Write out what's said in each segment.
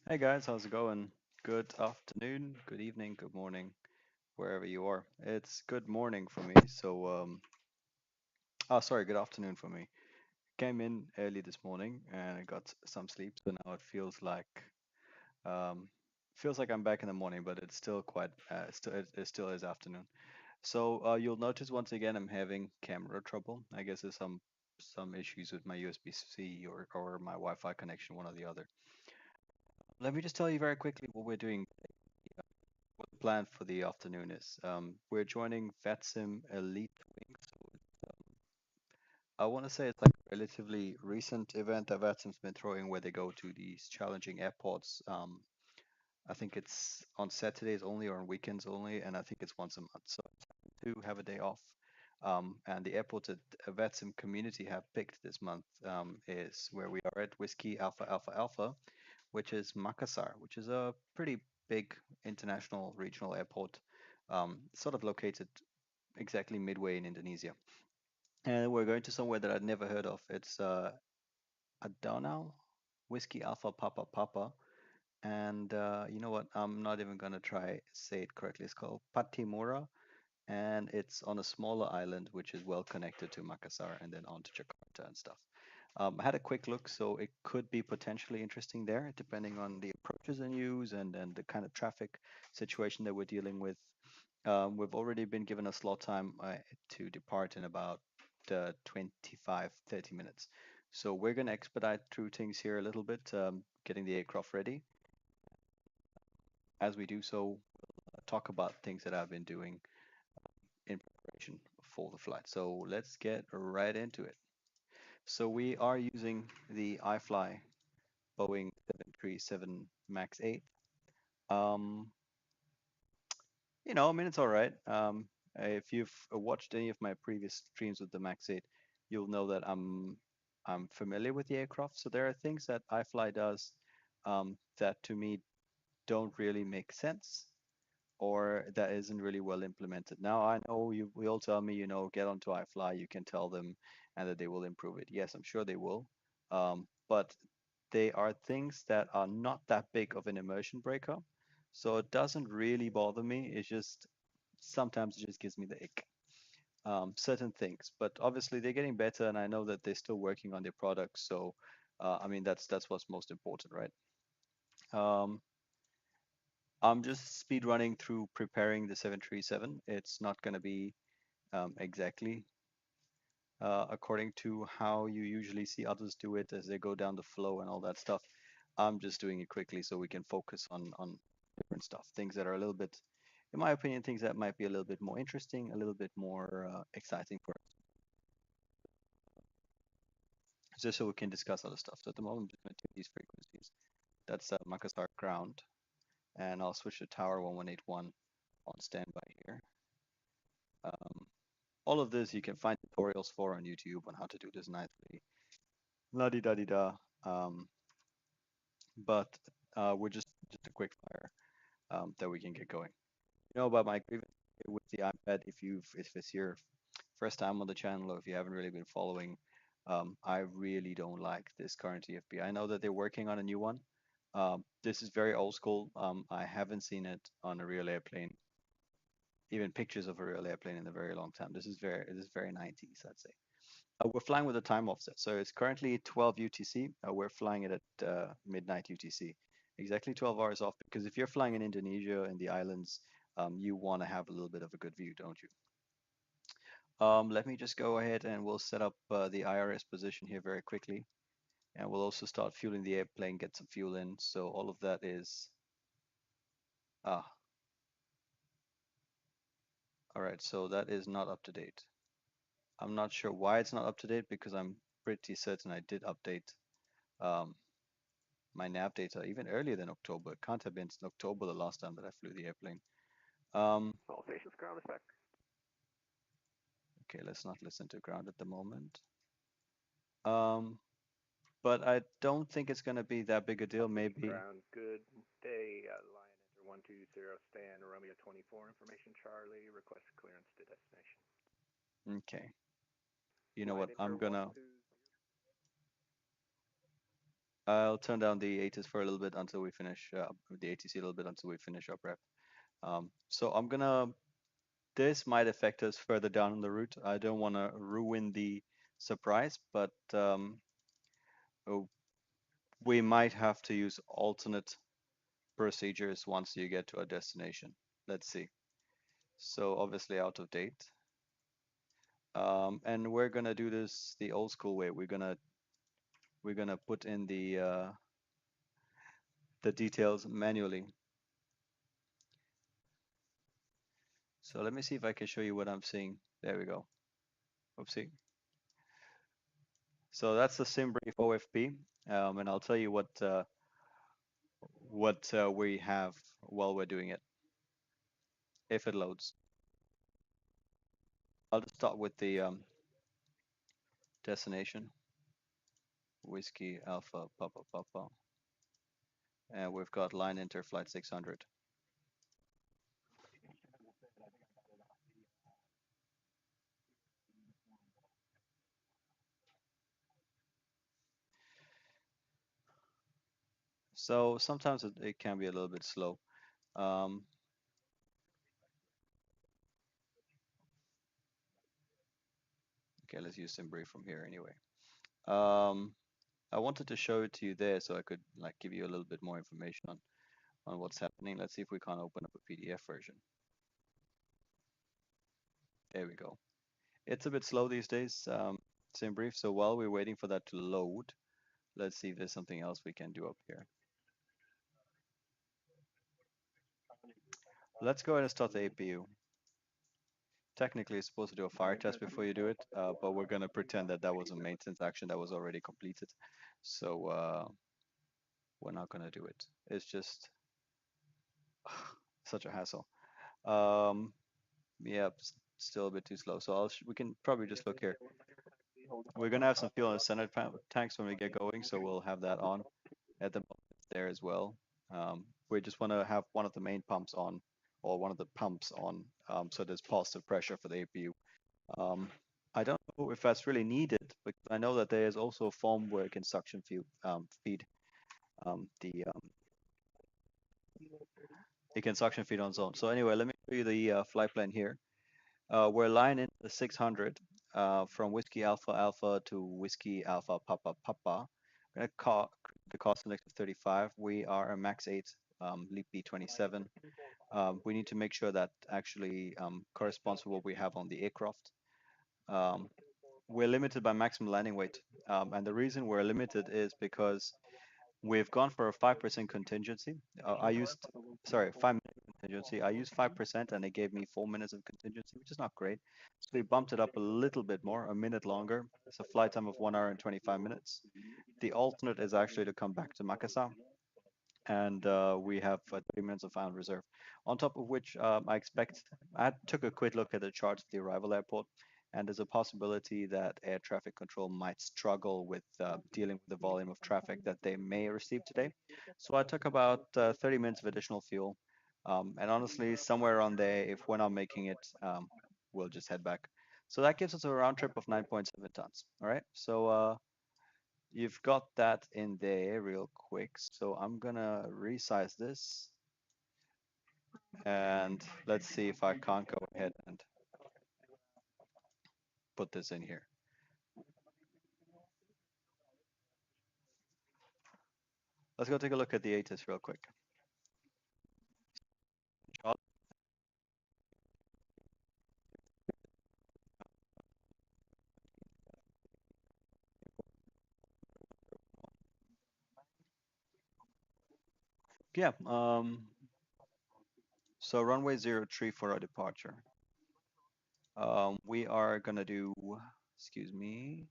Hey guys, how's it going? Good afternoon, good evening, good morning, wherever you are. It's good morning for me. Sorry, good afternoon for me. Came in early this morning and I got some sleep, so now it um, feels like I'm back in the morning, but it's still quite, it still is afternoon. You'll notice once again I'm having camera trouble. I guess there's some issues with my USB-C or my Wi-Fi connection, one or the other. Let me just tell you very quickly what we're doing. What the plan for the afternoon is. We're joining VATSIM Elite WINGs. I want to say it's like a relatively recent event that VATSIM's been throwing where they go to these challenging airports. I think it's on Saturdays only or on weekends only, and I think it's once a month. So to have a day off. And the airport that VATSIM community have picked this month is where we are at Whiskey Alpha Alpha Alpha, which is Makassar, which is a pretty big international regional airport, sort of located exactly midway in Indonesia. And we're going to somewhere that I'd never heard of. It's Adonal, Whiskey Alpha Papa Papa. And you know what? I'm not even going to try say it correctly. It's called Patimura, and it's on a smaller island which is well connected to Makassar and then on to Jakarta and stuff. I had a quick look, so it could be potentially interesting there, depending on the approaches in use and the kind of traffic situation that we're dealing with. We've already been given a slot time to depart in about 25, 30 minutes. So we're going to expedite through things here a little bit, getting the aircraft ready. As we do so, we'll talk about things that I've been doing in preparation for the flight. So let's get right into it. So we are using the iFly Boeing 737 MAX 8. Um, I mean, it's all right. If you've watched any of my previous streams with the MAX 8, you'll know that I'm familiar with the aircraft. So there are things that iFly does that to me don't really make sense or that isn't really well implemented. Now I know you will tell me, get onto iFly, you can tell them and that they will improve it. Yes, I'm sure they will. But they are things that are not that big of an immersion breaker. So it doesn't really bother me. It's just sometimes it just gives me the ick. Certain things, but obviously they're getting better, and I know that they're still working on their products. So, I mean, that's what's most important, right? Um, I'm just speed running through preparing the 737. It's not going to be exactly according to how you usually see others do it as they go down the flow and all that stuff. I'm just doing it quickly so we can focus on different stuff, things that are a little bit, in my opinion, things that might be a little bit more interesting, a little bit more exciting for us, just so we can discuss other stuff. So at the moment, I'm just going to take these frequencies. That's Makassar ground, and I'll switch to tower 1181 on standby here. Um, all of this you can find tutorials for on YouTube on how to do this nicely. La di da di da. Um, but we're just a quick fire that we can get going. You know about my grievance with the iPad. If it's your first time on the channel or if you haven't really been following, I really don't like this current TFB. I know that they're working on a new one. This is very old school. I haven't seen it on a real airplane, even pictures of a real airplane in a very long time. This is very 90s, I'd say. We're flying with a time offset. So it's currently 12 UTC. We're flying it at midnight UTC. Exactly 12 hours off because if you're flying in Indonesia and the islands, you want to have a little bit of a good view, don't you? Let me just go ahead and we'll set up the IRS position here very quickly. And we'll also start fueling the airplane, get some fuel in. So all of that is, ah, all right. So that is not up to date. I'm not sure why it's not up to date because I'm pretty certain I did update um, my nav data even earlier than October. It can't have been October the last time that I flew the airplane. All stations ground respect. Okay, let's not listen to ground at the moment. Um, but I don't think it's going to be that big a deal. All station Maybe. ground. Good day. Lion enter 120 stand Romeo 24. Information Charlie. Request clearance to destination. Okay. You know what? Lion I'm enter gonna 120. I'll turn down the ATIS for a little bit until we finish the ATC a little bit until we finish our prep. So I'm gonna. This might affect us further down on the route. I don't want to ruin the surprise, but oh, we might have to use alternate procedures once you get to our destination. Let's see. So obviously out of date. And we're gonna do this the old school way. We're gonna put in the details manually. So let me see if I can show you what I'm seeing. There we go. Oopsie. So that's the SimBrief OFP, and I'll tell you what we have while we're doing it, if it loads. I'll just start with the destination, Whiskey Alpha Papa Papa, and we've got line enter flight 600. So sometimes it can be a little bit slow. Um, okay, let's use SimBrief from here anyway. Um, I wanted to show it to you there so I could like give you a little bit more information on what's happening. Let's see if we can't open up a PDF version. There we go. It's a bit slow these days, SimBrief. So while we're waiting for that to load, let's see if there's something else we can do up here. Let's go ahead and start the APU. Technically, it's supposed to do a fire test before you do it, but we're going to pretend that that was a maintenance action that was already completed. So we're not going to do it. It's just such a hassle. Um, yeah, still a bit too slow. So we can probably just look here. We're going to have some fuel in the center tanks when we get going, so we'll have that on at the moment there as well. We just want to have one of the main pumps on, or one of the pumps on, so there's positive pressure for the APU. I don't know if that's really needed, because I know that there is also foam where it can suction feed the it can suction feed on its own. So anyway, let me show you the flight plan here. We're lining the 600 from Whiskey Alpha Alpha to Whiskey Alpha Papa Papa. Gonna the cost index of 35. We are a max 8 LEAP B27. We need to make sure that actually corresponds to what we have on the aircraft. Um, we're limited by maximum landing weight, and the reason we're limited is because we've gone for a 5% contingency. I used, sorry, 5-minute contingency. I used 5% and it gave me 4 minutes of contingency, which is not great. So we bumped it up a little bit more, a minute longer. It's a flight time of 1 hour and 25 minutes. The alternate is actually to come back to Makassar, and we have 30 minutes of final reserve. On top of which, I took a quick look at the charts of the arrival airport, and there's a possibility that air traffic control might struggle with dealing with the volume of traffic that they may receive today. So I took about 30 minutes of additional fuel. And honestly, somewhere around there, if we're not making it, we'll just head back. So that gives us a round trip of 9.7 tons. All right. So you've got that in there real quick. So I'm gonna resize this, and let's see if I can't go ahead and put this in here. Let's go take a look at the ATIS real quick. Yeah, so runway 03 for our departure. We are gonna do, excuse me.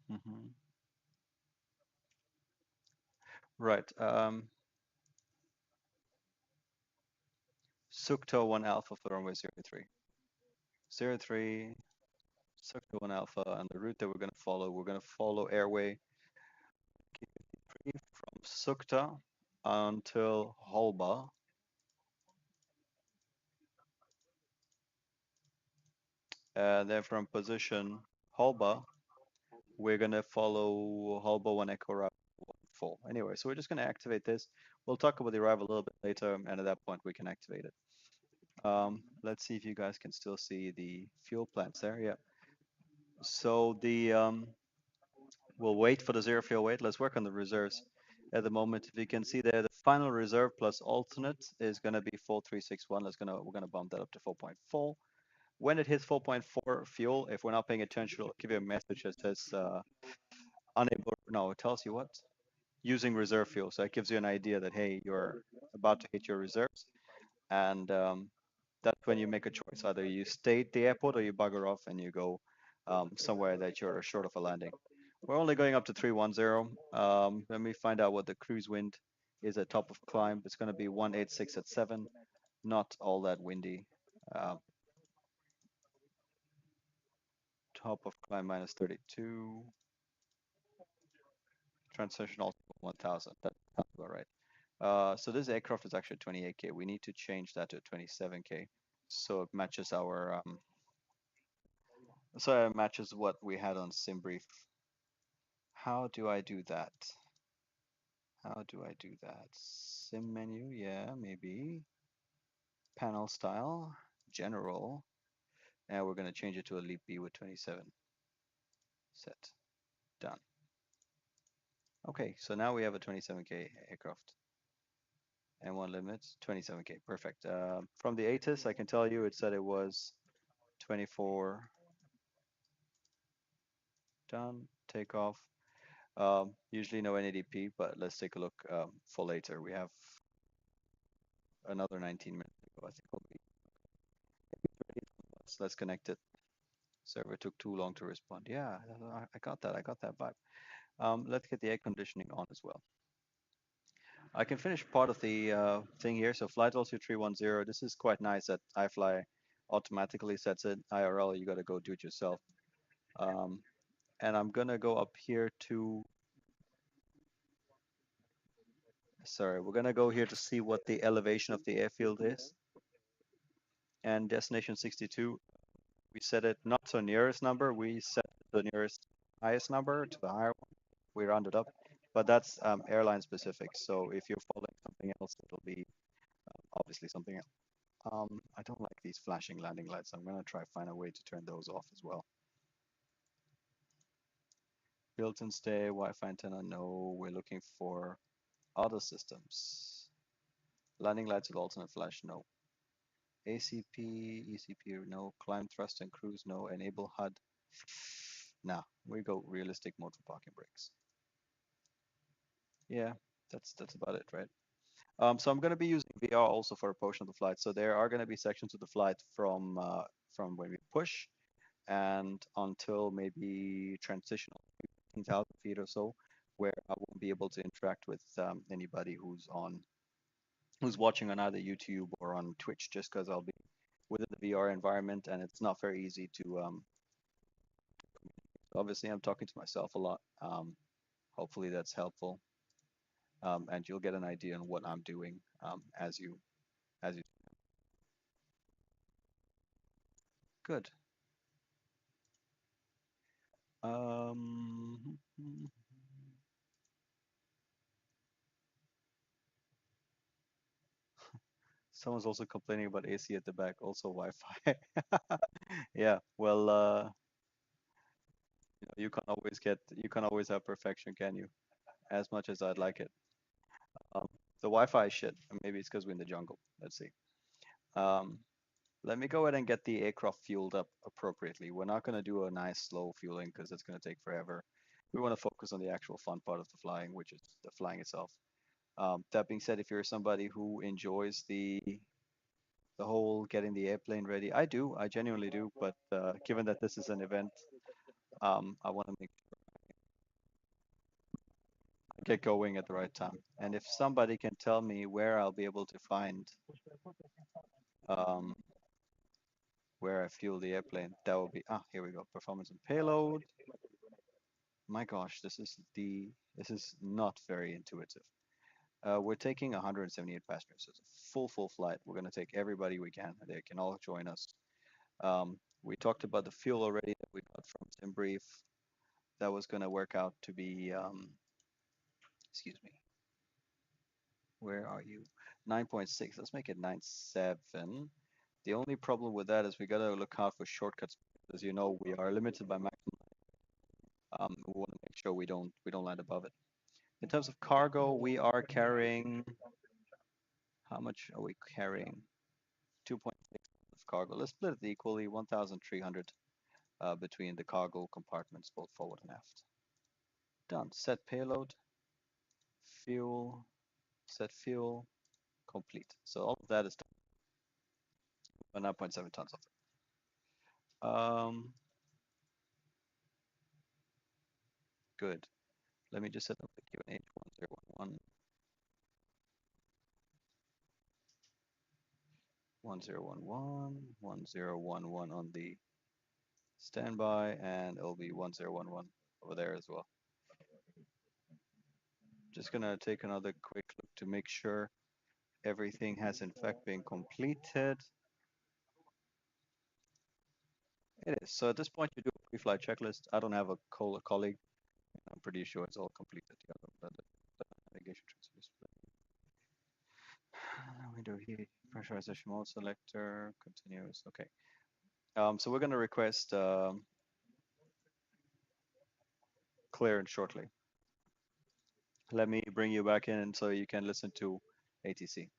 Mhm. Right, Sukto 1 Alpha for runway 03. 03, Sukto 1 Alpha, and the route that we're gonna follow airway from Sukta until Holba. And then from position Halba, we're gonna follow Halba 1 Echo Route 4. Anyway, so we're just gonna activate this. We'll talk about the arrival a little bit later, and at that point we can activate it. Let's see if you guys can still see the fuel plants there. Yeah. So we'll wait for the zero fuel weight. Let's work on the reserves. At the moment, if you can see there, the final reserve plus alternate is going to be 4361. We're gonna bump that up to 4.4. When it hits 4.4 fuel, if we're not paying attention, it'll give you a message that says unable. No, it tells you what using reserve fuel. So it gives you an idea that hey, you're about to hit your reserves, and that's when you make a choice. Either you stay at the airport or you bugger off and you go somewhere that you're short of a landing. We're only going up to 310. Let me find out what the cruise wind is at top of climb. It's going to be 186 at 7. Not all that windy. Uh, top of climb minus 32. Transition also 1000. That sounds about right. So this aircraft is actually 28K. We need to change that to 27K so it matches it matches what we had on SimBrief. How do I do that? How do I do that? Sim menu, yeah, maybe. Panel style, general, and we're gonna change it to a Leap B with 27. Set, done. Okay, so now we have a 27K aircraft. And one limit, 27K, perfect. From the ATIS, I can tell you it said it was 24, done, takeoff. Usually no NADP, but let's take a look for later. We have another 19 minutes to go. I think we'll be ready. Let's connect it. Server took too long to respond. Yeah, I got that. I got that vibe. Let's get the air conditioning on as well. I can finish part of the thing here. So flight altitude 310. This is quite nice that iFly automatically sets it. IRL, you got to go do it yourself. Um, and I'm gonna go up here to. Sorry, we're gonna go here to see what the elevation of the airfield is. And destination 62, we set it not to nearest number. We set the nearest highest number to the higher one. We rounded up, but that's airline specific. So if you're following something else, it'll be obviously something else. I don't like these flashing landing lights. I'm gonna try find a way to turn those off as well. Built-in stay, Wi-Fi antenna, no. We're looking for other systems. Landing lights with alternate flash, no. ACP, ECP, no. Climb thrust and cruise, no. Enable HUD. Nah, we go realistic mode for parking brakes. Yeah, that's about it, right? So I'm going to be using VR also for a portion of the flight. So there are going to be sections of the flight from when we push and until maybe transition 15,000 feet or so, where I won't be able to interact with anybody who's watching on either YouTube or on Twitch, just because I'll be within the VR environment and it's not very easy to. Obviously, I'm talking to myself a lot. Hopefully, that's helpful, and you'll get an idea on what I'm doing as you. Good. Um, Someone's also complaining about AC at the back, also Wi-Fi. Yeah, well, you can't always have perfection, can you? As much as I'd like it. Um, the Wi-Fi is shit. Maybe it's because we're in the jungle. Let's see. Um, Let me go ahead and get the aircraft fueled up appropriately. We're not going to do a nice slow fueling because it's going to take forever. We want to focus on the actual fun part of the flying, which is the flying itself. That being said, if you're somebody who enjoys the whole getting the airplane ready, I do, I genuinely do. But given that this is an event, I want to make sure I get going at the right time. And if somebody can tell me where I'll be able to find um, where I fuel the airplane, that will be here we go. Performance and payload. My gosh, this is not very intuitive. We're taking 178 passengers. So it's a full flight. We're going to take everybody we can. They can all join us. We talked about the fuel already that we got from Timbrief. That was going to work out to be, excuse me, where are you? 9.6. Let's make it 9.7. The only problem with that is we got to look out for shortcuts. As you know, we are limited by maximum. We want to make sure we don't land above it. In terms of cargo, we are carrying. How much are we carrying? 2.6 of cargo. Let's split it equally, 1,300 between the cargo compartments, both forward and aft. Done. Set payload, fuel, set fuel, complete. So all of that is done. 9.7 tons of it. Good. Let me just set up the QNH 1011, 1011, 1011 on the standby, and it'll be 1011 over there as well. Just gonna take another quick look to make sure everything has in fact been completed. It is. So at this point, you do a pre-flight checklist. I don't have a colleague. I'm pretty sure it's all completed. The navigation transfer. We do heat pressurization mode selector, continuous. Okay. So we're going to request clearance shortly. Let me bring you back in so you can listen to ATC.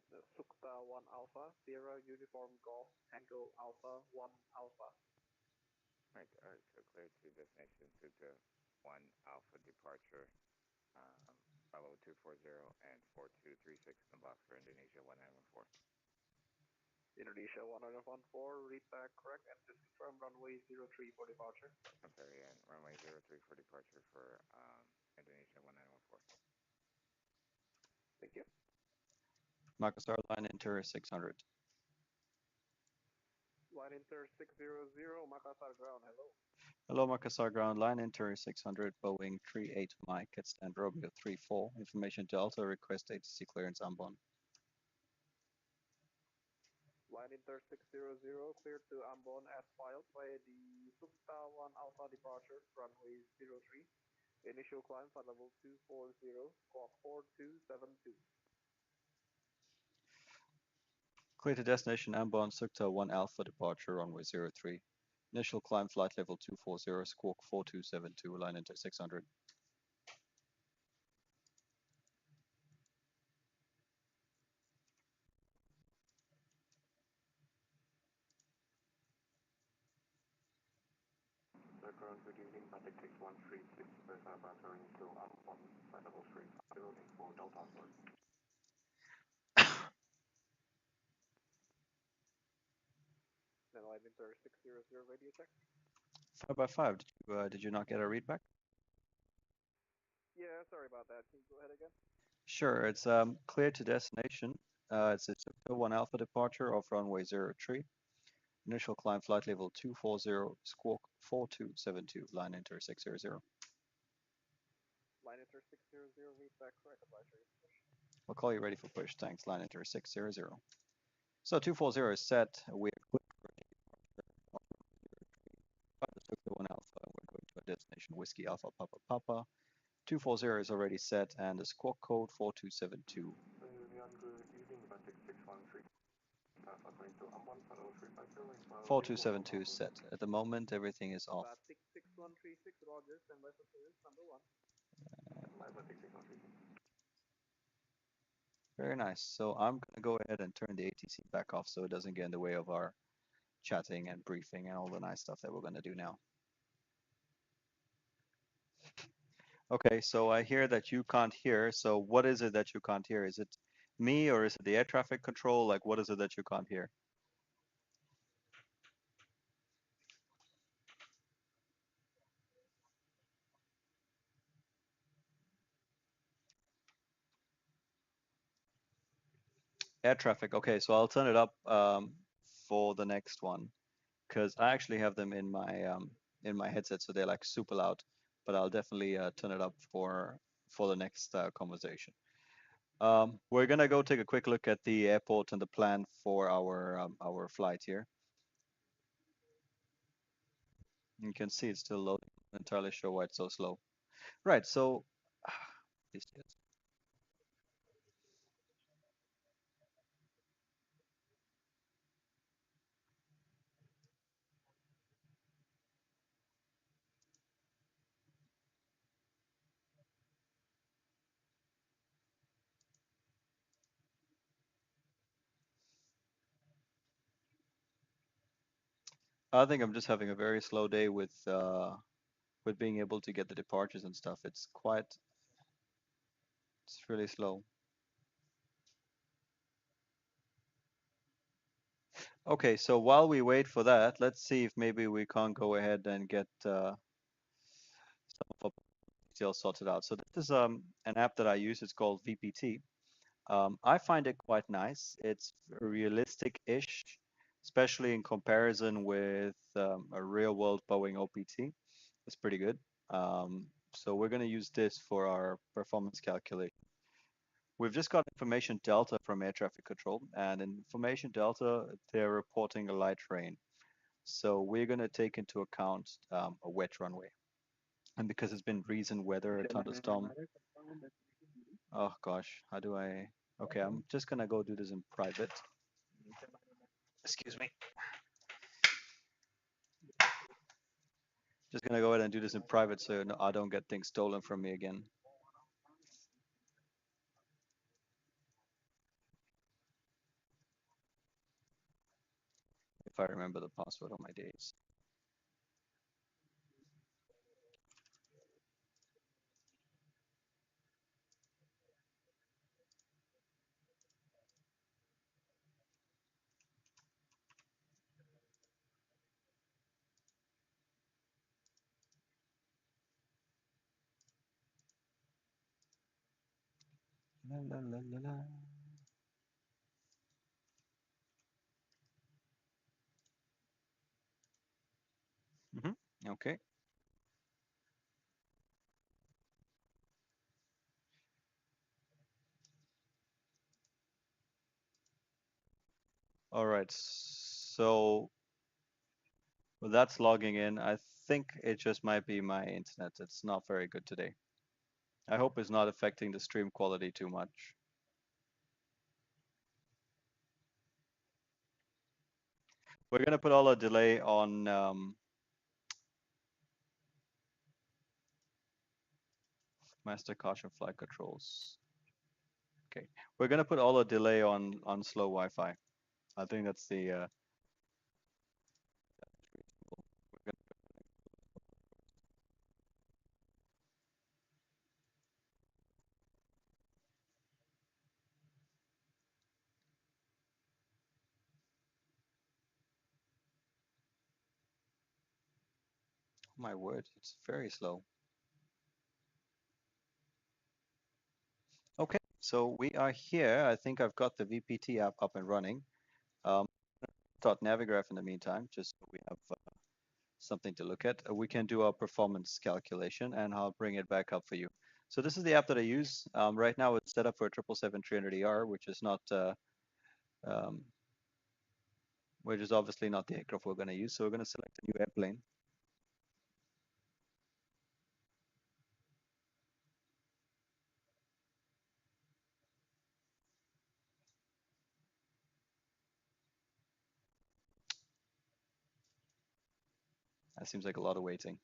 The Sukta 1 Alpha, Sierra Uniform Golf, Tango Alpha 1 Alpha. Alright, so clear to destination Sukta 1 Alpha departure, follow 240 and 4236 in the box for Indonesia 1914. Indonesia 1914, read back correct and just confirm runway 03 for departure. Okay, and runway 03 for departure for Indonesia 1914. Thank you. Makassar line inter 600. Line inter 600, Makassar ground, hello. Hello, Makassar ground, line inter 600, Boeing 38 Mike at stand Romeo 34. Information Delta, request ATC clearance Ambon. Line inter 600, cleared to Ambon as filed via the Sukta 1 Alpha departure, runway 03. Initial climb flight level 240, squawk 4272. Clear to destination Ambon, Sukta 1 Alpha departure, runway 03. Initial climb flight level 240, squawk 4272, line inter 600. Good evening, Batik 6136, returning to Ambon, flight level 350 for Delta Flight. Then line inter 600, radio check. 5 by 5, did you not get a readback? Yeah, sorry about that. Can you go ahead again? Sure, it's clear to destination. It's a Sukta 1 Alpha departure off runway 03. Initial climb flight level 240, squawk 4272, line inter 600. Line inter 600, read back correct, advisory. We'll call you ready for push. Thanks, line inter 600. So 240 is set. We're clear for the Sukta 1 Alpha. We're going to a destination Whiskey Alpha Papa Papa. 240 is already set and the squawk code 4272. Good evening, Batik 613. 4272 is set. At the moment, everything is off. Batik 6136, Roger, standby for service number 1. Batik 6136. Very nice. So I'm going to go ahead and turn the ATC back off so it doesn't get in the way of our chatting and briefing and all the nice stuff that we're going to do now. Okay, so I hear that you can't hear. So what is it that you can't hear? Is it me or is it the air traffic control? Like, what is it that you can't hear? Air traffic. Okay, so I'll turn it up for the next one because I actually have them in my headset, so they're like super loud. But I'll definitely turn it up for the next conversation. We're gonna go take a quick look at the airport and the plan for our flight here. You can see it's still loading. Not entirely sure why it's so slow. Right, so yes, yes. I think I'm just having a very slow day with being able to get the departures and stuff. It's really slow. Okay, so while we wait for that, let's see if maybe we can't go ahead and get some of our details sorted out. So this is an app that I use. It's called VPT. I find it quite nice. It's realistic-ish, especially in comparison with a real-world Boeing OPT. It's pretty good. Um, so we're going to use this for our performance calculation. We've just got information delta from air traffic control, and in information delta, they're reporting a light rain. So we're going to take into account a wet runway. And because it's been recent weather, a thunderstorm. Oh gosh, how do I? Okay, I'm just going to go do this in private. Excuse me. Just going to go ahead and do this in private so I don't get things stolen from me again, if I remember the password on my days. La, la, la, la, la. Okay. All right. So well, that's logging in. I think it just might be my internet. It's not very good today. I hope it's not affecting the stream quality too much. We're gonna put all our delay on master caution flight controls. Okay, we're gonna put all our delay on slow Wi-Fi. I think that's the we're gonna, my word, it's very slow. Okay, so we are here. I think I've got the VPT app up and running. Um, Start Navigraph in the meantime, just so we have something to look at. We can do our performance calculation and I'll bring it back up for you. So this is the app that I use. Right now it's set up for a 777-300ER, um, which is obviously not the aircraft we're going to use. So we're going to select a new airplane. That seems like a lot of waiting.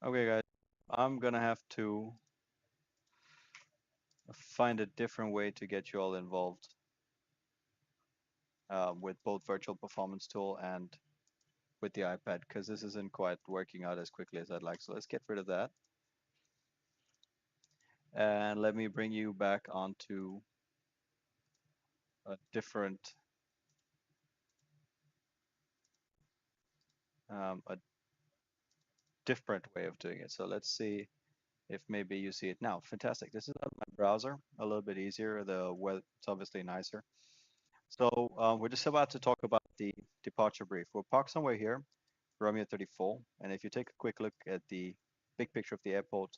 Okay, guys, I'm going to have to find a different way to get you all involved with both virtual performance tool and with the iPad because this isn't quite working out as quickly as I'd like. So let's get rid of that. And let me bring you back onto a a different way of doing it. So let's see. If maybe you see it now. Fantastic. This is on my browser, a little bit easier. The web, it's obviously nicer. So we're just about to talk about the departure brief. We'll park somewhere here, Romeo 34, and if you take a quick look at the big picture of the airport,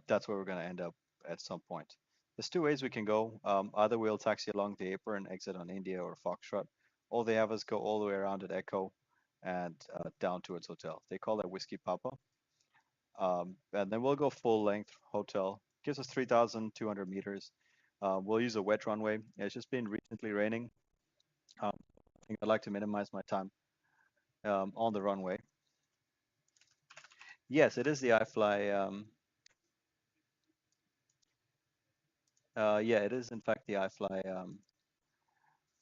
that's where we're going to end up at some point. There's two ways we can go. Either we'll taxi along the apron, exit on India or Foxtrot, or they have us go all the way around at Echo and down towards hotel. They call that Whiskey Papa. And then we'll go full length hotel. Gives us 3,200 meters. We'll use a wet runway. It's just been recently raining. I think I'd like to minimize my time on the runway. Yes, it is the iFly. Yeah, it is in fact the iFly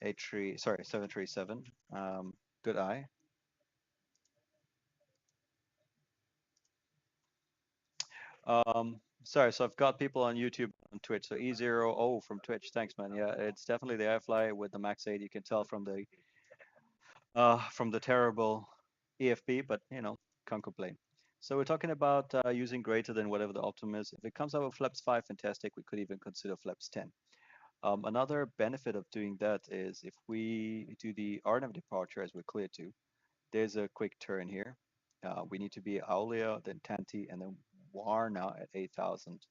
737. Good eye. Sorry, so I've got people on YouTube and Twitch. So E0O from Twitch, thanks man. Yeah, it's definitely the iFly with the Max 8. You can tell from the terrible EFB, but can't complain. So we're talking about using greater than whatever the optimum is. If it comes out with flaps 5, fantastic. We could even consider flaps 10. Another benefit of doing that is if we do the RNAV departure as we're clear to, there's a quick turn here. We need to be Aulia, then Tanti, and then Warna at 8,000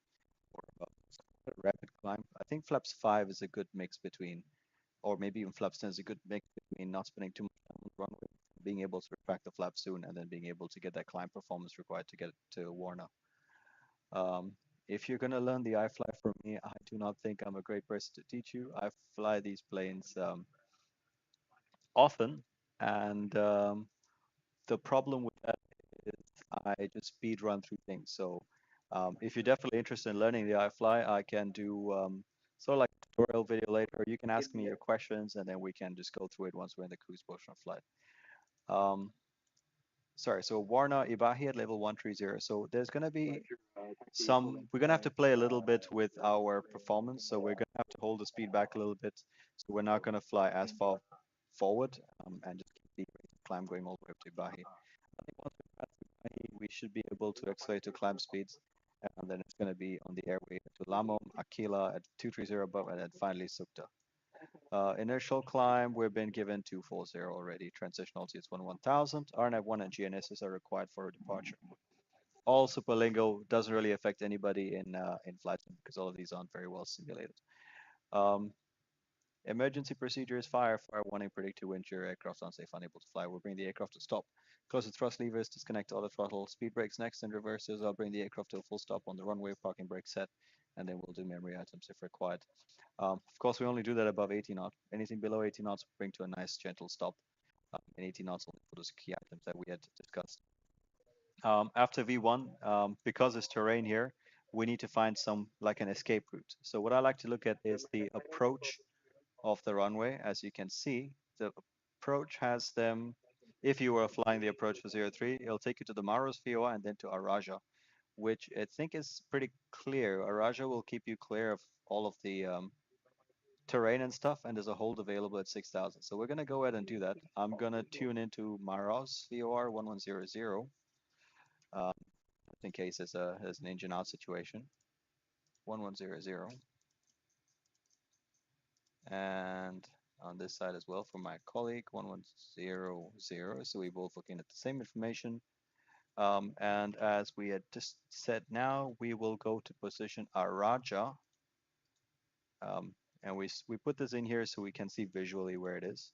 or above. So a rapid climb. I think flaps 5 is a good mix between, or maybe even flaps 10 is a good mix between not spending too much time on the runway, being able to retract the flap soon, and then being able to get that climb performance required to get to Warna. If you're going to learn the iFly from me, I do not think I'm a great person to teach you. I fly these planes often, and the problem with that is I just speed run through things. So if you're definitely interested in learning the iFly, I can do sort of like a tutorial video later. You can ask me your questions, and then we can just go through it once we're in the cruise portion of flight. Sorry, so Warna Ibahi at level 130. So there's going to be we're going to have to play a little bit with our performance. So we're going to have to hold the speed back a little bit. So we're not going to fly as far forward and just keep the climb going all the way up to Ibahi. I think once we pass Ibahi, we should be able to accelerate to climb speeds. And then it's going to be on the airway to Lamom, Aquila at 230 above, and then finally Sukta. Inertial climb, we've been given 240 already. Transitional altitudes 1,000. RNAV1 and GNSS are required for departure. All superlingo doesn't really affect anybody in flight because all of these aren't very well simulated. Emergency procedures: fire warning, predict to wind shear, aircraft unsafe, unable to fly. We'll bring the aircraft to stop. Close the thrust levers, disconnect auto throttle, speed brakes next, and reverses. I'll bring the aircraft to a full stop on the runway, parking brake set, and then we'll do memory items if required. Of course, we only do that above 80 knots. Anything below 80 knots, we'll bring to a nice gentle stop. And 80 knots only for those key items that we had discussed. After V1, because it's terrain here, we need to find like an escape route. So what I like to look at is the approach of the runway. As you can see, the approach has them, if you were flying the approach for 03, it'll take you to the Maros VOR and then to Araja, which I think is pretty clear. Araja will keep you clear of all of the terrain and stuff, and there's a hold available at 6,000. So we're going to go ahead and do that. I'm going to tune into Maros VOR 1100. In case there's an engine out situation. 1100. And on this side as well for my colleague 1100. So we both looking at the same information. And as we had just said, now we will go to position Araja. And we put this in here so we can see visually where it is.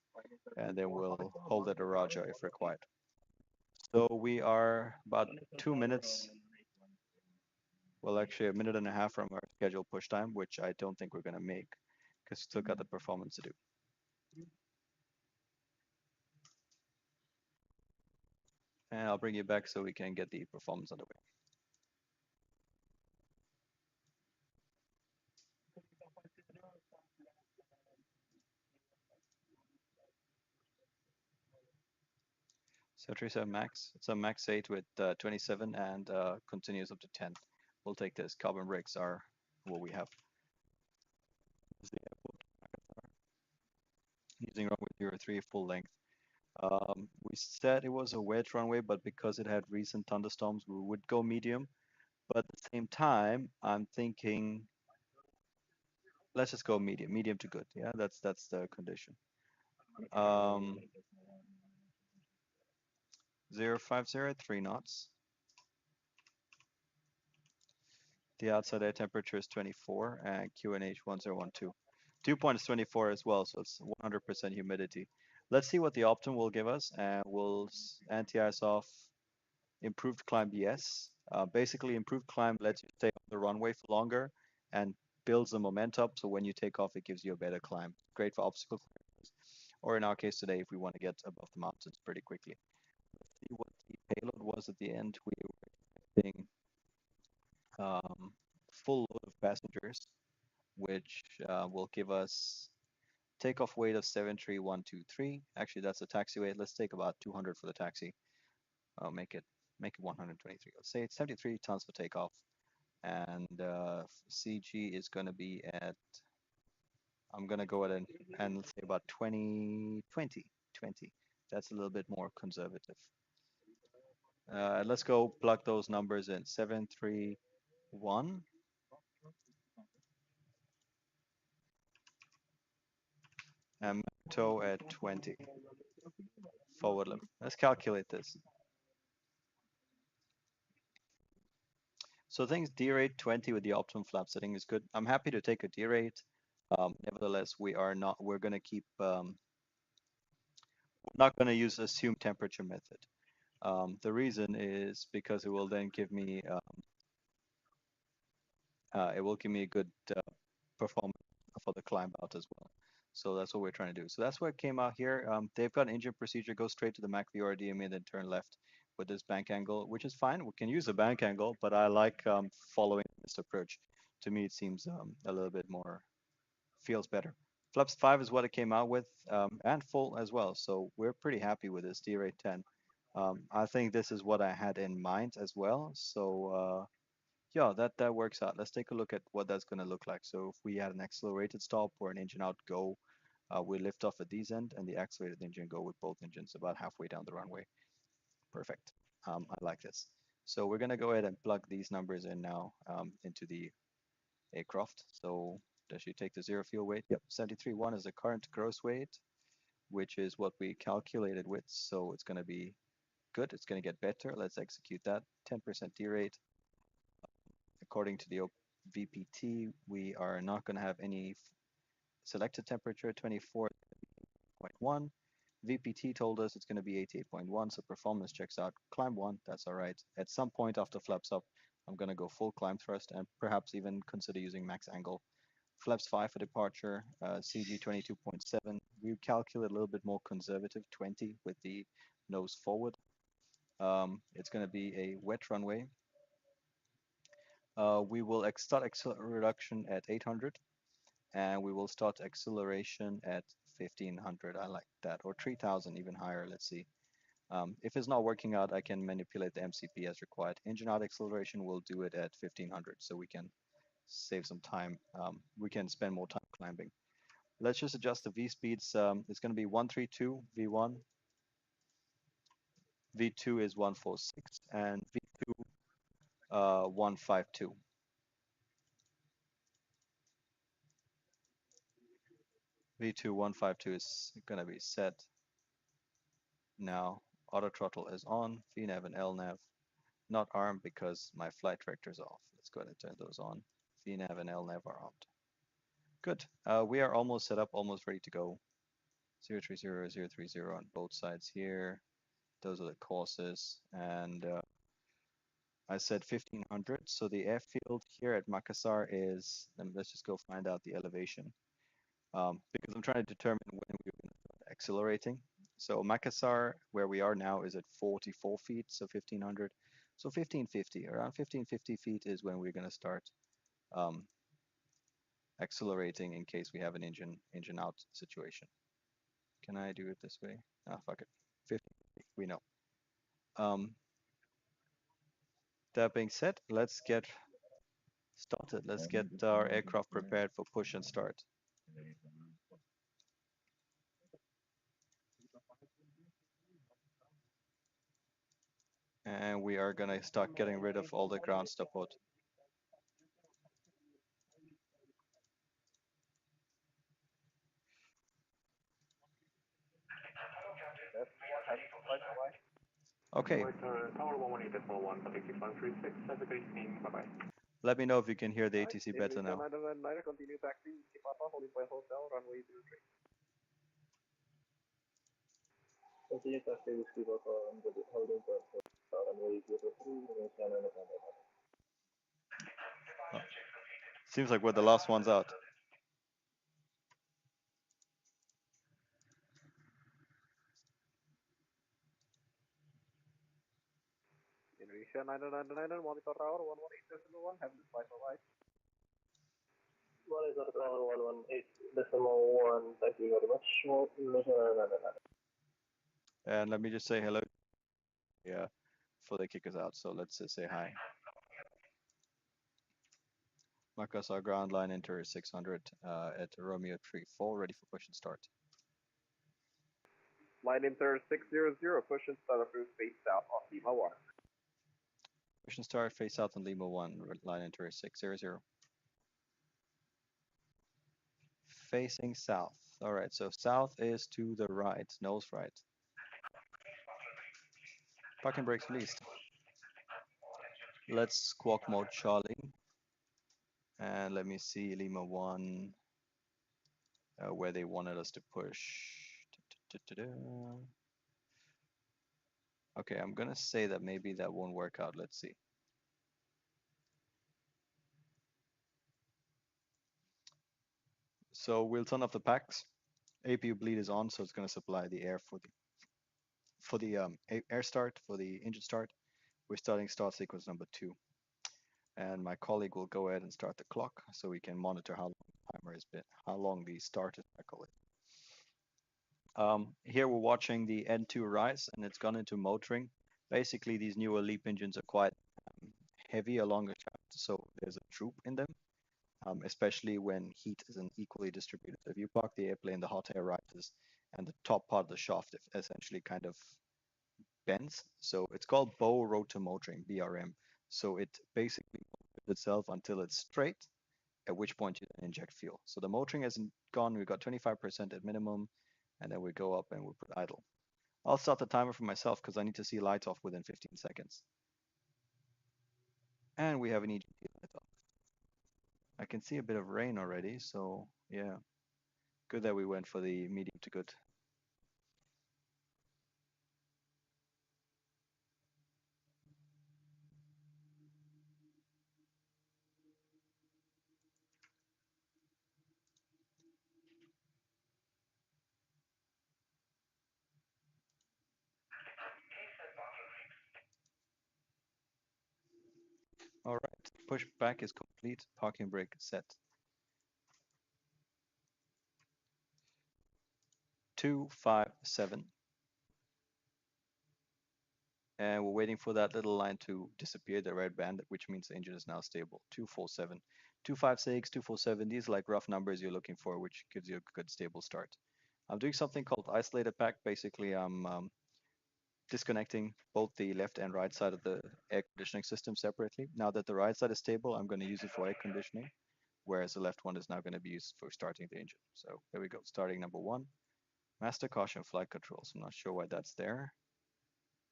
And then we'll hold it Araja if required. So we are about 2 minutes. Well, actually, a minute and a half from our scheduled push time, which I don't think we're going to make because we still got the performance to do. And I'll bring you back so we can get the performance underway. So 37 max, it's a max 8 with 27 and continues up to 10. We'll take this. Carbon brakes are what we have. Using runway 03 full length. We said it was a wedge runway, but because it had recent thunderstorms, we would go medium. But at the same time, I'm thinking let's just go medium, medium to good. Yeah, that's the condition. Um, 050 3 knots. The outside air temperature is 24 and QNH 1012. Dew point is 24 as well, so it's 100% humidity. Let's see what the Optum will give us, and we'll anti-ice off. Improved climb, yes. Basically, improved climb lets you stay on the runway for longer and builds the momentum. So when you take off, it gives you a better climb. Great for obstacle climbers, or in our case today, if we want to get above the mountains pretty quickly. Let's see what the payload was at the end. We were expecting full load of passengers, which will give us takeoff weight of 73123. Actually, that's the taxi weight. Let's take about 200 for the taxi. Make it 123. Let's say it's 73 tons for takeoff, and CG is going to be at. I'm going to go ahead and let's say about 20. That's a little bit more conservative. Let's go plug those numbers in. 731 and tow at 20. Forward lift. Let's calculate this. So I think D rate 20 with the optimum flap setting is good. I'm happy to take a D rate. Nevertheless, we're going to keep, we're not going to use assumed temperature method. The reason is because it will give me a good performance for the climb out as well. So that's what we're trying to do. So that's what came out here. They've got an engine procedure, go straight to the Mach VRDMA and then turn left with this bank angle, which is fine. We can use a bank angle, but I like following this approach. To me, it seems a little bit more, feels better. Flaps 5 is what it came out with, and full as well. So we're pretty happy with this D-rate 10. I think this is what I had in mind as well. So yeah, that works out. Let's take a look at what that's going to look like. So if we had an accelerated stop or an engine out go, we lift off at these end and the accelerated engine go with both engines about halfway down the runway. Perfect. I like this. So we're going to go ahead and plug these numbers in now into the aircraft. So does she take the zero fuel weight? Yep, 73.1 is the current gross weight, which is what we calculated with. So it's going to be good. It's going to get better. Let's execute that. 10% D rate. According to the VPT, we are not going to have any selected temperature, 24.1. VPT told us it's going to be 88.1, so performance checks out. Climb 1, that's all right. At some point after flaps up, I'm going to go full climb thrust and perhaps even consider using max angle. Flaps 5 for departure, CG 22.7. We calculate a little bit more conservative, 20 with the nose forward. It's going to be a wet runway. We will start acceleration reduction at 800, and we will start acceleration at 1500. I like that, or 3000, even higher. Let's see. If it's not working out, I can manipulate the MCP as required. Engine out acceleration, we'll do it at 1500, so we can save some time. We can spend more time climbing. Let's just adjust the V speeds. It's going to be 132 V1. V2 is 146, and V2 152. V2 152 is going to be set. Now, auto throttle is on, VNAV and LNAV, not armed because my flight director is off. Let's go ahead and turn those on. VNAV and LNAV are armed. Good. We are almost set up, almost ready to go. 030, 030 on both sides here. Those are the courses. And I said 1500. So the airfield here at Makassar is, let's just go find out the elevation. Because I'm trying to determine when we're going to start accelerating. So Makassar, where we are now, is at 44 feet, so 1500. So 1550, around 1550 feet is when we're going to start accelerating in case we have an engine out situation. Can I do it this way? Ah, fuck it. 50, we know. That being said, let's get started. Let's get our aircraft prepared for push and start. And we are gonna start getting rid of all the ground support. That's one having flight away. Okay, Tower 118.1, Pacific 136, have a great evening, bye-bye. let me know if you can hear the ATC better Indonesia now. 999, continue taxi, Kipapa, holding by hotel, runway 03. Continue taxi with Kipapa, holding by hotel, runway 03, Indonesia 999. Oh, seems like we're the last ones out. Indonesia 999, monitor tower 118.1, have the flight alright. Monitor tower 118.1, thank you very much. Indonesia 999. And let me just say hello. Yeah, before they kick us out. So let's just say hi. Makassar ground line enter 600 at Romeo 34, ready for push and start. Line enter 600, push and start approved, face south on Lima 1. Push and start, face south on Lima 1, line enter 600. Facing south. All right, so south is to the right, nose right. Parking brakes released. Let's squawk mode Charlie. And let me see Lima 1, where they wanted us to push. Okay, I'm gonna say that maybe that won't work out. Let's see. So we'll turn off the packs. APU bleed is on, so it's gonna supply the air for the air start, for the engine start. We're starting start sequence number 2. And my colleague will go ahead and start the clock so we can monitor how long the timer has been, how long the start cycle is. Here we're watching the N2 rise, and it's gone into motoring. Basically, these newer LEAP engines are quite heavy along the shaft, so there's a droop in them, especially when heat isn't equally distributed. If you park the airplane, the hot air rises, and the top part of the shaft essentially kind of bends. So it's called bow rotor motoring, BRM. So it basically motors itself until it's straight, at which point you then inject fuel. So the motoring hasn't gone. We've got 25% at minimum, and then we go up and we put idle. I'll start the timer for myself because I need to see lights off within 15 seconds. And we have an EGT light off. I can see a bit of rain already, so yeah. Good that we went for the medium to good. All right, pushback is complete. Parking brake set. 257. And we're waiting for that little line to disappear, the red band, which means the engine is now stable. 247, 256, 247. These are like rough numbers you're looking for, which gives you a good stable start. I'm doing something called isolated pack. Basically, I'm disconnecting both the left and right side of the air conditioning system separately. Now that the right side is stable, I'm going to use it for air conditioning, whereas the left one is now going to be used for starting the engine. So there we go, starting number 1. Master caution flight controls. I'm not sure why that's there.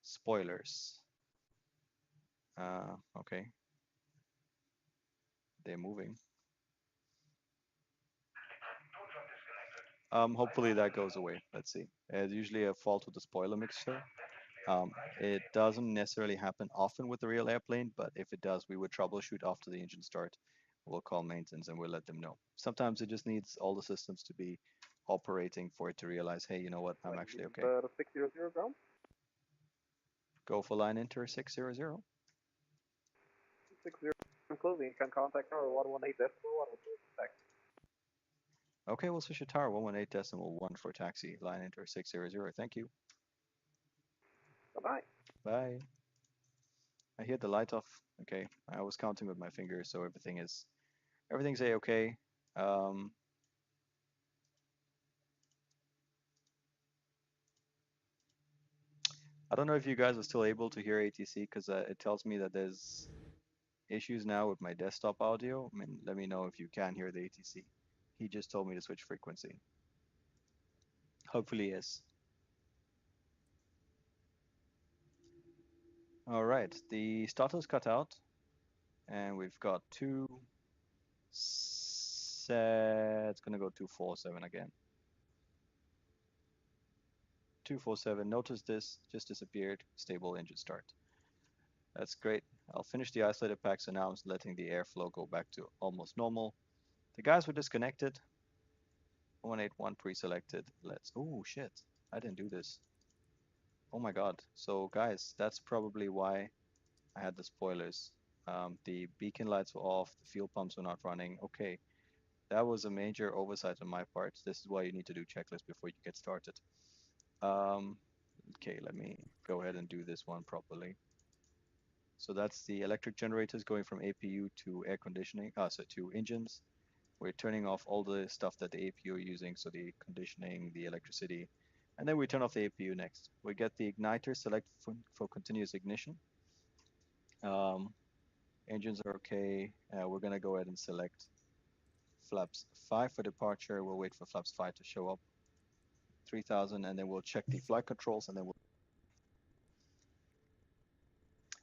Spoilers. Okay. They're moving. Hopefully that goes away. Let's see. It's usually a fault with the spoiler mixer. It doesn't necessarily happen often with the real airplane, but if it does, we would troubleshoot after the engine start. We'll call maintenance and we'll let them know. Sometimes it just needs all the systems to be operating for it to realize, hey, you know what, I'm actually okay. 600 ground. Go for line enter 600. 60 closing, you can contact tower 118 decimal 1 taxi. Okay, we'll switch to tower 118.1 for taxi, line enter 600. Thank you. Bye-bye. Bye. I hear the light off. Okay, I was counting with my fingers, so everything's a-okay. I don't know if you guys are still able to hear ATC because it tells me that there's issues now with my desktop audio. I mean, let me know if you can hear the ATC. He just told me to switch frequency. Hopefully, yes. All right, the starter's cut out, and we've got two set. It's gonna go 247 again. 247. Notice this just disappeared. Stable engine start. That's great. I'll finish the isolated pack, so now I'm letting the airflow go back to almost normal. The guys were disconnected. 181 pre-selected. Let's. Oh shit! I didn't do this. Oh my god. So guys, that's probably why I had the spoilers. The beacon lights were off. The fuel pumps were not running. Okay, that was a major oversight on my part. This is why you need to do checklists before you get started. Okay, let me go ahead and do this one properly. So that's the electric generators going from APU to air conditioning, so to engines. We're turning off all the stuff that the APU are using, so the conditioning, the electricity, and then we turn off the APU next. We get the igniter selected for continuous ignition. Engines are okay. We're gonna go ahead and select flaps 5 for departure. We'll wait for flaps 5 to show up. 3000, and then we'll check the flight controls, and then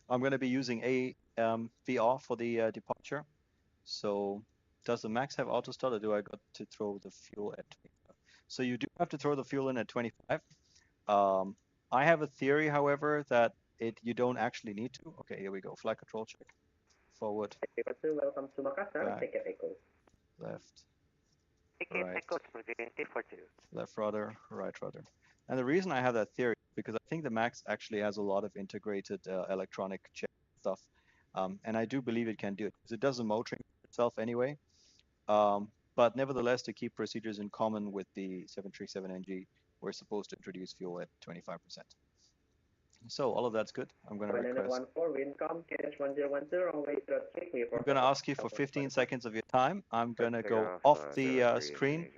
I'm going to be using a VR for the departure. So does the max have auto start, or do I got to throw the fuel at 25? So you do have to throw the fuel in at 25. I have a theory, however, that you don't actually need to. Okay, here we go. Flight control check. Forward. Welcome to Makassar. Back. Ticket echo. Left. Ticket Right. echo 342. Left rudder, right rudder. And the reason I have that theory is because I think the Max actually has a lot of integrated electronic check stuff. And I do believe it can do it because it does the motoring itself anyway. But nevertheless, to keep procedures in common with the 737NG, we're supposed to introduce fuel at 25%. So all of that's good. I'm going to request. I'm going to ask you for 15 seconds of your time. I'm going to go off the screen.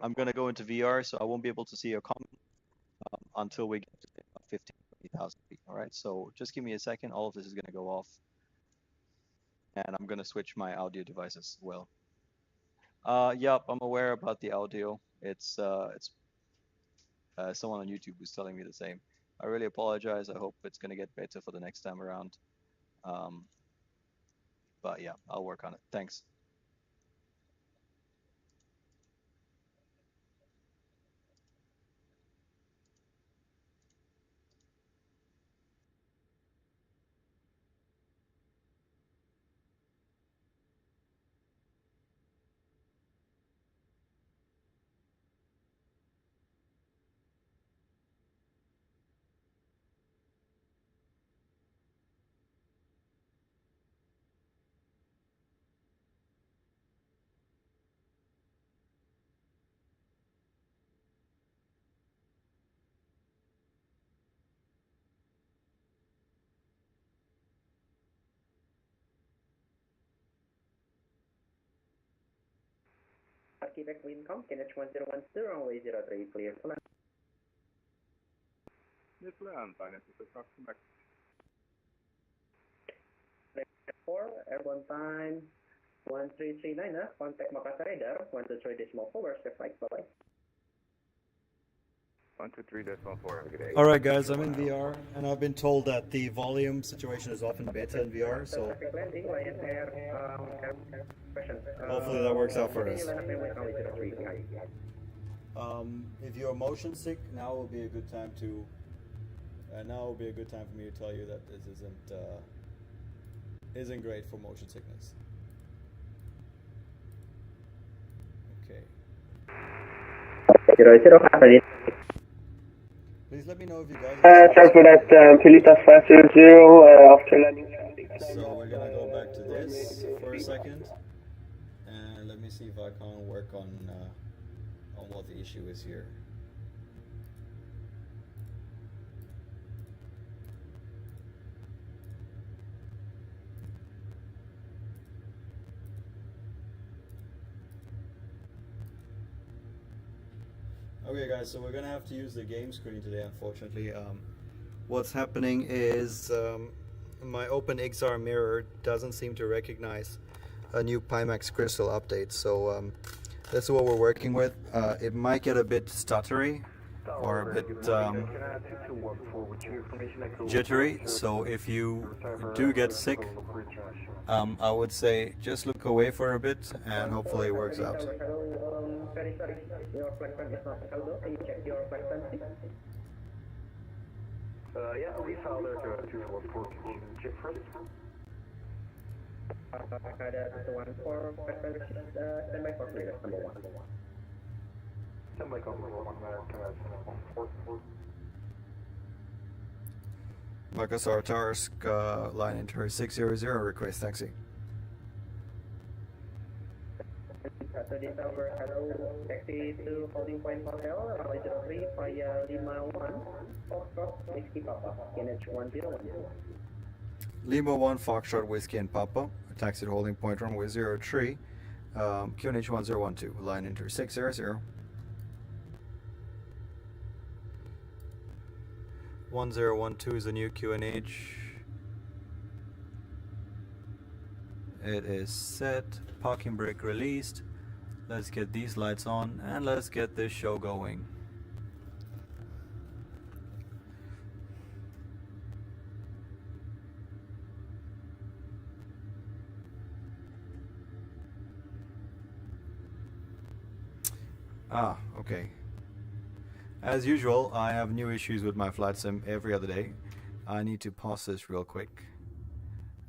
I'm going to go into VR, so I won't be able to see your comment until we get to 15, 20,000 feet. All right, so just give me a second. All of this is going to go off. And I'm going to switch my audio device as well. Yep, I'm aware about the audio. It's someone on YouTube who's telling me the same. I really apologize. I hope it's going to get better for the next time around. But yeah, I'll work on it. Thanks. Architect Wincom, KNH 1010, runway 03, clear to land. Yes, land, finance is approximate. 4, airborne time 1339, contact Makassar radar, 123.4, step flight, bye-bye. 123.4, good day. All right, guys, I'm in VR, and I've been told that the volume situation is often better in VR, so hopefully that works out for us. If you're motion sick, now will be a good time to. Now will be a good time for me to tell you that this isn't great for motion sickness. Okay. 00, Please let me know if you guys. Sorry for that, Pilita 500, after landing. So we're gonna go back to this for a second, and let me see if I can work on what the issue is here. Okay guys, so we're gonna have to use the game screen today, unfortunately. what's happening is my OpenXR mirror doesn't seem to recognize a new Pimax crystal update. So that's what we're working with. It might get a bit stuttery or a bit jittery. So if you do get sick, I would say just look away for a bit and hopefully it works out. Very sorry, your flight plan is not held. Can you check your flight plan, please? Yeah, we filed it to 214. Can you check first? Ada 214 flight plan standby for clearance number 1. Standby for number 1, Makassar Tars, line enter 600, request taxi. Today's number, hello, taxi to holding point hotel, runway 03 via Lima 1, Foxtrot, Whiskey Papa, NH 101. Lima 1, Foxtrot, Whiskey and Papa, taxi to holding point runway 03, QNH 1012, line enter 600. 1012 is the new QNH. It is set, parking brake released. Let's get these lights on and let's get this show going. Okay. As usual, I have new issues with my flight sim every other day. I need to pause this real quick.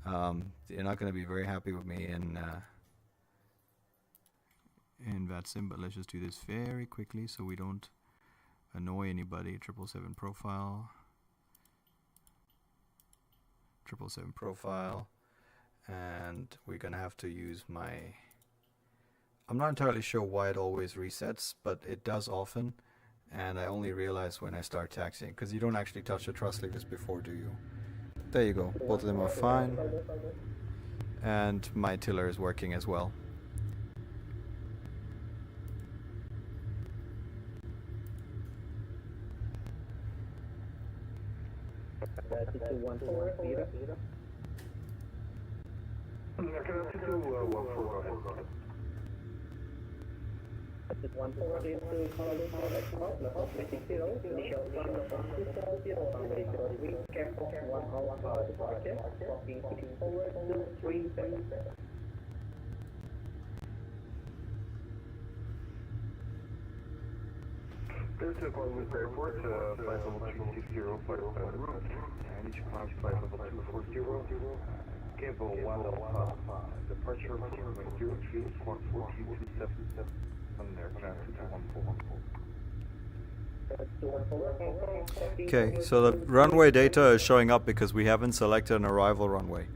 You're not going to be very happy with me in VATSIM, but let's just do this very quickly so we don't annoy anybody. 777 profile. 777 profile. And we're going to have to use my... I'm not entirely sure why it always resets, but it does often. And I only realize when I start taxiing, because you don't actually touch the thrust levers before, do you? There you go. Both of them are fine. And my tiller is working as well. That's 214. 214. 140 to Colorado Export, level 360, initial climb level 240, runway 03, careful 1 hour departure, walking forward to 37. There's a Guadalupe Airport, flight level 360, flight route, and each climb flight level 240, Gable 1 Alpha, departure runway 03, squawk 4227. Okay, so the runway data is showing up because we haven't selected an arrival runway.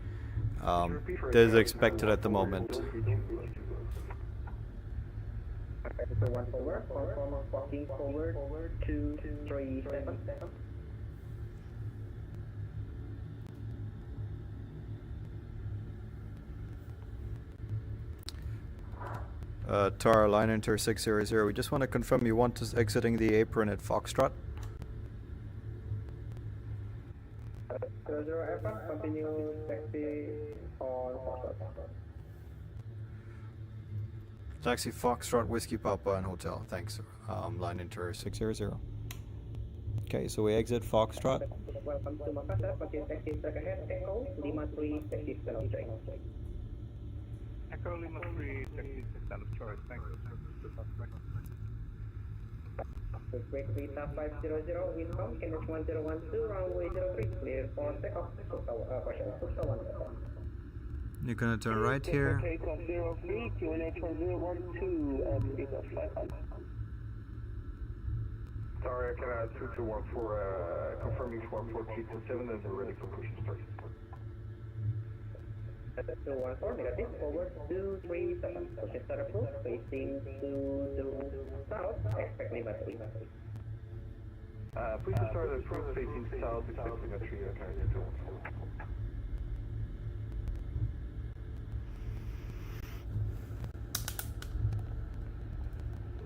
That is expected at the moment. Forward 237. TAR line enter 600. We just want to confirm you want us exiting the apron at Foxtrot. 00 aircraft, continue taxi on Foxtrot. Taxi Foxtrot, Whiskey Papa and Hotel. Thanks. Line enter 600. Okay, so we exit Foxtrot. Welcome to Makassar. Continue taxi track ahead. Echo 53 taxi stand of choice. Echo Lima 3 taxi stand of choice. Thanks. Quick Vita 500, wind calm, NH 1012, runway 03, clear for takeoff. You're gonna turn right here. Takeoff 03, QNH 1012, and speed of flight on. Sorry, I can add 2214, confirming 44327 as we're ready for push and start. 214, negative, forward 237, push and start approved, facing to south, expect Lima 3. Push and start approved, facing south, expect Lima 3, okay, 214.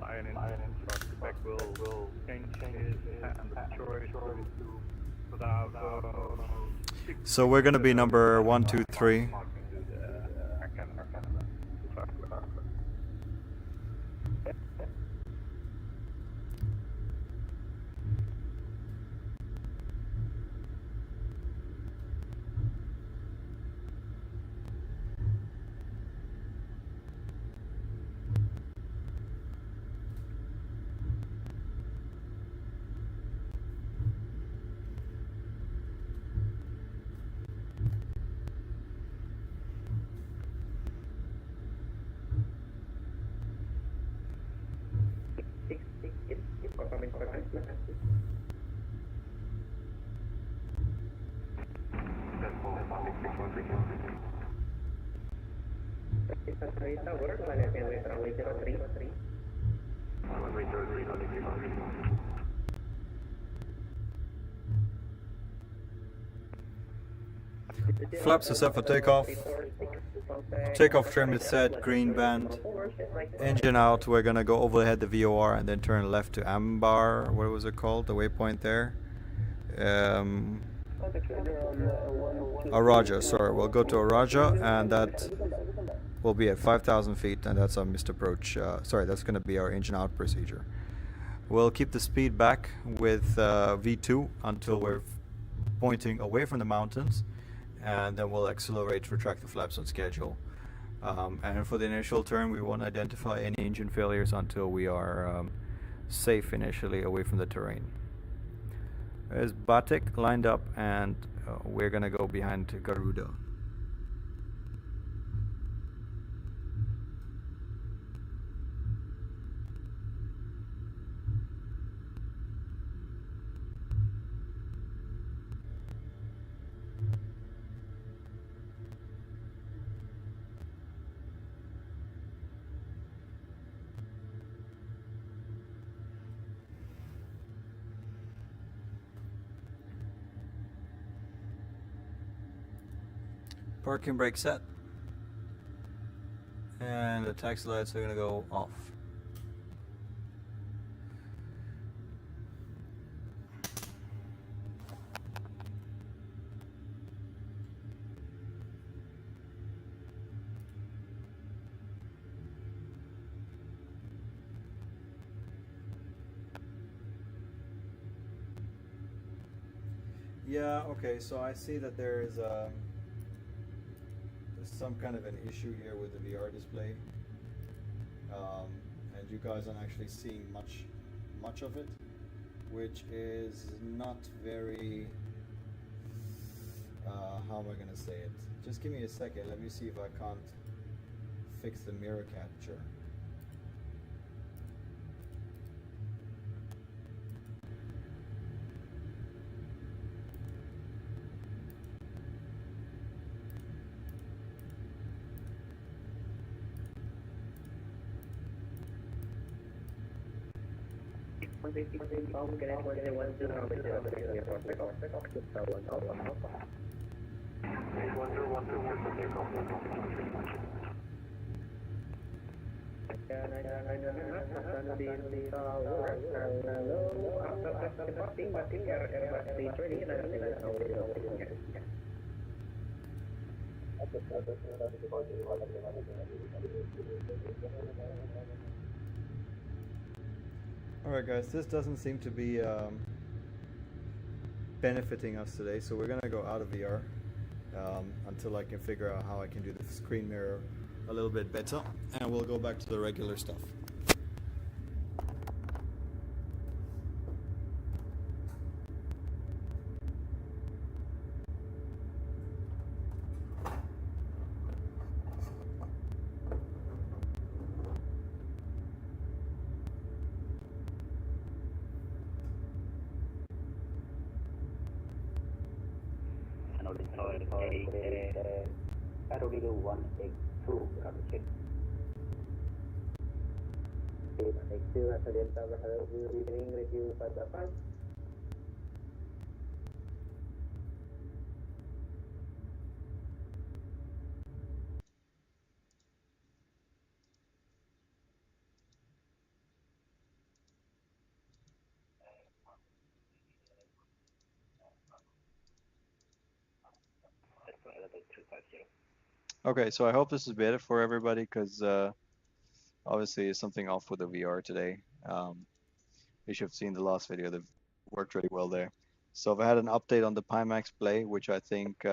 Lion in front, spec will change his hand of choice to So we're gonna be number 123. Flaps are set for takeoff. Takeoff trim is set, green band. Engine out, we're gonna go overhead the VOR and then turn left to Ambar. What was it called? The waypoint there. Araja, sorry. We'll go to Araja and that will be at 5,000 feet and that's our missed approach. Sorry, that's gonna be our engine out procedure. We'll keep the speed back with V2 until we're pointing away from the mountains, and then we'll accelerate, retract the flaps on schedule. And for the initial turn, we won't identify any engine failures until we are safe initially away from the terrain. There's Batik lined up, and we're gonna go behind Garuda. Parking brake set, and the taxi lights are gonna go off. Yeah, okay, so I see that there's some kind of an issue here with the VR display, and you guys aren't actually seeing much of it, which is not very, how am I gonna say it? Just give me a second, let me see if I can't fix the mirror capture. Alright guys, this doesn't seem to be benefiting us today, so we're gonna go out of VR until I can figure out how I can do the screen mirror a little bit better, and we'll go back to the regular stuff. level 250. Okay, so I hope this is better for everybody because obviously something off with the VR today. You should have seen the last video that worked really well there. So I've had an update on the Pimax Play, which I think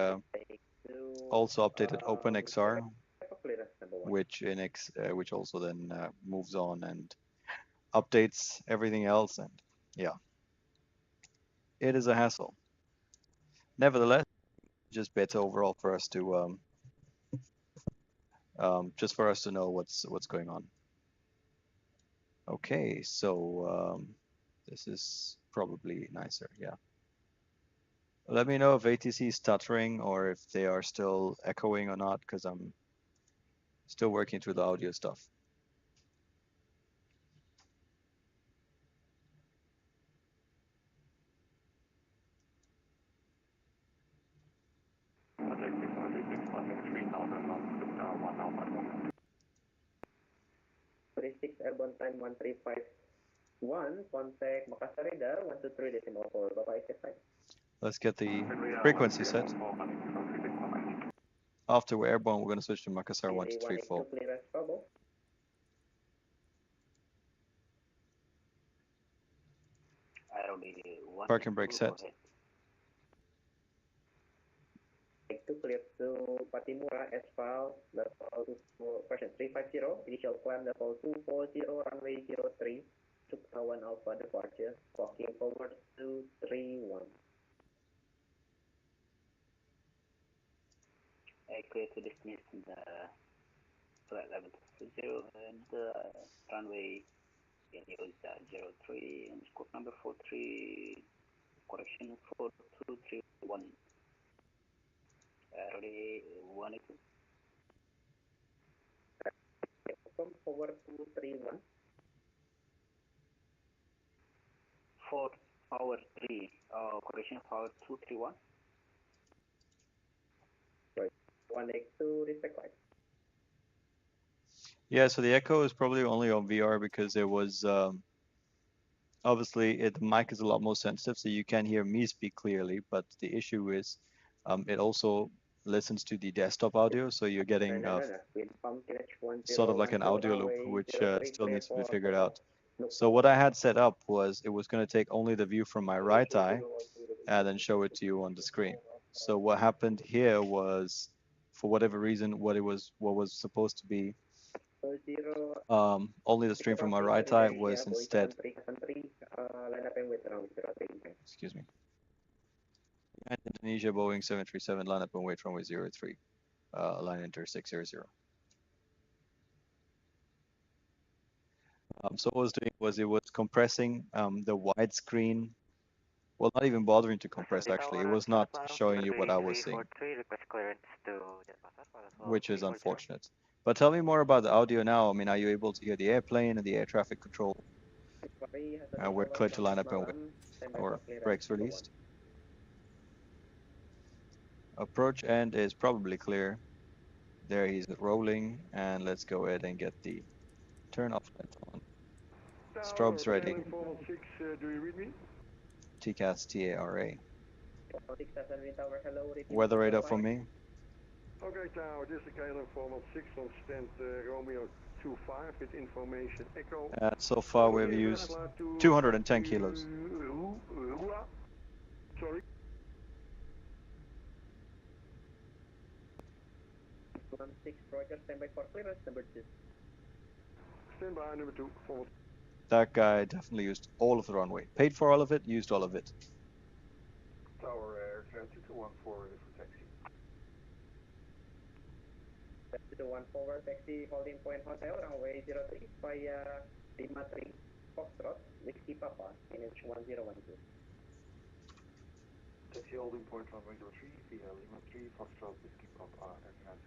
also updated OpenXR, which also then moves on and updates everything else, and yeah, it is a hassle. Nevertheless, just better overall for us to just for us to know what's going on. Okay, so this is probably nicer, yeah. Let me know if ATC is stuttering or if they are still echoing or not, because I'm still working through the audio stuff. Airborne time 1351, contact Makassar radar 123.4. Bapak is fine. Let's get the frequency set. After we're airborne, we're going to switch to Makassar 1234. Parking brake set. To clear to Patimura, asphalt, level 350, initial climb level 240, runway 03, Suktawan Alpha departure, walking forward 231. Clear to dismiss the flight level 20 and runway use 03 and scope number 43, correction 4231. Ready 182. From forward 231. 4 power 3, correction power 231. Right. 182, respect line. Yeah, so the echo is probably only on VR because there was obviously the mic is a lot more sensitive, so you can hear me speak clearly. But the issue is it also listens to the desktop audio, so you're getting sort of like an audio loop, which still needs to be figured out. So what I had set up was it was going to take only the view from my right eye and then show it to you on the screen. So what happened here was, for whatever reason, what was supposed to be only the stream from my right eye was instead, excuse me, and Indonesia Boeing 737 line up and wait runway 03, line enter 600. So what it was doing was it was compressing the widescreen. Well, not even bothering to compress actually. It was not showing you what I was seeing, which is unfortunate. But tell me more about the audio now. I mean, are you able to hear the airplane and the air traffic control? We're clear to line up and wait, or brakes released. Approach end is probably clear. There he's rolling, and let's go ahead and get the turn off light on. Strobes ready. Do you read me? TCAS TARA. Weather radar for me. Okay, Tower, this is Kilo 416 on stand Romeo 25 with information echo. So far we've used 210 kilos. Sorry. Roger, standby for clearance, number 2. Standby, number 2, forward. That guy definitely used all of the runway. Paid for all of it, used all of it. Tower Air 2214 ready for taxi. 2214 taxi, holding point hotel, runway 03 via Lima 3, Foxtrot, Whiskey Papa, NH 1012. Taxi holding point runway 03 via Lima 3, Foxtrot, Whiskey Papa, and 2214.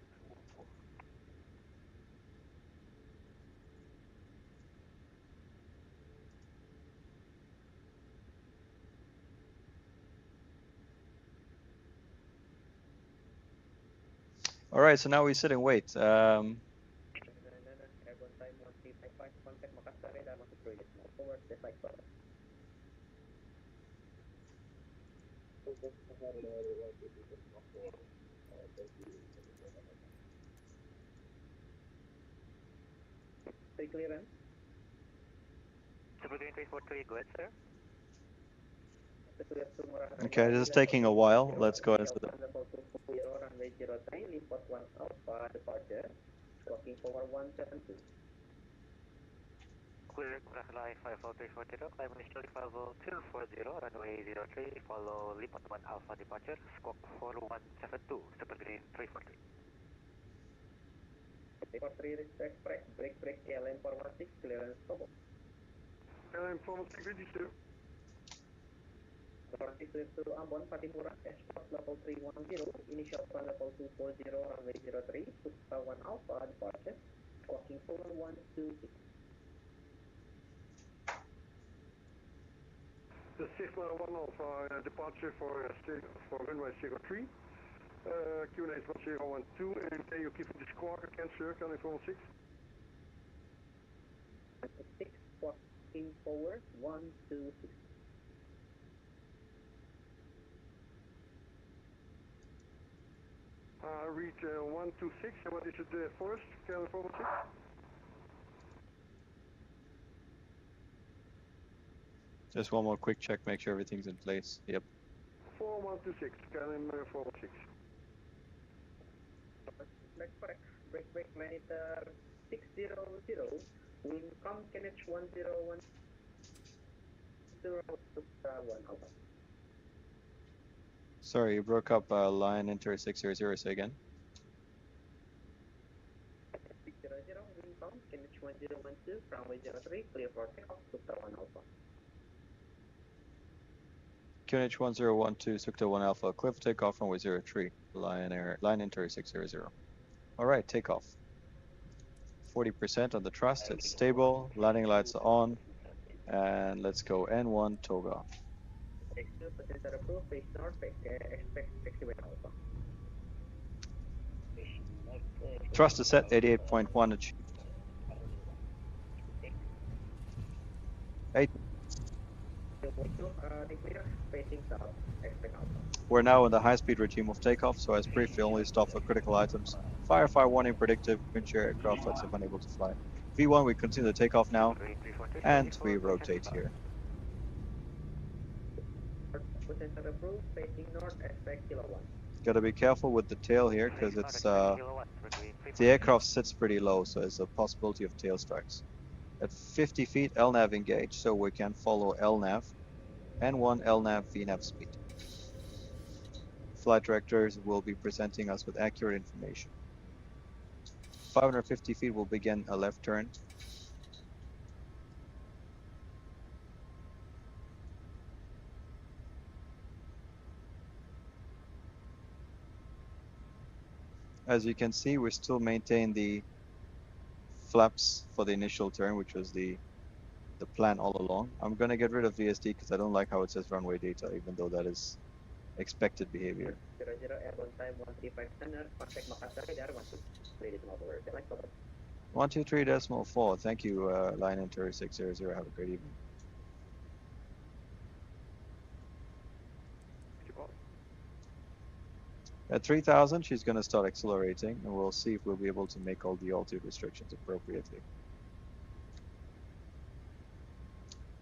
All right, so now we sit and wait. Airborne time 1355, contact Makassar radar, masuk proyek, forward, descent forward. Clearance. Super Green 343, go ahead, sir. Okay, this is taking a while. Let's go ahead. Level 240, runway 03, report 1 Alpha, departure, squawking for 172. Clear, Makassar iFly 340, climb initially level 240, runway 03, follow Lipat 1 Alpha departure, squawk 4172, Super Green 340. 343, respect, break, KLM 416, clearance, stop. KLM 416, register. 46 to Ambon, Patimura, export level 310, initial climb level 240, runway 03, Sukta 1 Alpha, departure, squawking 4126. The Sigma 1 Alpha departure for runway 03. QNH 1012, and can you give the squawk again, sir? Can I follow 6? 6, squawking forward, 126. Read 126, and what is it first? Can I follow 6? Just one more quick check, make sure everything's in place. Yep. 4126, can I follow 6? Break, monitor 600, wind com, KNH 101, 1 Alpha. Sorry, you broke up line enter 600, say again. 600, wind com, KNH 1012, runway 03, clear for takeoff, Sukta 1 Alpha. QNH 1012, Sukta 1 Alpha, clear for takeoff, runway 03, line enter 600. Alright, takeoff. 40% on the thrust, it's stable, landing lights are on, and let's go N1 toga. X2, passenger approved, face north, expect taxiway Alpha. Thrust is set, 88.1 achieved. 8. Clear, facing south, expect Alpha. We're now in the high-speed regime of takeoff, so as briefly only stop for critical items. Fire warning predictive, ensure aircraft flights if unable to fly. V1, we continue the takeoff now, and we rotate here. Passenger approved, facing north, expect Kilo 1. Gotta be careful with the tail here, because it's the aircraft sits pretty low, so there's a possibility of tail strikes. At 50 feet, LNAV engaged, so we can follow LNAV, N1 LNAV VNAV speed. Flight directors will be presenting us with accurate information. 550 feet will begin a left turn. As you can see, we still maintain the flaps for the initial turn, which was the plan all along. I'm going to get rid of VSD because I don't like how it says runway data, even though that is expected behavior. 00 airborne time 135 center, contact Makassar radar 123.4. Thank you, line enter 600. Have a great evening. At 3,000, she's going to start accelerating, and we'll see if we'll be able to make all the altitude restrictions appropriately.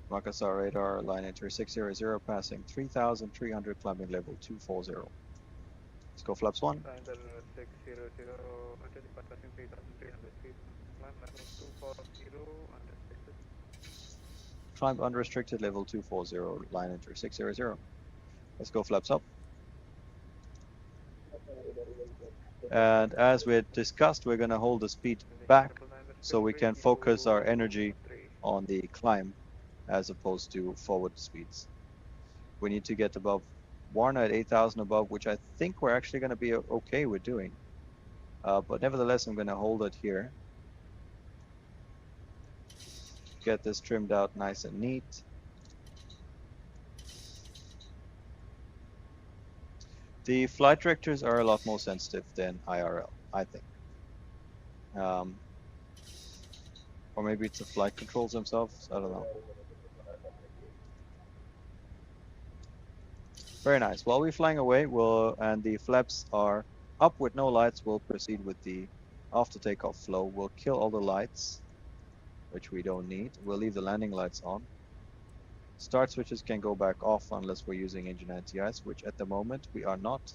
Makassar radar, line enter 600, passing 3,300, climbing level 240. Let's go flaps 1. 600, passing 3,300 feet, climb level 240, unrestricted. Climb unrestricted, level 240, line enter 600. Let's go flaps up. And as we had discussed, we're going to hold the speed back so we can focus our energy on the climb as opposed to forward speeds. We need to get above Warner at 8,000 above, which I think we're actually going to be okay with doing. But nevertheless, I'm going to hold it here. Get this trimmed out nice and neat. The flight directors are a lot more sensitive than IRL, I think. Or maybe it's the flight controls themselves, I don't know. Very nice. While we're flying away, and the flaps are Up with no lights, we'll proceed with the after takeoff flow. We'll kill all the lights, which we don't need. We'll leave the landing lights on. Start switches can go back off unless we're using engine anti-ice, which at the moment we are not.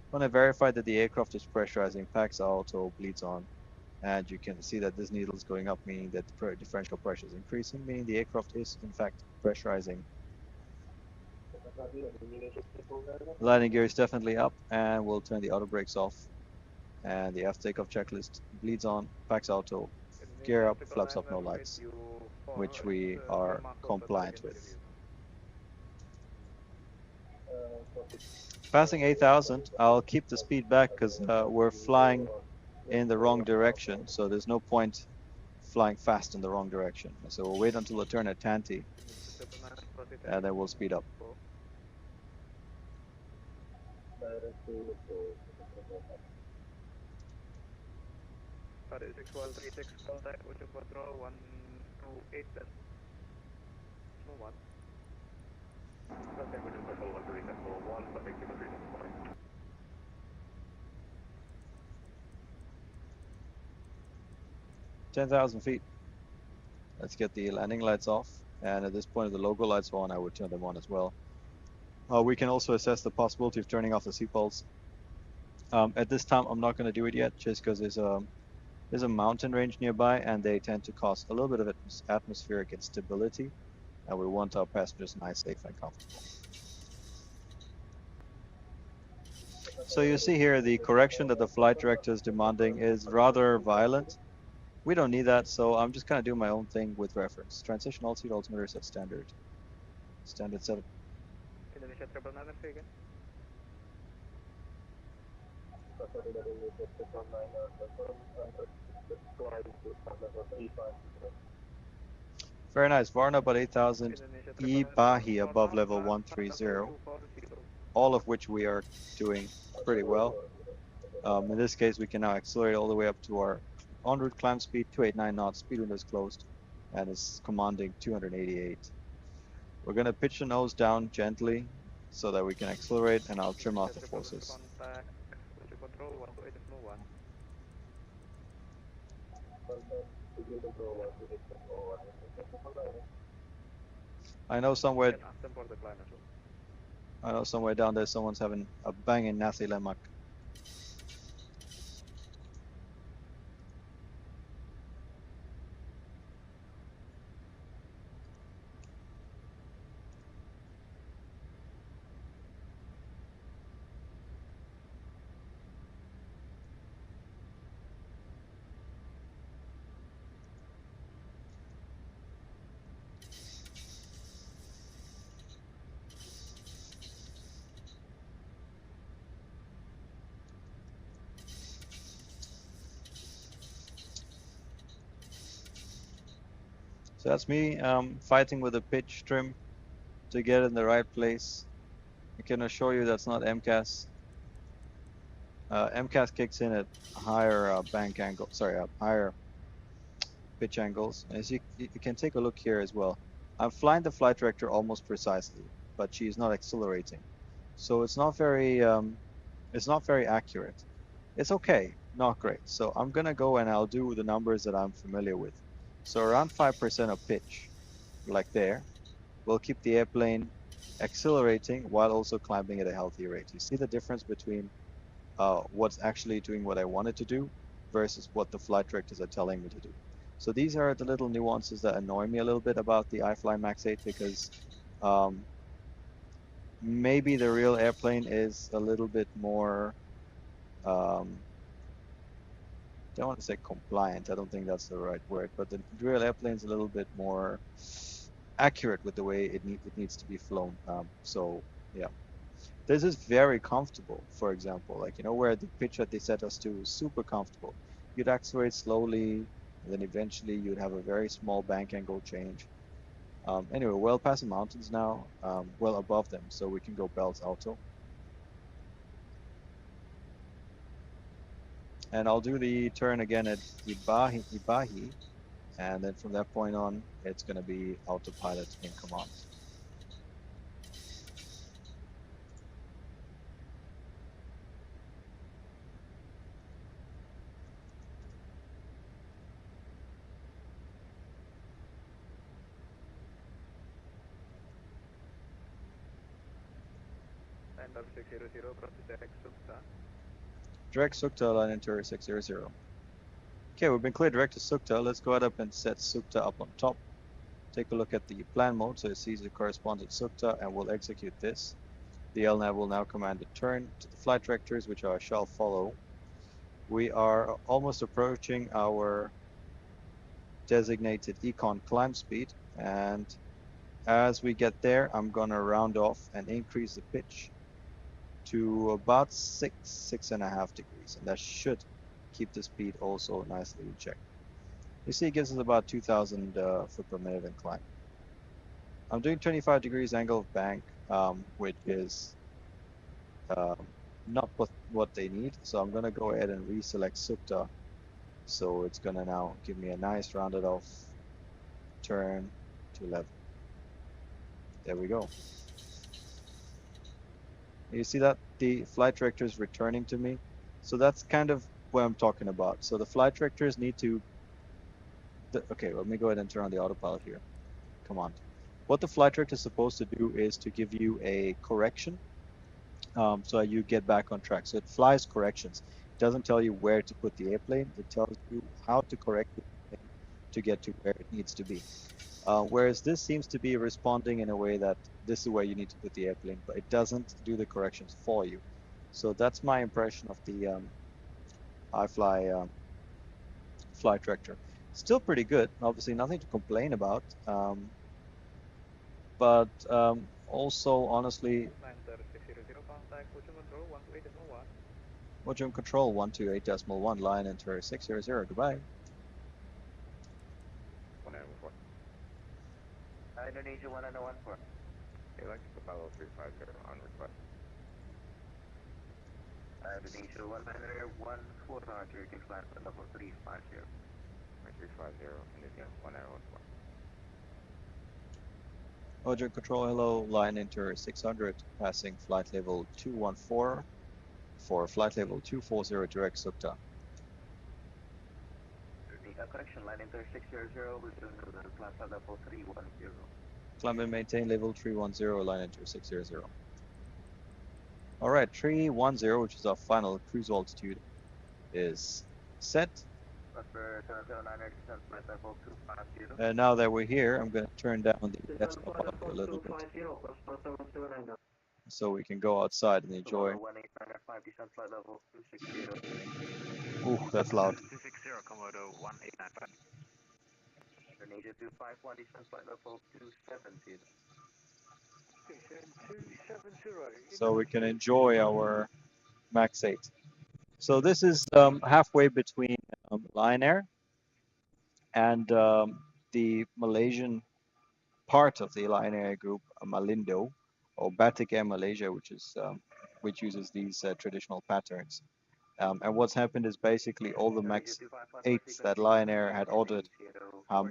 When I verify that the aircraft is pressurizing, packs auto, bleeds on, and you can see that this needle is going up, meaning that the differential pressure is increasing, meaning the aircraft is in fact pressurizing. The landing gear is definitely up, and we'll turn the auto brakes off. And the after takeoff checklist bleeds on, packs auto, gear up, flaps up, no lights, which we are compliant with. Passing 8,000, I'll keep the speed back because we're flying in the wrong direction, so there's no point flying fast in the wrong direction. So we'll wait until the turn at Tanti, and then we'll speed up. Sorry, 6136 contact, Ocean Control 128, that's no one. Contact Ocean Control 128, 1, contact 036. 10,000 feet. Let's get the landing lights off. And at this point, if the logo lights are on, I would turn them on as well. We can also assess the possibility of turning off the seatbelts. At this time, I'm not going to do it yet, just because there's a mountain range nearby, and they tend to cause a little bit of atmospheric instability, and we want our passengers nice, safe, and comfortable. So you see here the correction that the flight director is demanding is rather violent. We don't need that, so I'm just kind of doing my own thing with reference. Transition altitude altimeter set standard. Standard 7. Indonesia 999 again. Very nice. Varna about 8,000. Ibahi above level 130. All of which we are doing pretty well. In this case, we can now accelerate all the way up to our en route climb speed, 289 knots, speed window is closed, and is commanding 288. We're going to pitch the nose down gently so that we can accelerate, and I'll trim off the forces. I know somewhere down there someone's having a banging nasi lemak. So that's me fighting with a pitch trim to get in the right place. I can assure you that's not MCAS. MCAS kicks in at higher bank angle, higher pitch angles. As you can take a look here as well. I'm flying the flight director almost precisely, but she is not accelerating. So it's not very accurate. It's okay, not great. So I'm gonna go and I'll do the numbers that I'm familiar with. So around 5% of pitch, like there, will keep the airplane accelerating while also climbing at a healthy rate. You see the difference between what's actually doing what I wanted to do versus what the flight directors are telling me to do. So these are the little nuances that annoy me a little bit about the iFly Max 8 because maybe the real airplane is a little bit more don't want to say compliant. I don't think that's the right word, but the real airplane is a little bit more accurate with the way it needs to be flown. So yeah, this is very comfortable. For example, like where the pitch that they set us to is super comfortable. You'd accelerate slowly, and then eventually you'd have a very small bank angle change. Anyway, well past the mountains now, well above them, so we can go belts auto. And I'll do the turn again at Ibahi, and then from that point on, it's going to be autopilot in command. 3600, proceed direct Sukta. Direct Sukta, line enter 600. Okay, we've been cleared direct to Sukta. Let's go ahead up and set Sukta up on top. Take a look at the plan mode so it sees the corresponding Sukta, and we'll execute this. The LNAV will now command a turn to the flight directors, which I shall follow. We are almost approaching our designated econ climb speed, and as we get there, I'm gonna round off and increase the pitch to about 6.5 degrees, and that should keep the speed also nicely in check. You see, it gives us about 2,000 foot per minute incline. I'm doing 25 degrees angle of bank, which is not what they need, so I'm gonna go ahead and reselect Sukta. So it's gonna now give me a nice rounded off turn to level. There we go. You see that the flight director is returning to me, so that's kind of what I'm talking about. So the flight directors need to. Okay, let me go ahead and turn on the autopilot here. Come on. What the flight director is supposed to do is to give you a correction, so you get back on track. So it flies corrections. It doesn't tell you where to put the airplane. It tells you how to correct the airplane to get to where it needs to be. Whereas this seems to be responding in a way that this is where you need to put the airplane, but it doesn't do the corrections for you. So that's my impression of the iFly flight director. Still pretty good. Obviously, nothing to complain about. But also, honestly, Line 3600, contact Mojum Volume Control 128.1. Control 128.1, line enter 600. Goodbye. 1914. Indonesia 1914. Electric Apollo 350 on request. Indonesia 1914, Roger, decline for level 350. 350, Indonesian 1914. Mojum Control, hello, line enter 600, passing flight level 214 for flight level 240 direct Sukta. Correction, line enter 600, resume the climb for level 310. Climb and maintain level 310, line enter 600. All right, 310, which is our final cruise altitude, is set. And now that we're here, I'm going to turn down the desktop a little bit so we can go outside and enjoy. Ooh, that's loud. 260, Komodo 1895. Indonesia 251, descent flight level 270. Station 270. So we can enjoy our Max 8. So this is halfway between Lion Air and the Malaysian part of the Lion Air group, Malindo, or Batik Air Malaysia, which uses these traditional patterns. And what's happened is basically all the Max 8s that Lion Air had ordered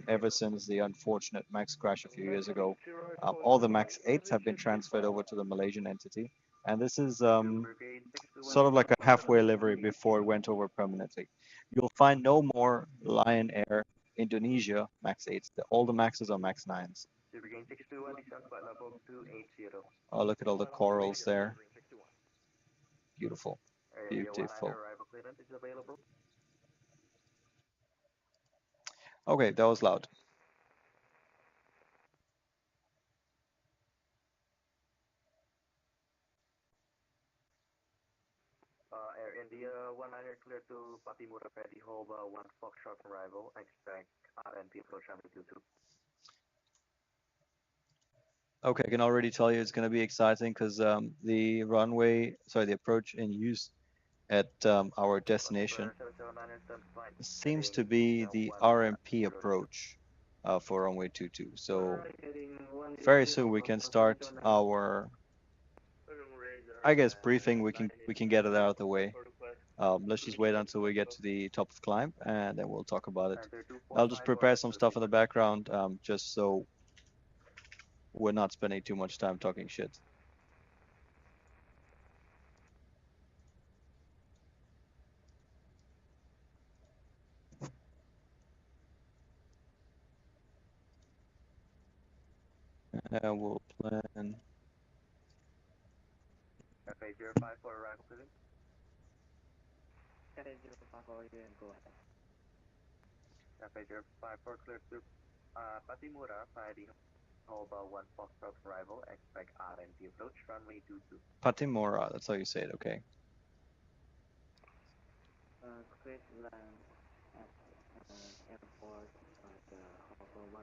ever since the unfortunate Max crash a few years ago, all the Max 8s have been transferred over to the Malaysian entity. And this is sort of like a halfway livery before it went over permanently. You'll find no more Lion Air Indonesia Max 8s. All the Maxes are Max 9s. Oh, look at all the corals there. Beautiful. Beautiful. Okay, that was loud. Air India 100 clear to Patimura Paddy Hoba 1 Foxtrot arrival. Expect RNP approach runway 22. Okay, I can already tell you it's going to be exciting because the approach in use at our destination seems to be the RMP approach for runway 22. So very soon we can start our, I guess, briefing. We can get it out of the way. Let's just wait until we get to the top of climb, and then we'll talk about it. I'll just prepare some stuff in the background, just so we're not spending too much time talking shit. And we'll plan FA054 arrival clearing. FA054, you can go ahead. FA054 clear to Patimura via the Holba 1 Foxtrot arrival, expect RNP approach, runway 22. Patimura, that's how you say it, okay. Create land at airport, the Holba 1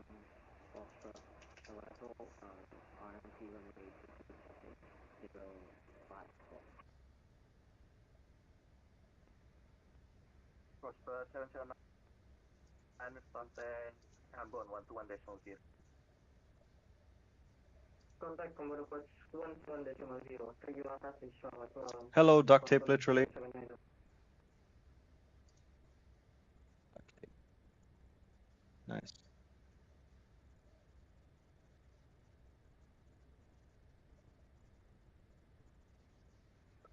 Foxtrot arrival, RNP runway 054. Prosper 779, contact Ambon 121.0. Contact Commodore Coach 121.0. Terima kasih, selamat malam. Hello, duct tape, literally. Nice.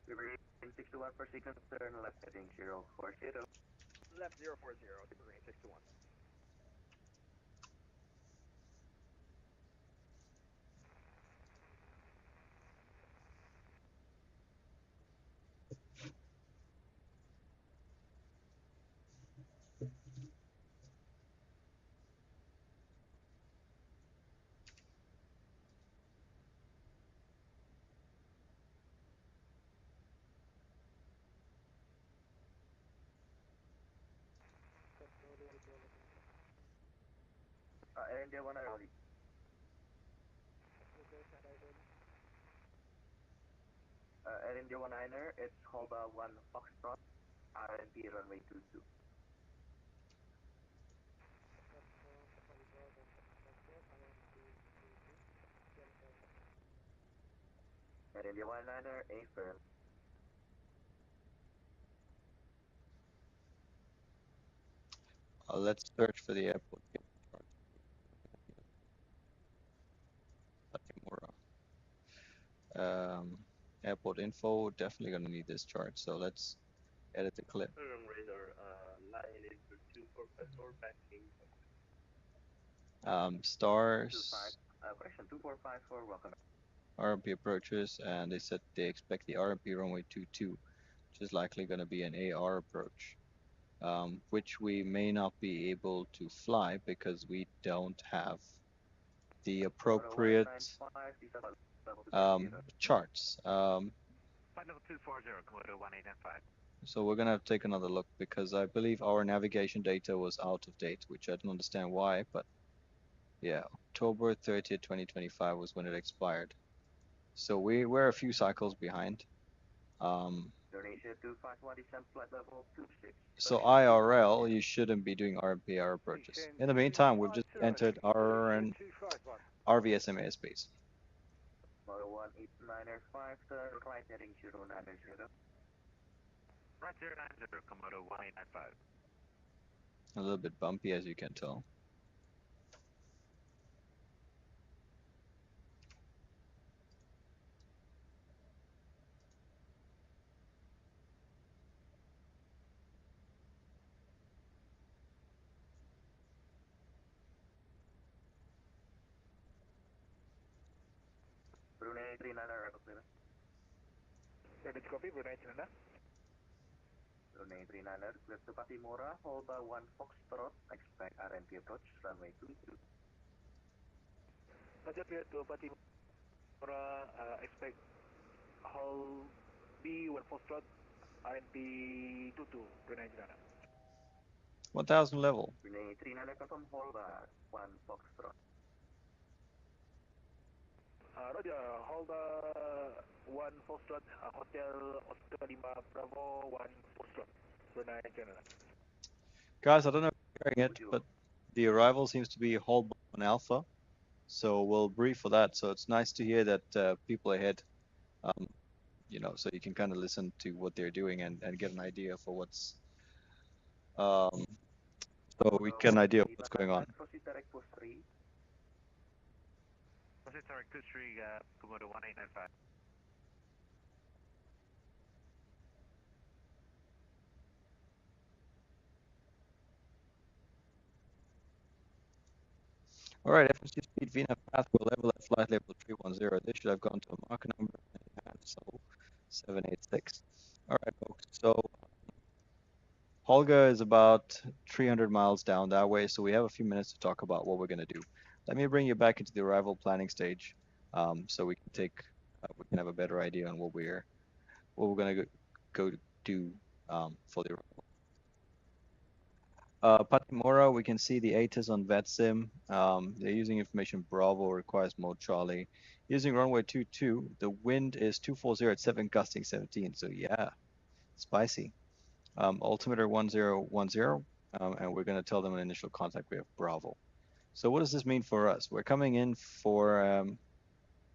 Liberty 621 for sequence, turn left heading 040. Left 040, green 621. Air India 1 early. Air India 1-er, it's Holba 1 Foxtrot, RNP runway 22. Air India 1-er, A firm. Let's search for the airport. Patimura. Airport info, definitely going to need this chart, so let's edit the clip. Radar, line is 2454 backing. Stars. Correction, 2454, welcome. RMP approaches, and they said they expect the RMP runway 22, which is likely going to be an AR approach, which we may not be able to fly because we don't have the appropriate charts. Flight level 240, Komodo 1895. So we're going to have to take another look because I believe our navigation data was out of date, which I don't understand why, but yeah, October 30th, 2025 was when it expired. So we're a few cycles behind. So IRL, you shouldn't be doing RMPR approaches. In the meantime, we've just entered our RVSM airspace. Model 189er5, right heading 090. Right 090, Komodo 1895. A little bit bumpy, as you can tell. Brunei 39er, arrival clearance. Ready to copy, Brunei 39er. Brunei 39er, clear to Patimura, Holba 1 Foxtrot, expect RNP approach, runway 22. Roger, clear to Patimura, expect Hull B1 Foxtrot, RNP 22, Brunei 39er. 1000 level. Brunei 39er, confirm Holba 1 Foxtrot. Roger, Holba 1 Foxtrot, Hotel Oscar Lima Bravo 1 Foxtrot, Brunei 39er. Guys, I don't know if you're hearing it, but the arrival seems to be Hull on Alpha. So we'll brief for that. So it's nice to hear that people ahead, so you can kind of listen to what they're doing and get an idea for what's, so we get an idea of what's going on. Proceed direct post 3. Proceed direct post 3, Komodo 1895. All right, FMC speed VNAV path will level at flight level 310. They should have gone to a marker number and so 786. All right, folks. So Holga is about 300 miles down that way, so we have a few minutes to talk about what we're going to do. Let me bring you back into the arrival planning stage, so we can have a better idea on what we're going to go do for the Patimora. We can see the ATIS on VATSIM. They're using information Bravo, requires mode Charlie. Using runway 22, the wind is 240 at 7, gusting 17. So yeah, spicy. Altimeter 1010, and we're going to tell them an initial contact we have Bravo. So what does this mean for us? We're coming in for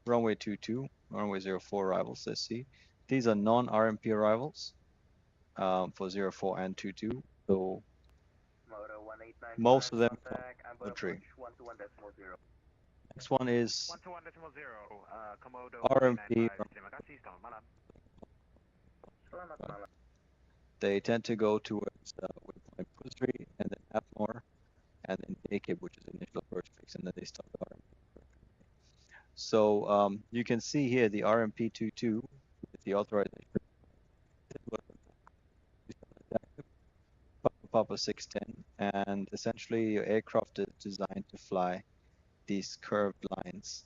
runway 22, runway 04 arrivals. Let's see. These are non-RMP arrivals for 04 and 22. So most of them are tree. Next one is 121.0, Komodo RMP. 189.5. Terima kasih, selamat malam. Selamat malam. They tend to go towards waypoint Pusri and then Atmore and then Naked, which is initial approach fix, and then they start the RMP. So you can see here the RMP 22 with the authorization Papa 610, and essentially your aircraft is designed to fly these curved lines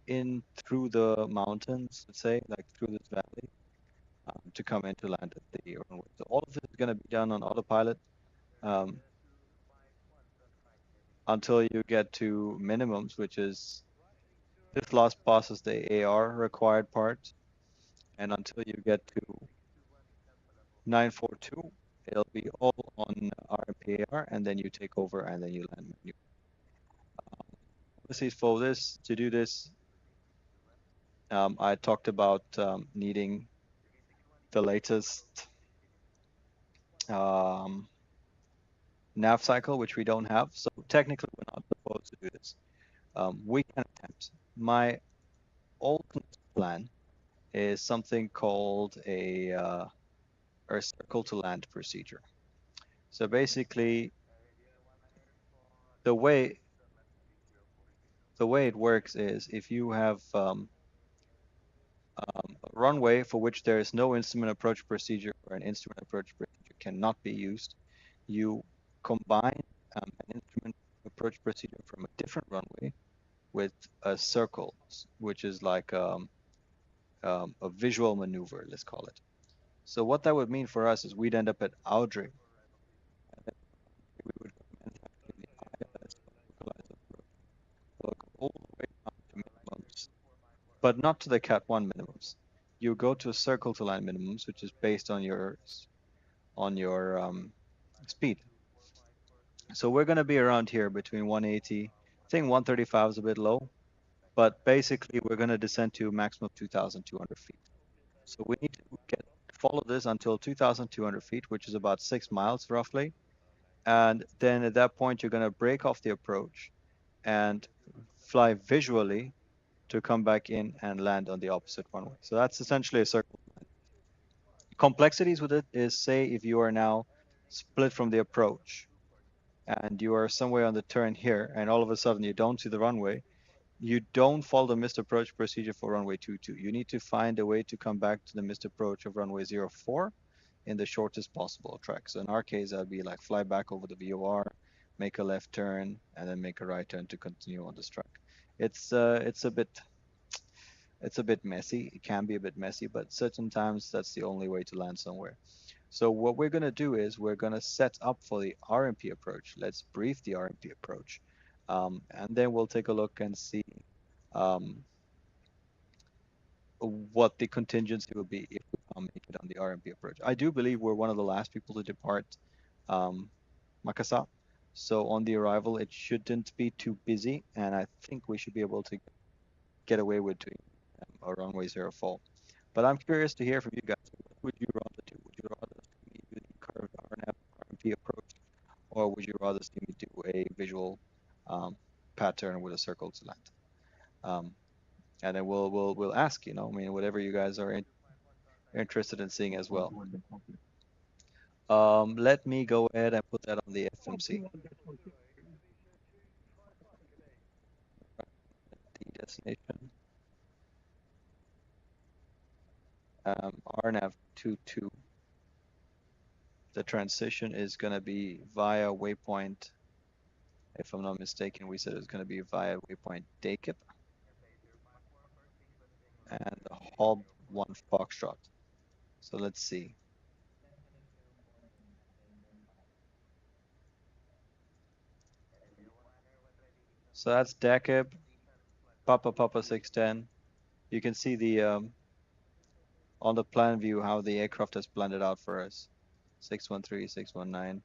in through the mountains, let's say, like through this valley, to come in to land at the runway. So all of this is going to be done on autopilot until you get to minimums, which is this last passes the AR required part, and until you get to 942, it'll be all on RMPAR, and then you take over and then you land manually. Obviously, for this, to do this, I talked about needing the latest nav cycle, which we don't have. So technically, we're not supposed to do this. We can attempt. My ultimate plan is something called a circle to land procedure. So basically, the way it works is if you have a runway for which there is no instrument approach procedure or an instrument approach procedure cannot be used, you combine an instrument approach procedure from a different runway with a circle, which is like a visual maneuver, let's call it. So what that would mean for us is we'd end up at Audrey. We would manufacture the ILS localizer approach, go all the way down to minimums, but not to the Cat 1 minimums. You go to a circle to line minimums, which is based on your speed. So we're going to be around here between 180. I think 135 is a bit low, but basically we're going to descend to a maximum of 2,200 feet. So we need to follow this until 2,200 feet, which is about 6 miles roughly. And then at that point, you're going to break off the approach and fly visually to come back in and land on the opposite runway. So that's essentially a circle. Complexities with it is, say, if you are now split from the approach and you are somewhere on the turn here, and all of a sudden you don't see the runway, you don't follow the missed approach procedure for runway 22. You need to find a way to come back to the missed approach of runway 04 in the shortest possible track. So in our case, that'd be like fly back over the VOR, make a left turn, and then make a right turn to continue on this track. It's a bit messy. It can be a bit messy, but certain times that's the only way to land somewhere. So what we're going to do is we're going to set up for the RMP approach. Let's brief the RMP approach. And then we'll take a look and see what the contingency will be if we can't make it on the RMP approach. I do believe we're one of the last people to depart Makassar. So on the arrival, it shouldn't be too busy, and I think we should be able to get away with doing a runway 04. But I'm curious to hear from you guys. What would you rather do? Would you rather see me do the curved RMP approach, or would you rather see me do a visual pattern with a circle to land? And then we'll ask, I mean, whatever you guys are interested in seeing as well. Let me go ahead and put that on the FMC. The destination. RNAV 22. The transition is going to be via waypoint. If I'm not mistaken, we said it's going to be via waypoint Dakip and the Hob 1 Foxtrot. So let's see. So that's Dakip, Papa 610. You can see the on the plan view how the aircraft has blended out for us. 613, 619.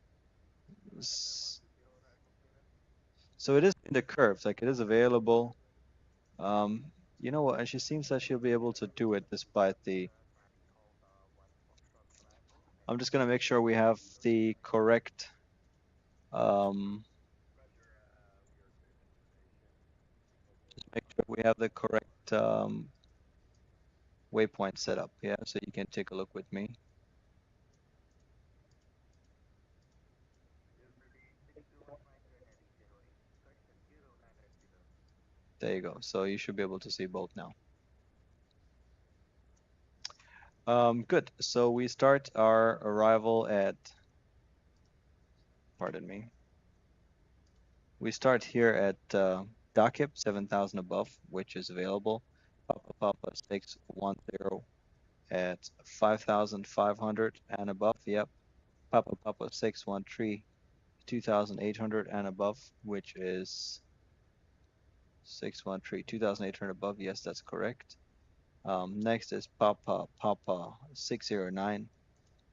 So it is in the curves, like it is available. You know what? And she seems that she'll be able to do it despite the. I'm just gonna make sure we have the correct. Just make sure we have the correct waypoint set up. Yeah, so you can take a look with me. There you go. So you should be able to see both now. Good. So we start our arrival at. Pardon me. We start here at Dakip 7,000 above, which is available. Papa 610 at 5,500 and above. Yep. Papa 613 2,800 and above, which is 613 2,800 above. Yes, that's correct. Next is Papa 609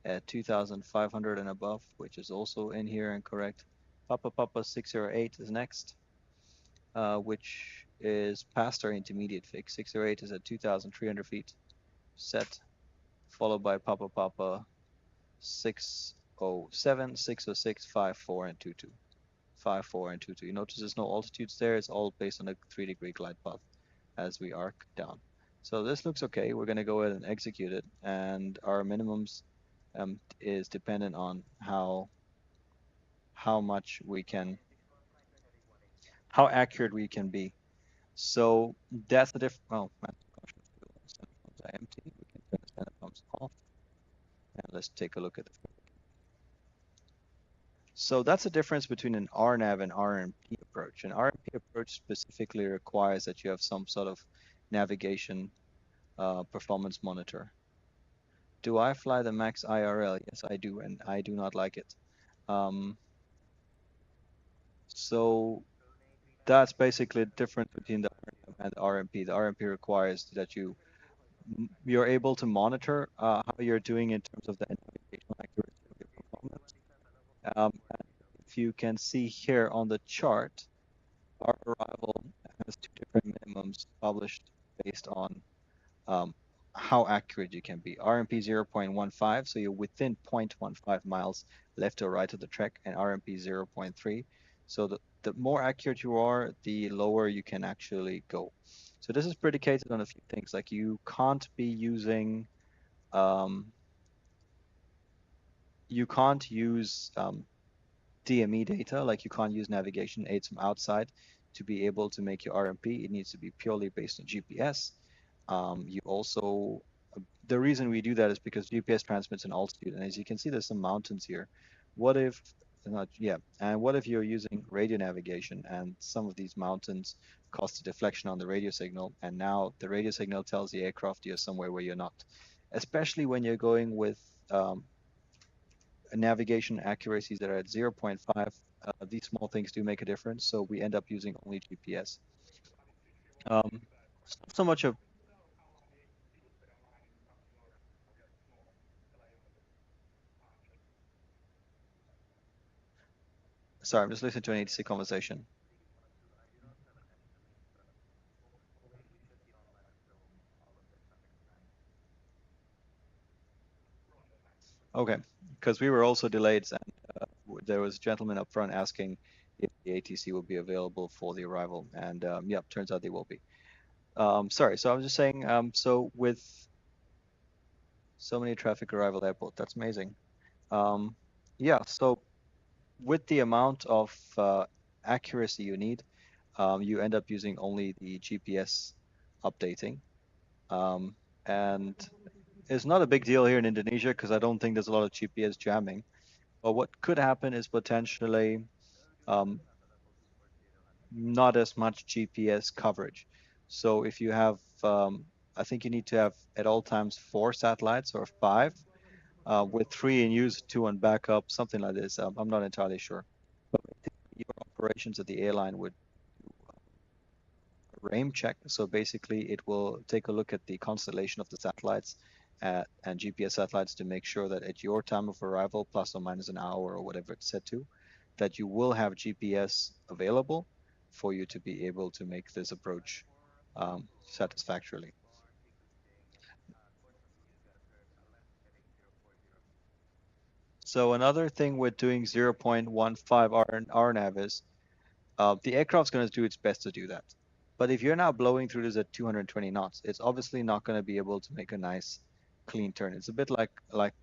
at 2,500 and above, which is also in here and correct. Papa 608 is next, which is past our intermediate fix. 608 is at 2,300 feet set, followed by Papa 607, 606, 54, and 22. 54 and 22. You notice there's no altitudes there. It's all based on a 3-degree glide path as we arc down. So this looks okay. We're going to go ahead and execute it. And our minimums is dependent on how much we can, how accurate we can be. So that's the difference. Oh, center pumps are empty. We can turn the center pumps off. And let's take a look at the. So that's the difference between an RNAV and RNP approach. An RNP approach specifically requires that you have some sort of navigation performance monitor. Do I fly the max IRL? Yes, I do, and I do not like it. So that's basically the difference between the RNAV and the RNP. The RNP requires that you're able to monitor how you're doing in terms of the navigational accuracy of your performance. And if you can see here on the chart, our arrival has two different minimums published based on how accurate you can be. RMP 0.15, so you're within 0.15 miles left or right of the track, and RMP 0.3. So the more accurate you are, the lower you can actually go. So this is predicated on a few things, like you can't be using, you can't use DME data, like you can't use navigation aids from outside to be able to make your RMP. It needs to be purely based on GPS. You also, the reason we do that is because GPS transmits in altitude, and as you can see, there's some mountains here. What if, not, yeah, and what if you're using radio navigation and some of these mountains cause a deflection on the radio signal, and now the radio signal tells the aircraft you're somewhere where you're not, especially when you're going with navigation accuracies that are at 0.5. These small things do make a difference, so we end up using only GPS. It's not so much a. Sorry, I'm just listening to an ATC conversation. Okay, because we were also delayed, and there was a gentleman up front asking if the ATC will be available for the arrival, and yeah, turns out they will be. Sorry, so I was just saying, so with so many traffic arrival airport, that's amazing. Yeah, so with the amount of accuracy you need, you end up using only the GPS updating, and It's not a big deal here in Indonesia because I don't think there's a lot of GPS jamming. But what could happen is potentially um, not as much GPS coverage. So if you have, I think you need to have at all times 4 satellites or 5, with 3 in use, 2 on backup, something like this. I'm not entirely sure. But your operations at the airline would RAIM check. So basically, it will take a look at the constellation of the satellites and GPS satellites to make sure that at your time of arrival, plus or minus an hour or whatever it's set to, that you will have GPS available for you to be able to make this approach satisfactorily. So another thing with doing 0.15 RNAV is the aircraft's going to do its best to do that. But if you're now blowing through this at 220 knots, it's obviously not going to be able to make a nice clean turn. It's a bit like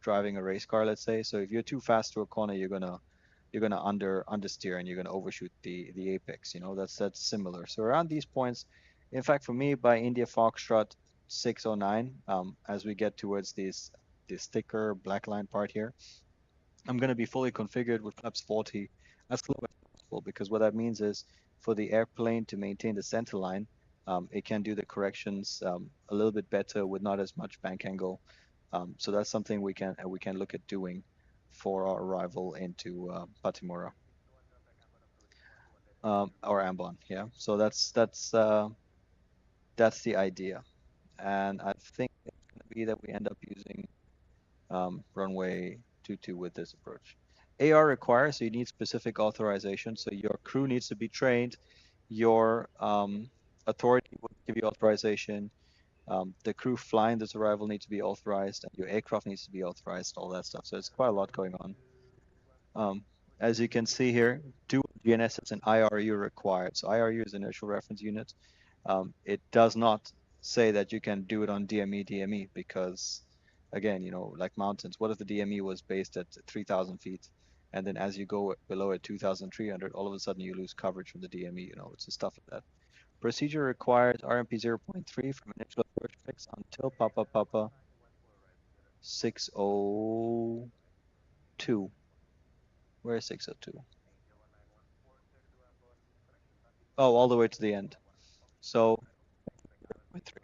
driving a race car, let's say. So if you're too fast to a corner, you're gonna understeer and you're gonna overshoot the apex. That's similar. So around these points, in fact, for me, by India Foxtrot 609, as we get towards this thicker black line part here, I'm going to be fully configured with flaps 40 as low as possible, because what that means is for the airplane to maintain the center line, it can do the corrections a little bit better with not as much bank angle. So that's something we can look at doing for our arrival into Patimura, or Ambon. Yeah. So that's the idea, and I think it's going to be that we end up using runway 22 with this approach. AR requires, so you need specific authorization. So your crew needs to be trained. Your authority will give you authorization. The crew flying this arrival needs to be authorized, and your aircraft needs to be authorized, all that stuff. So it's quite a lot going on. As you can see here, dual GNSS and IRU required. So IRU is inertial reference unit. It does not say that you can do it on DME because, again, like mountains, what if the DME was based at 3,000 feet, and then as you go below at 2,300, all of a sudden you lose coverage from the DME. It's the stuff like that. Procedure requires RMP 0.3 from initial approach fix until Papa 602. Where is 602? Oh, all the way to the end. So 0.3.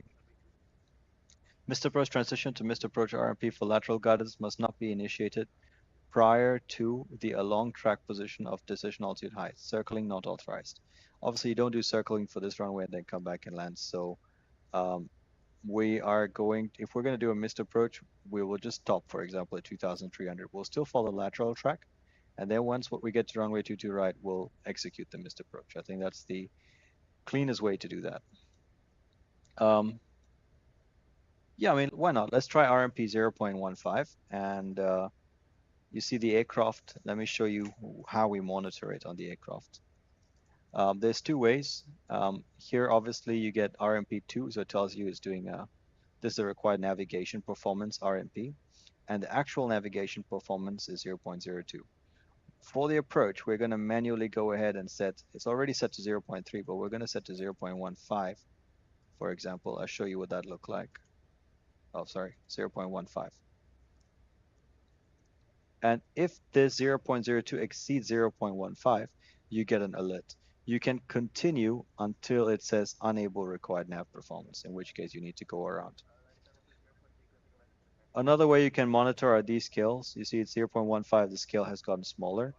Mr. Approach transition to Mr. Approach RMP for lateral guidance must not be initiated prior to the along track position of decision altitude height. Circling not authorized. Obviously, you don't do circling for this runway and then come back and land. So we are going, if we're going to do a missed approach, we will just stop, for example, at 2,300. We'll still follow lateral track. And then once we get to runway 22 right, we'll execute the missed approach. I think that's the cleanest way to do that. Yeah, I mean, why not? Let's try RMP 0.15. And you see the aircraft. Let me show you how we monitor it on the aircraft. There's 2 ways. Here, obviously, you get RMP2, so it tells you it's doing this is the required navigation performance, RMP, and the actual navigation performance is 0.02. For the approach, we're going to manually go ahead and set, it's already set to 0.3, but we're going to set to 0.15, for example. I'll show you what that look like. Oh, sorry, 0.15. And if this 0.02 exceeds 0.15, you get an alert. You can continue until it says unable required nav performance, in which case you need to go around. Another way you can monitor are these scales. You see it's 0.15, the scale has gotten smaller.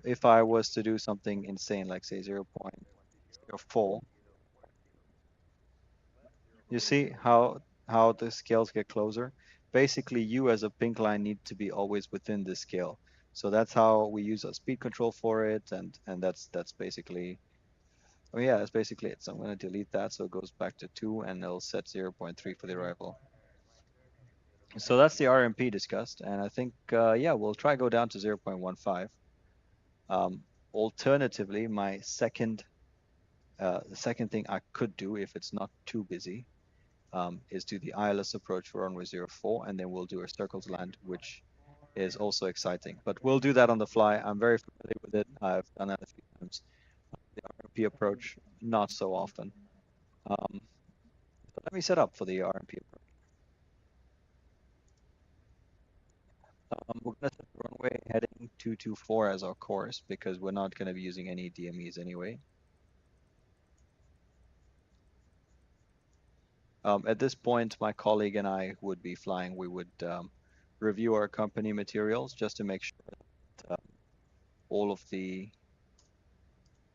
If I was to do something insane, like say 0.04, you see how the scales get closer? Basically, you as a pink line need to be always within the scale. So that's how we use our speed control for it, and that's basically, oh yeah, that's basically it. So I'm going to delete that, so it goes back to 2, and it'll set 0.3 for the arrival. So that's the RMP discussed, and I think, yeah, we'll try go down to 0.15. Alternatively, the second thing I could do if it's not too busy is do the ILS approach for runway 04, and then we'll do a circle to land, which is also exciting. But we'll do that on the fly. I'm very familiar with it. I've done that a few times. The RMP approach, not so often. So let me set up for the RMP approach. We're gonna set the runway heading 224 as our course because we're not gonna be using any DMEs anyway. At this point, my colleague and I would be flying. We would review our company materials just to make sure that all of the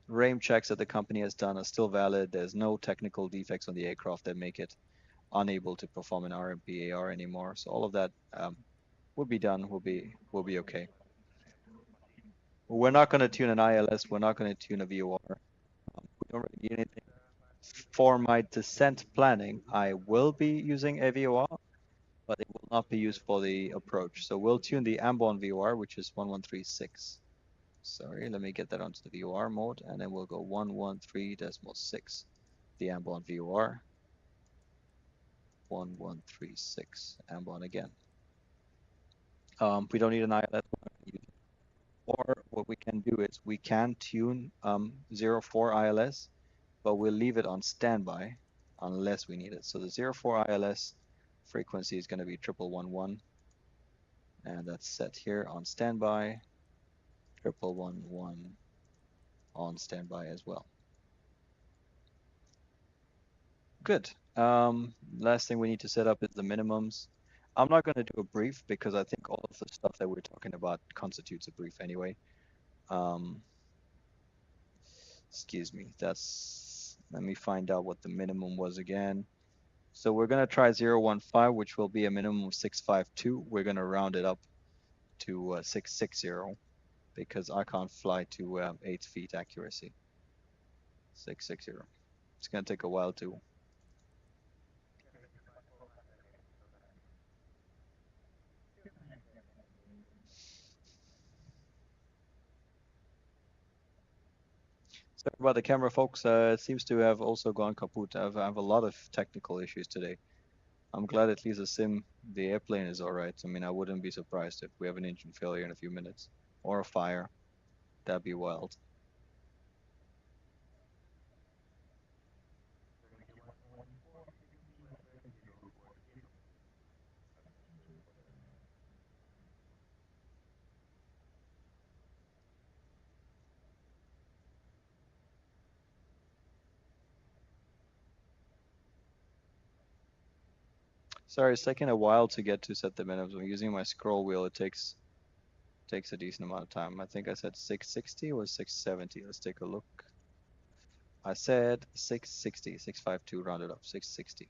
RAIM checks that the company has done are still valid. There's no technical defects on the aircraft that make it unable to perform an RMPAR anymore. So all of that will be done. Will be okay. We're not going to tune an ILS. We're not going to tune a VOR. We don't really need anything. For my descent planning, I will be using a VOR, but it will not be used for the approach. So we'll tune the Ambon VOR, which is 1136. Sorry, let me get that onto the VOR mode, and then we'll go 113.6. The Ambon VOR. 1136. Ambon again. We don't need an ILS. Or what we can do is we can tune 04 ILS, but we'll leave it on standby unless we need it. So the 04 ILS frequency is going to be 1111, and that's set here on standby. 1111 on standby as well. Good. Last thing we need to set up is the minimums. I'm not going to do a brief because I think all of the stuff that we're talking about constitutes a brief anyway. Excuse me. Let me find out what the minimum was again. So we're going to try 015, which will be a minimum of 652. We're going to round it up to 660 because I can't fly to 8 feet accuracy. 660. It's going to take a while to. Sorry about the camera, folks. It seems to have also gone kaput. I have a lot of technical issues today. I'm glad at least the airplane is all right. I mean, I wouldn't be surprised if we have an engine failure in a few minutes or a fire. That'd be wild. Sorry, it's taking a while to get to set the minimums. I'm using my scroll wheel. It takes a decent amount of time. I think I said 660 or 670. Let's take a look. I said 660, 652 rounded up, 660.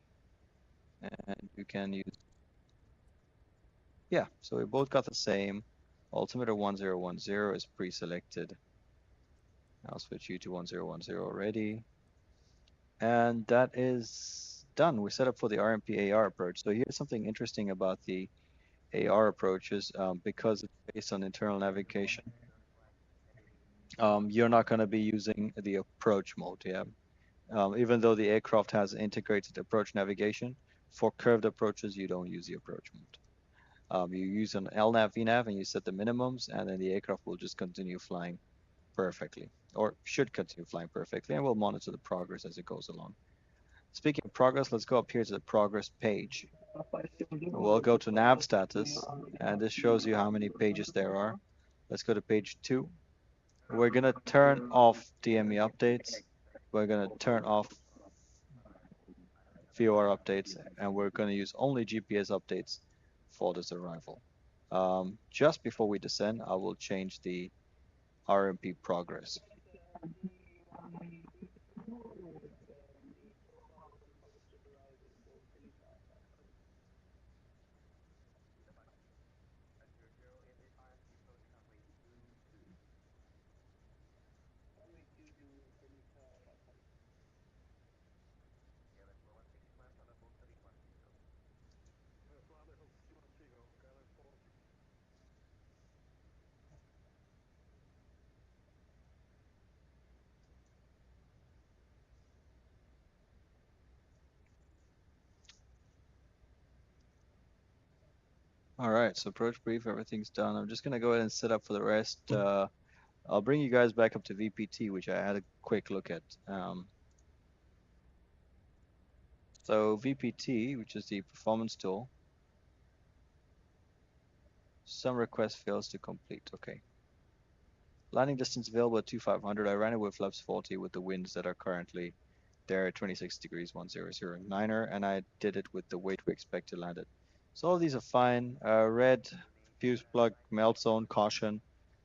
And you can use, yeah, so we both got the same. Altimeter 1010 is pre-selected. I'll switch you to 1010 already. And that is done. We're set up for the RMP AR approach. So here's something interesting about the AR approaches because it's based on internal navigation. You're not going to be using the approach mode, yeah. Even though the aircraft has integrated approach navigation, for curved approaches, you don't use the approach mode. You use an LNAV, VNAV, and you set the minimums, and then the aircraft will just continue flying perfectly, or should continue flying perfectly, and we'll monitor the progress as it goes along. Speaking of progress, let's go up here to the progress page. We'll go to nav status, and this shows you how many pages there are. Let's go to page 2. We're going to turn off DME updates. We're going to turn off VOR updates, and we're going to use only GPS updates for this arrival. Just before we descend, I will change the RMP progress. All right, so approach brief, everything's done. I'm just going to go ahead and set up for the rest. I'll bring you guys back up to VPT, which I had a quick look at. So VPT, which is the performance tool. Some request fails to complete. Okay. Landing distance available at 2500. I ran it with flaps 40 with the winds that are currently there at 26 degrees 1009er, and I did it with the weight we expect to land it. So all of these are fine. Red, fuse plug, melt zone, caution.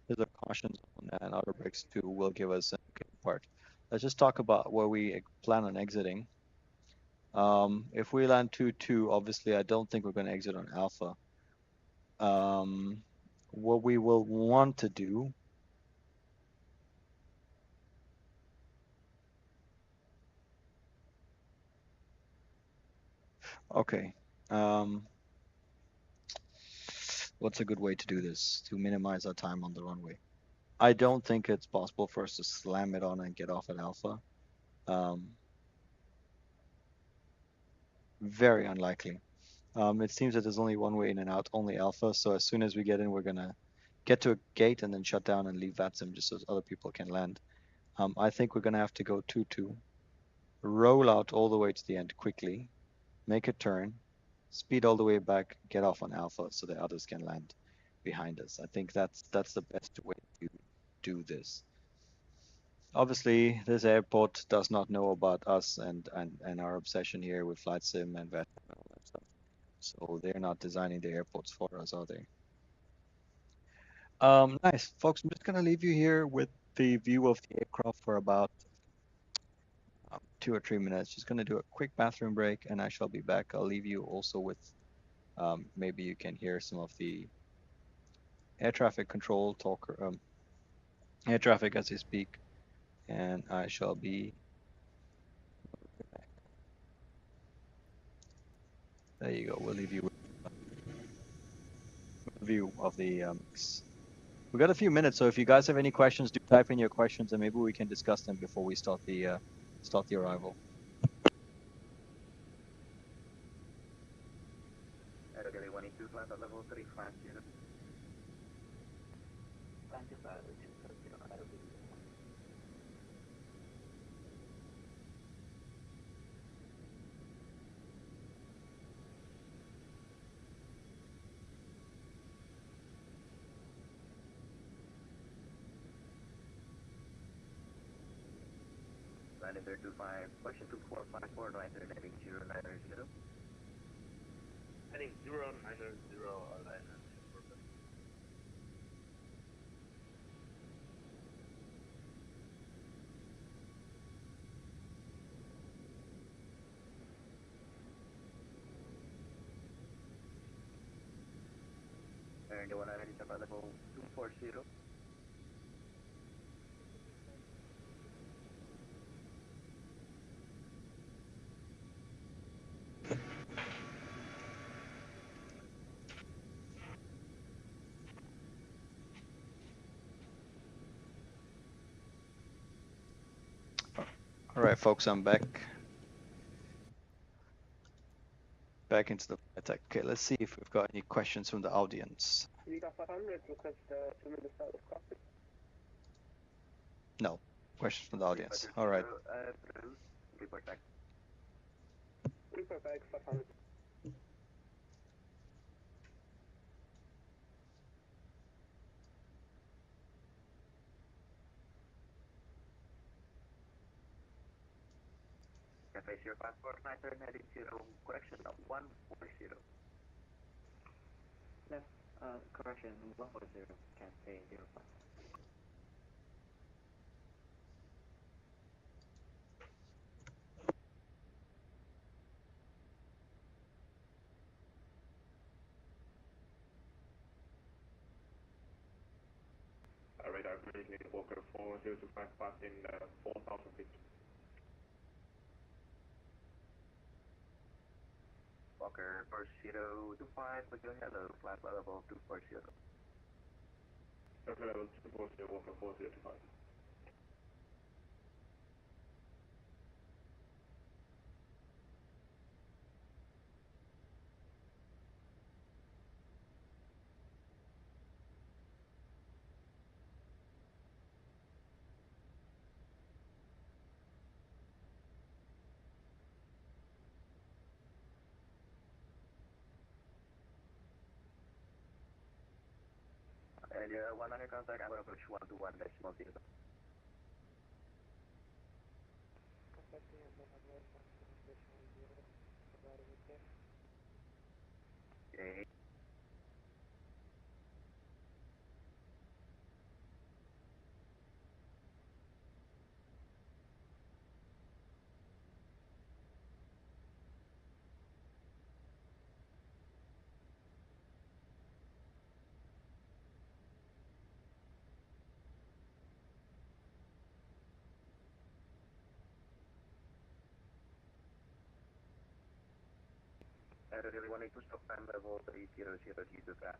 There's a caution zone, and outer brakes 2 will give us an okay part. Let's just talk about where we plan on exiting. If we land 2-2, obviously I don't think we're going to exit on alpha. What we will want to do, okay, what's a good way to do this to minimize our time on the runway? I don't think it's possible for us to slam it on and get off at alpha. Very unlikely. It seems that there's only one way in and out, only alpha. So as soon as we get in, we're gonna get to a gate and then shut down and leave VATSIM just so other people can land. I think we're gonna have to go 2-2, roll out all the way to the end quickly, make a turn, speed all the way back, get off on alpha so the others can land behind us. I think that's the best way to do this. Obviously, this airport does not know about us and our obsession here with flight sim and VATSIM and all that stuff. So they're not designing the airports for us, are they? Nice, folks. I'm just gonna leave you here with the view of the aircraft for about 2 or 3 minutes. Just gonna do a quick bathroom break, and I shall be back. I'll leave you also with maybe you can hear some of the air traffic control talk, air traffic as they speak, and I shall be. There you go. We'll leave you with a view of the. We got a few minutes, so if you guys have any questions, do type in your questions, and maybe we can discuss them before we start the arrival. Category 182, flight at level 350. Landing 325, question 2454, right there, heading 090. Heading 090, alignment. And the 190 is available 240. All right, folks, I'm back. Back into the flight deck. Okay, let's see if we've got any questions from the audience. Vita 500, request 2 minutes out of cockpit. No questions from the audience. All right. Report back. Report back 500. Cafe 0549, turn heading 0, correction 140. Left, correction 140, Cafe 05. Radar grid, Walker 4025, passing 4,000 feet. Walker 4025, with your hello, flight level 240. Level 240, Walker 4025. India 100 contact, Ambon approach 121.0. Contacting Ambon advice 121.0, providing with Okay. Really wanting to stop time level 300 due to traffic.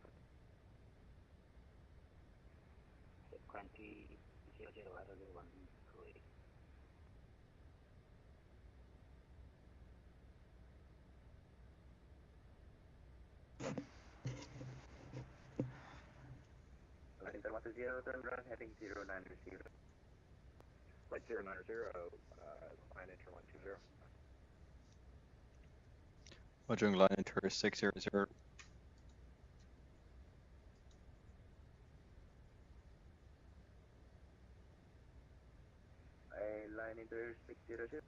2000 RW1 Kuwait. Inter 120, turn right heading 090. Flight 090, line enter 120. Roger, line enter 600. Line enter 600.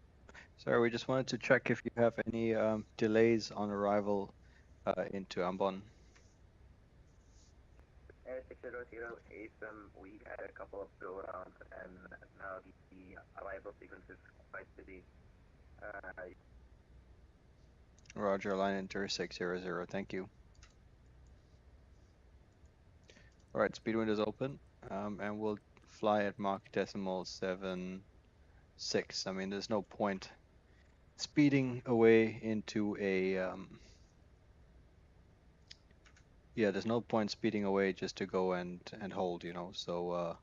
Sorry, we just wanted to check if you have any delays on arrival into Ambon. Air 600 ASM, we had a couple of go arounds and now the arrival sequence is quite busy. Roger, line enter 600. Thank you. All right, speed window is open, and we'll fly at Mach decimal 7.6. I mean, there's no point speeding away into a there's no point speeding away just to go and hold, you know. So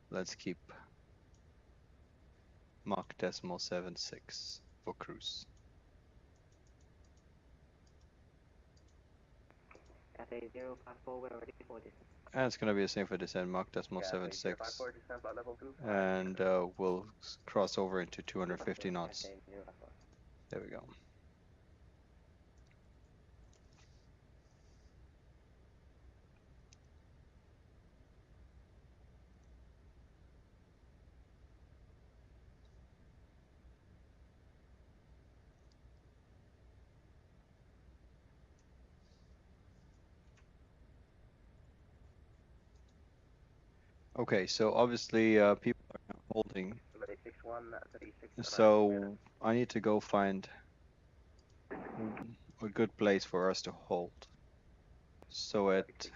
let's keep Mach decimal 7.6 for cruise. SA 054, we're ready for this. And it's gonna be the same for descent, Mach decimal 7.6, and we'll cross over into 250 knots. There we go. Okay, so obviously people are now holding. So I need to go find a good place for us to hold. So at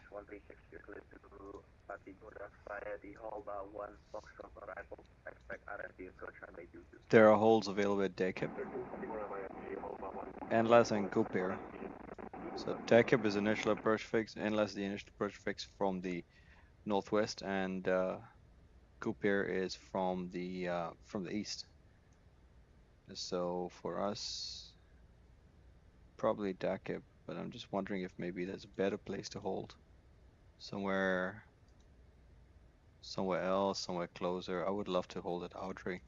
there are holes available at Dakip, Endless and Gupir. So Dakip is initial approach fix, Endless is the initial approach fix from the northwest, and Gupir is from the east. So for us, probably Dakip, but I'm just wondering if maybe there's a better place to hold. Somewhere else, somewhere closer. I would love to hold at Audrey,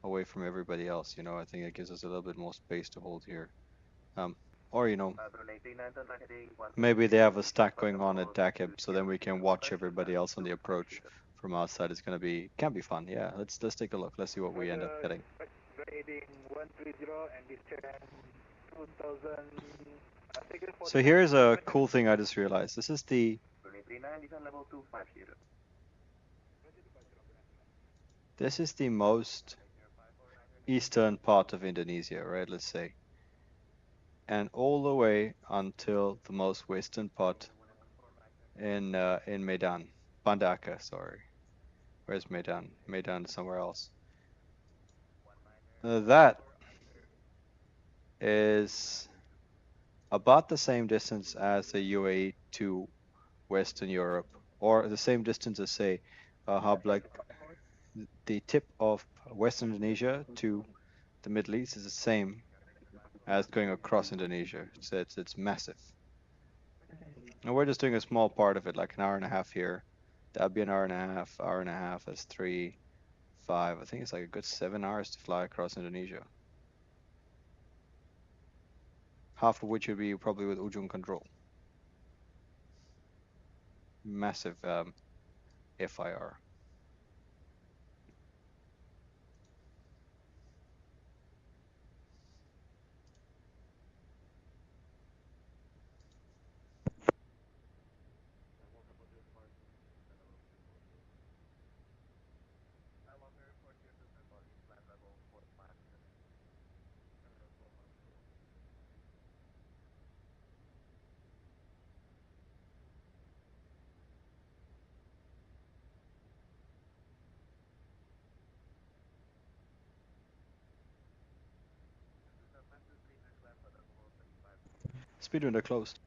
away from everybody else, you know. I think it gives us a little bit more space to hold here. Or, you know, maybe they have a stack going on at Dakip, so then we can watch everybody else on the approach from outside. It's gonna be, can be fun. Yeah, let's take a look. Let's see what we end up getting. Heading 130 and descent 2000. So here's a cool thing I just realized. This is the most eastern part of Indonesia, right? Let's say. And all the way until the most western part in Medan, Banda Aceh, sorry. Where's Medan? Medan is somewhere else. That is about the same distance as the UAE to Western Europe, or the same distance as, say, a hub like the tip of Western Indonesia to the Middle East is the same as going across Indonesia. So it's massive. And we're just doing a small part of it, like an hour and a half here. That'd be an hour and a half, that's 3, 5. I think it's like a good 7 hours to fly across Indonesia. Half of which would be probably with Ujung control. massive FIR. Speed window closed.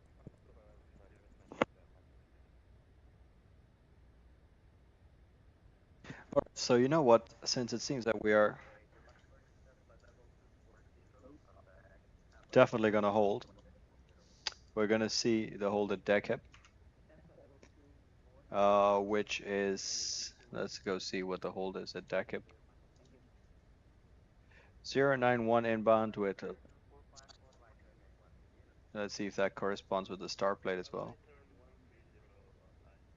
Alright, so you know what? Since it seems that we are definitely gonna hold, we're gonna see the hold at deck hip, which is, let's go see what the hold is at deck hip. 091 inbound with, let's see if that corresponds with the star plate as well.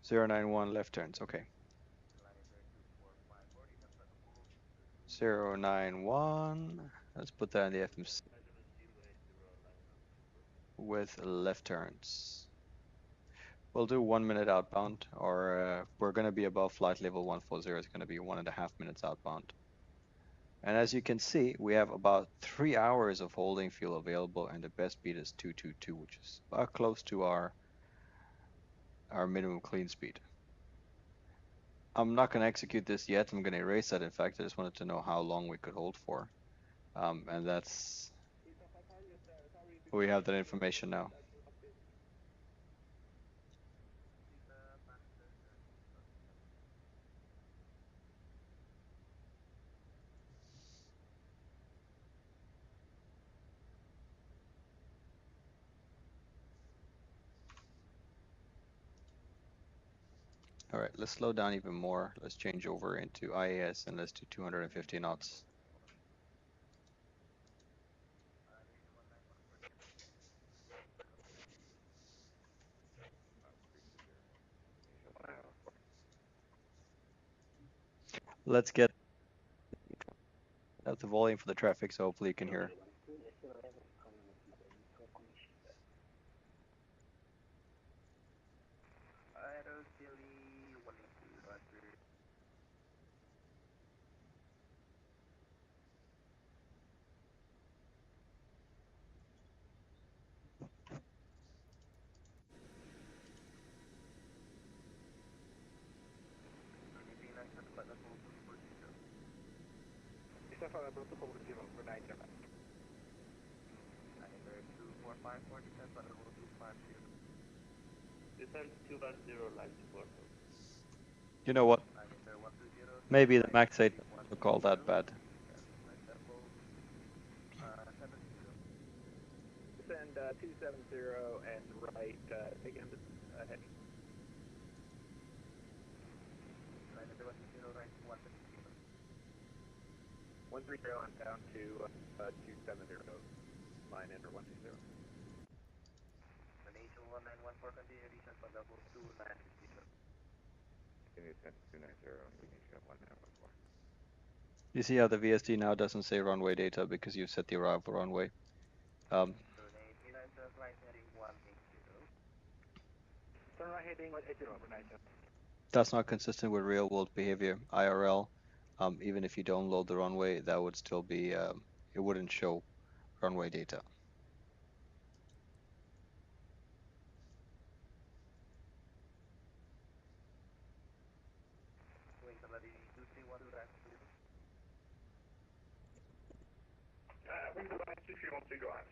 091 left turns, okay. 091, let's put that in the FMC with left turns. We'll do 1 minute outbound, or we're going to be above flight level 140. It's going to be 1.5 minutes outbound. And as you can see, we have about 3 hours of holding fuel available, and the best speed is 222, which is about close to our minimum clean speed. I'm not going to execute this yet. I'm going to erase that. In fact, I just wanted to know how long we could hold for. And that's, we have that information now. All right, let's slow down even more. Let's change over into IAS and let's do 250 knots. Let's get up the volume for the traffic so hopefully you can hear. You know what? Maybe the max 8 look all that bad. Send 270 and right, again, heading. 130 and down to 270, line enter 120. Indonesia 191 continue descent for level 29. Indonesia 290, Indonesia 1914. You see how the VSD now doesn't say runway data because you set the arrival runway. Turn right heading 180 over 90. That's not consistent with real world behavior. IRL, even if you don't load the runway, that would still be, it wouldn't show runway data. Wing the line 2312, go ahead.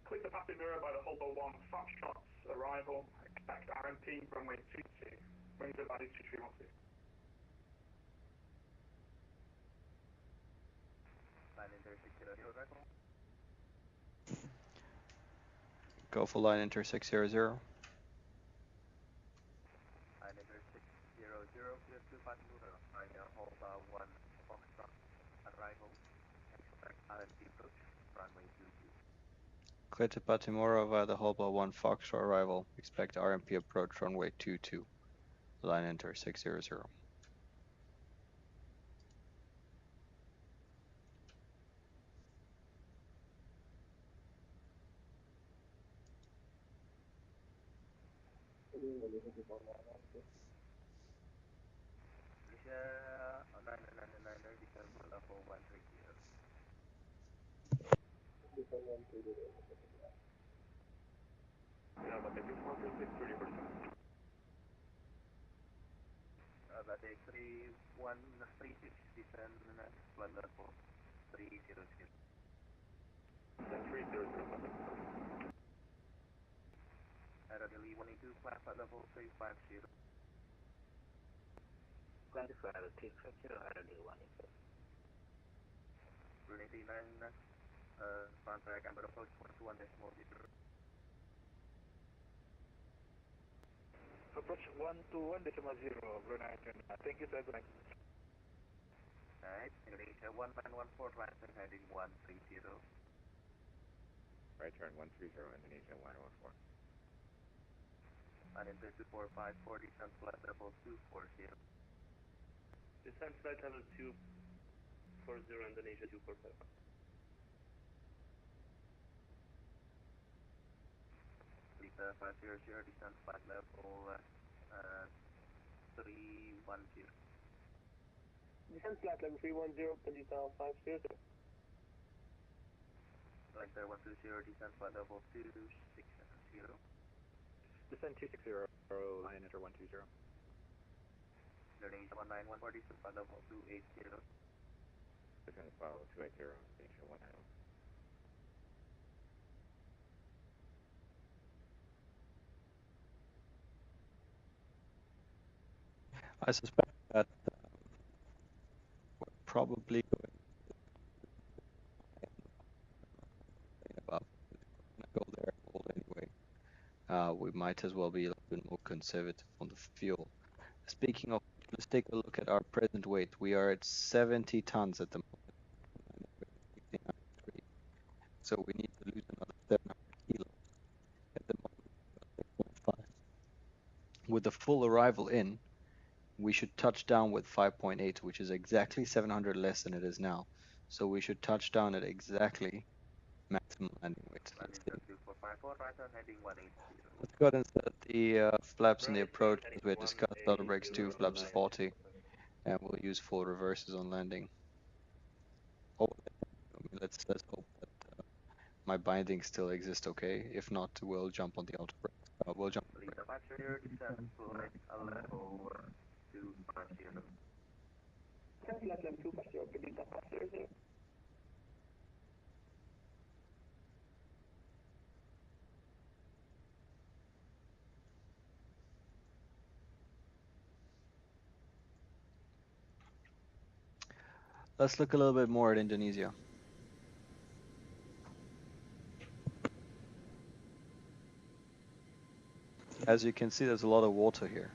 Click the passing mirror by the Holbo 1, Foxtrot's arrival, expect RMP, runway 22, wing the line 2312. Go for line enter 600. Clear to Patimura via the Hobla 1 Foxtrot arrival. Expect RMP approach runway 22. Line enter 600. Batik 3136 descend flight level 300. Then 300. Aero Delhi 182 flight level 350. 25 350 Aero Delhi 182. Brunei 39 contact Ambon approach 121.0. Approach 121.0, Brunei 29. Thank you, sir. Good night. Alright, Indonesia 1914, right turn heading 130. Right turn 130, Indonesia 114. Uninter 2454, descent flight level 240. Descent flight level 240, Indonesia 245. Lisa 500, descent flight level 310. Descent flight level 310, Lisa 500. Lisa 120, descent flight level 260. Descent 260, line enter 120. Indonesia 191, descent flight level 280. Descent follow 280, Indonesia 191. I suspect that we're probably going above. We're gonna go there and hold anyway. We might as well be a little bit more conservative on the fuel. Speaking of, let's take a look at our present weight. We are at 70 tons at the moment. So we need to lose another 700 kilos. At the moment, we're at 6.5. With the full arrival in, we should touch down with 5.8, which is exactly 700 less than it is now. So we should touch down at exactly maximum landing weight. Let's go ahead and set the flaps in the approach as we had discussed. Throttle brakes 2, flaps 40, and we'll use full reverses on landing. Oh, let's hope that my bindings still exist. Okay, if not, we'll jump on the auto brake. We'll jump. Let's look a little bit more at Indonesia. As you can see, there's a lot of water here.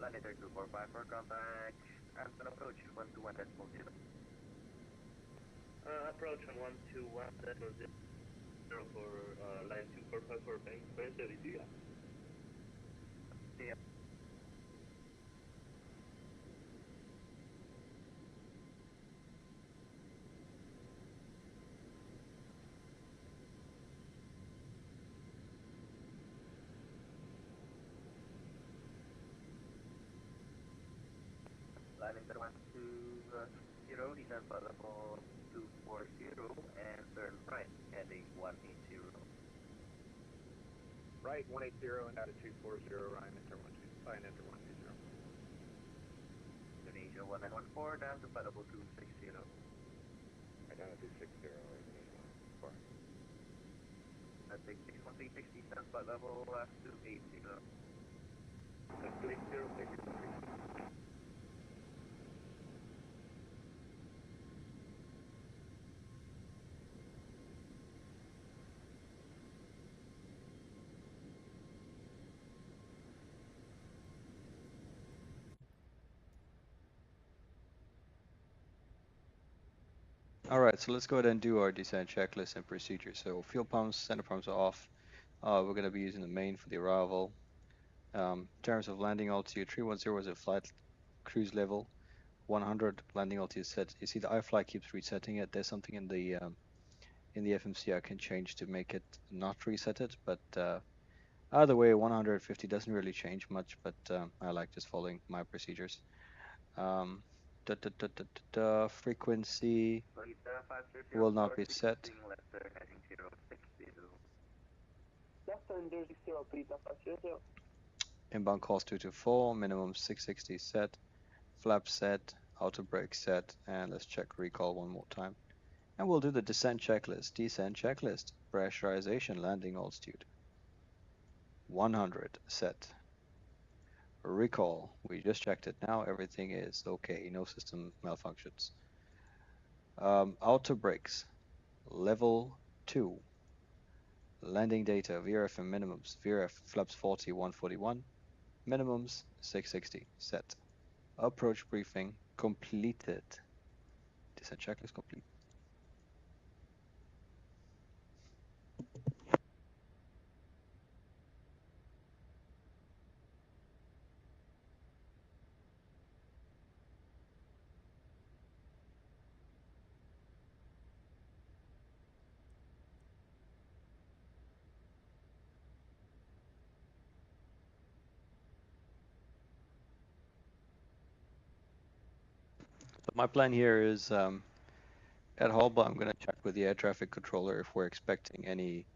Line 245 for contact. Ambon approach 121.0. Approach on 121.0 for line 245 for bank space. Yeah. Yeah. Line enter 120, descent flight level 240, and turn right, heading 180. Right 180 and out of 240, line enter 120. Indonesia 1914, down to flight level 260. I down to 260, Indonesia 114. That's 61360, stand flight level 280. 280, All right, so let's go ahead and do our descent checklist and procedure. So fuel pumps, center pumps are off. We're going to be using the main for the arrival. In terms of landing altitude, 310 is a flight cruise level. 100 landing altitude set. You see the iFly keeps resetting it. There's something in the FMC I can change to make it not reset it, but either way, 150 doesn't really change much, but I like just following my procedures. Frequency will not be set. Inbound calls 224, minimum 660 set, flap set, auto brake set, and let's check recall one more time. And we'll do the descent checklist. Descent checklist, pressurization, landing altitude, 100 set. Recall, we just checked it now, everything is okay, no system malfunctions. Auto brakes, level 2. Landing data, VRF and minimums, VRF flaps 40, 141, minimums 660, set. Approach briefing completed. Descent checklist complete. So my plan here is at Holba, I'm going to check with the air traffic controller if we're expecting any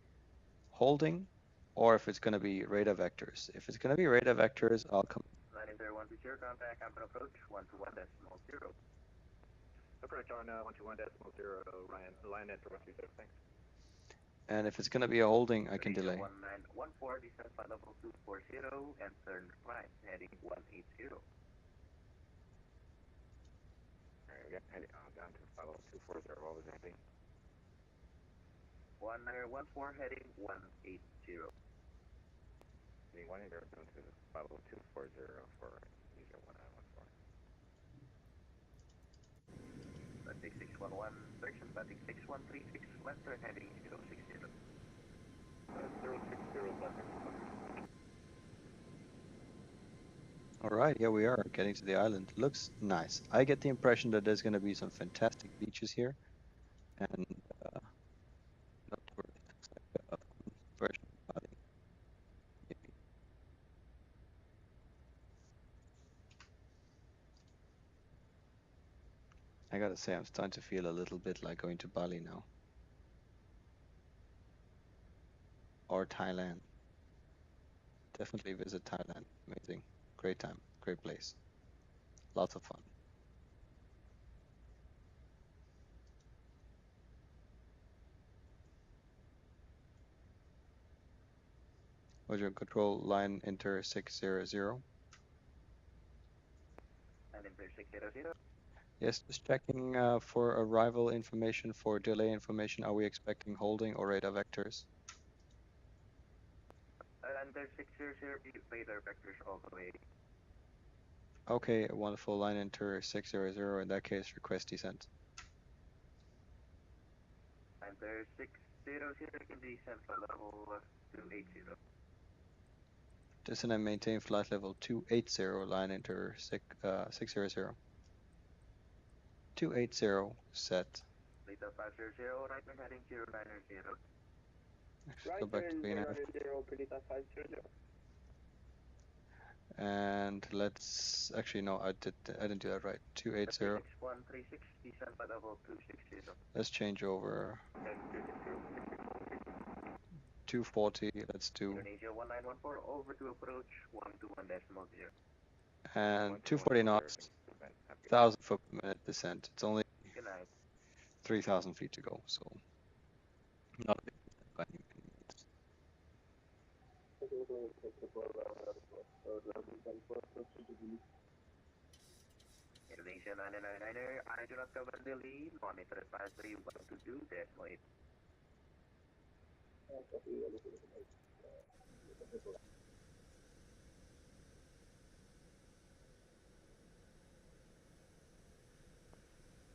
holding or if it's going to be radar vectors. If it's going to be radar vectors, I'll come. 90120, contact Ambon approach 121.0. Approach on 121.0, Ryan, line enter 127, thanks. And if it's going to be a holding, I can delay. 1914, descent flight level 240, and turn right, heading 180. Alright, we got heading down to flight level 240. What was that heading? 1914, heading 180. Heading 180 down to flight level 240 for Indonesia 1914. Batik 611, correction, Batik 6136, left turn heading 060. 060 left. All right, here we are getting to the island. Looks nice. I get the impression that there's going to be some fantastic beaches here, and not tourists, like a version of Bali, maybe. I gotta say, I'm starting to feel a little bit like going to Bali now, or Thailand. Definitely visit Thailand. Amazing, great time, great place, lots of fun. Roger, control line enter 600. And enter 600. Yes, just checking for arrival information, for delay information. Are we expecting holding or radar vectors? Enter 600, radar vectors all the way. Okay, wonderful. Line enter 600. In that case, request descent. Enter 600, can descend flight level 280. Descend and maintain flight level 280. Line enter 600. 280 set. Data 500, right turn heading 090. Go back to VNF. 500. And let's actually no, I didn't do that right. 280. 6136, descend flight level 260. Let's change over 240. Let's do Indonesia 1914, over to approach 121.0. and 240 knots. descent. Have a good night. 1,000 foot per minute descent. It's only Good night. 3,000 feet to go, so not a big descent by any means. Indonesian 999er, I do not cover Delhi, monitor advisory 122.8.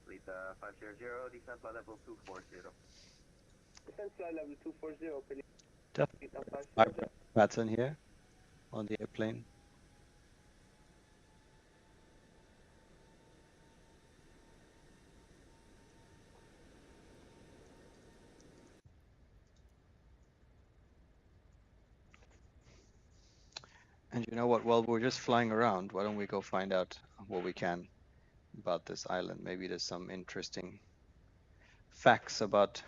Lita 500, descent flight level 240. Descent flight level 240, please. Definitely. Lita 500. Pattern here on the airplane. And you know what? While we're just flying around, why don't we go find out what we can about this island? Maybe there's some interesting facts about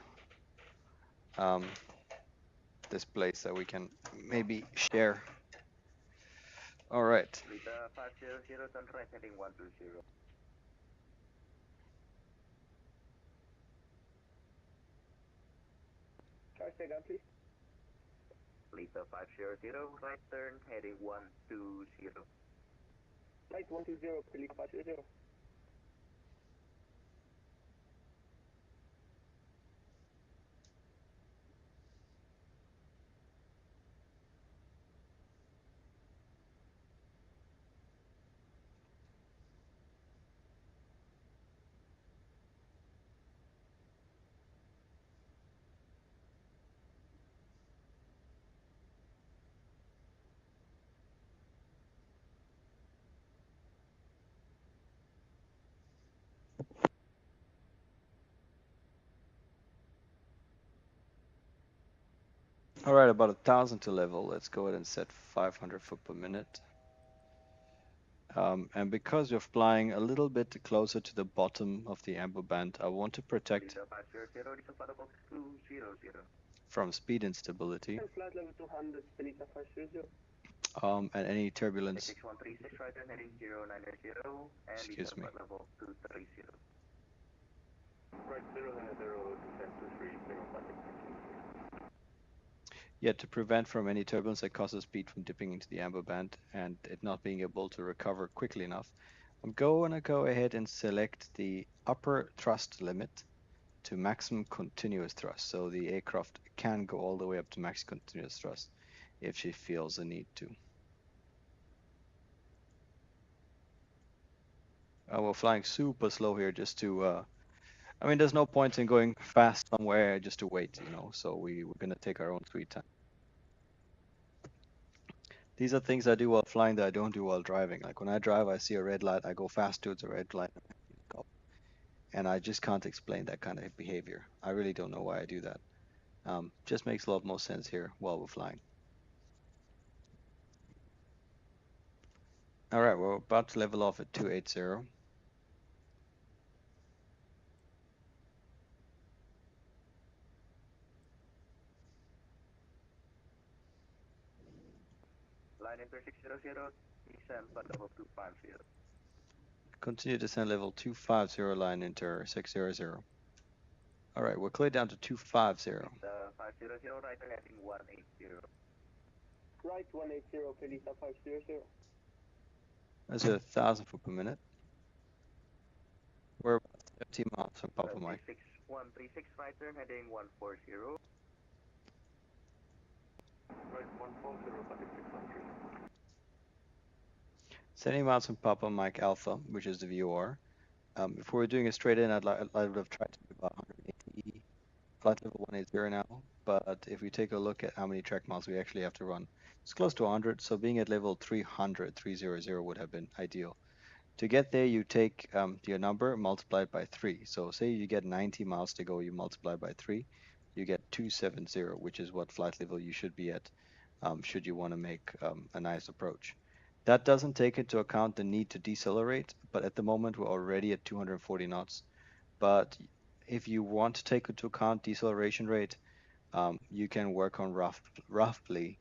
this place that we can maybe share. All right. Lita 500, turn right heading 120. Charge again, please. Lita 500, right turn heading 120. Right 120, please. 500. All right, about 1,000 to level. Let's go ahead and set 500 foot per minute. And because you're flying a little bit closer to the bottom of the amber band, I want to protect Lita 500, descent flight level 200. from speed instability Descent flight level 200, Lita 500. and any turbulence. 6136, right turn heading 090, and Excuse descent me. flight level 230. Right 090, descent 230, Yet to prevent from any turbulence that causes speed from dipping into the amber band and it not being able to recover quickly enough, I'm going to go ahead and select the upper thrust limit to maximum continuous thrust. So the aircraft can go all the way up to max continuous thrust if she feels the need to. We're flying super slow here just to, I mean, there's no point in going fast somewhere just to wait, you know, so we're going to take our own sweet time. These are things I do while flying that I don't do while driving. Like when I drive, I see a red light, I go fast towards a red light, and I just can't explain that kind of behavior. I really don't know why I do that. Just makes a lot more sense here while we're flying. All right, we're about to level off at 280. Line enter 600, descent flight level 250. Continue descent level 250, line enter 600. All right, we're clear down to 250. Lita 500, right turn heading 180. Right 180, Lita 500. That's 1,000 foot per minute. We're about 70 miles from Papa Mike. 136, right turn heading 140. Right 140, traffic 600. 70 miles from Papa Mike Alpha, which is the VOR. If we were doing a straight in, I would have tried to do about 180, flight level 180 now. But if we take a look at how many track miles we actually have to run, it's close to 100. So being at level 300 would have been ideal. To get there, you take your number, multiply it by 3. So say you get 90 miles to go, you multiply by 3, you get 270, which is what flight level you should be at should you want to make a nice approach. That doesn't take into account the need to decelerate, but at the moment we're already at 240 knots. But if you want to take into account deceleration rate, you can work on roughly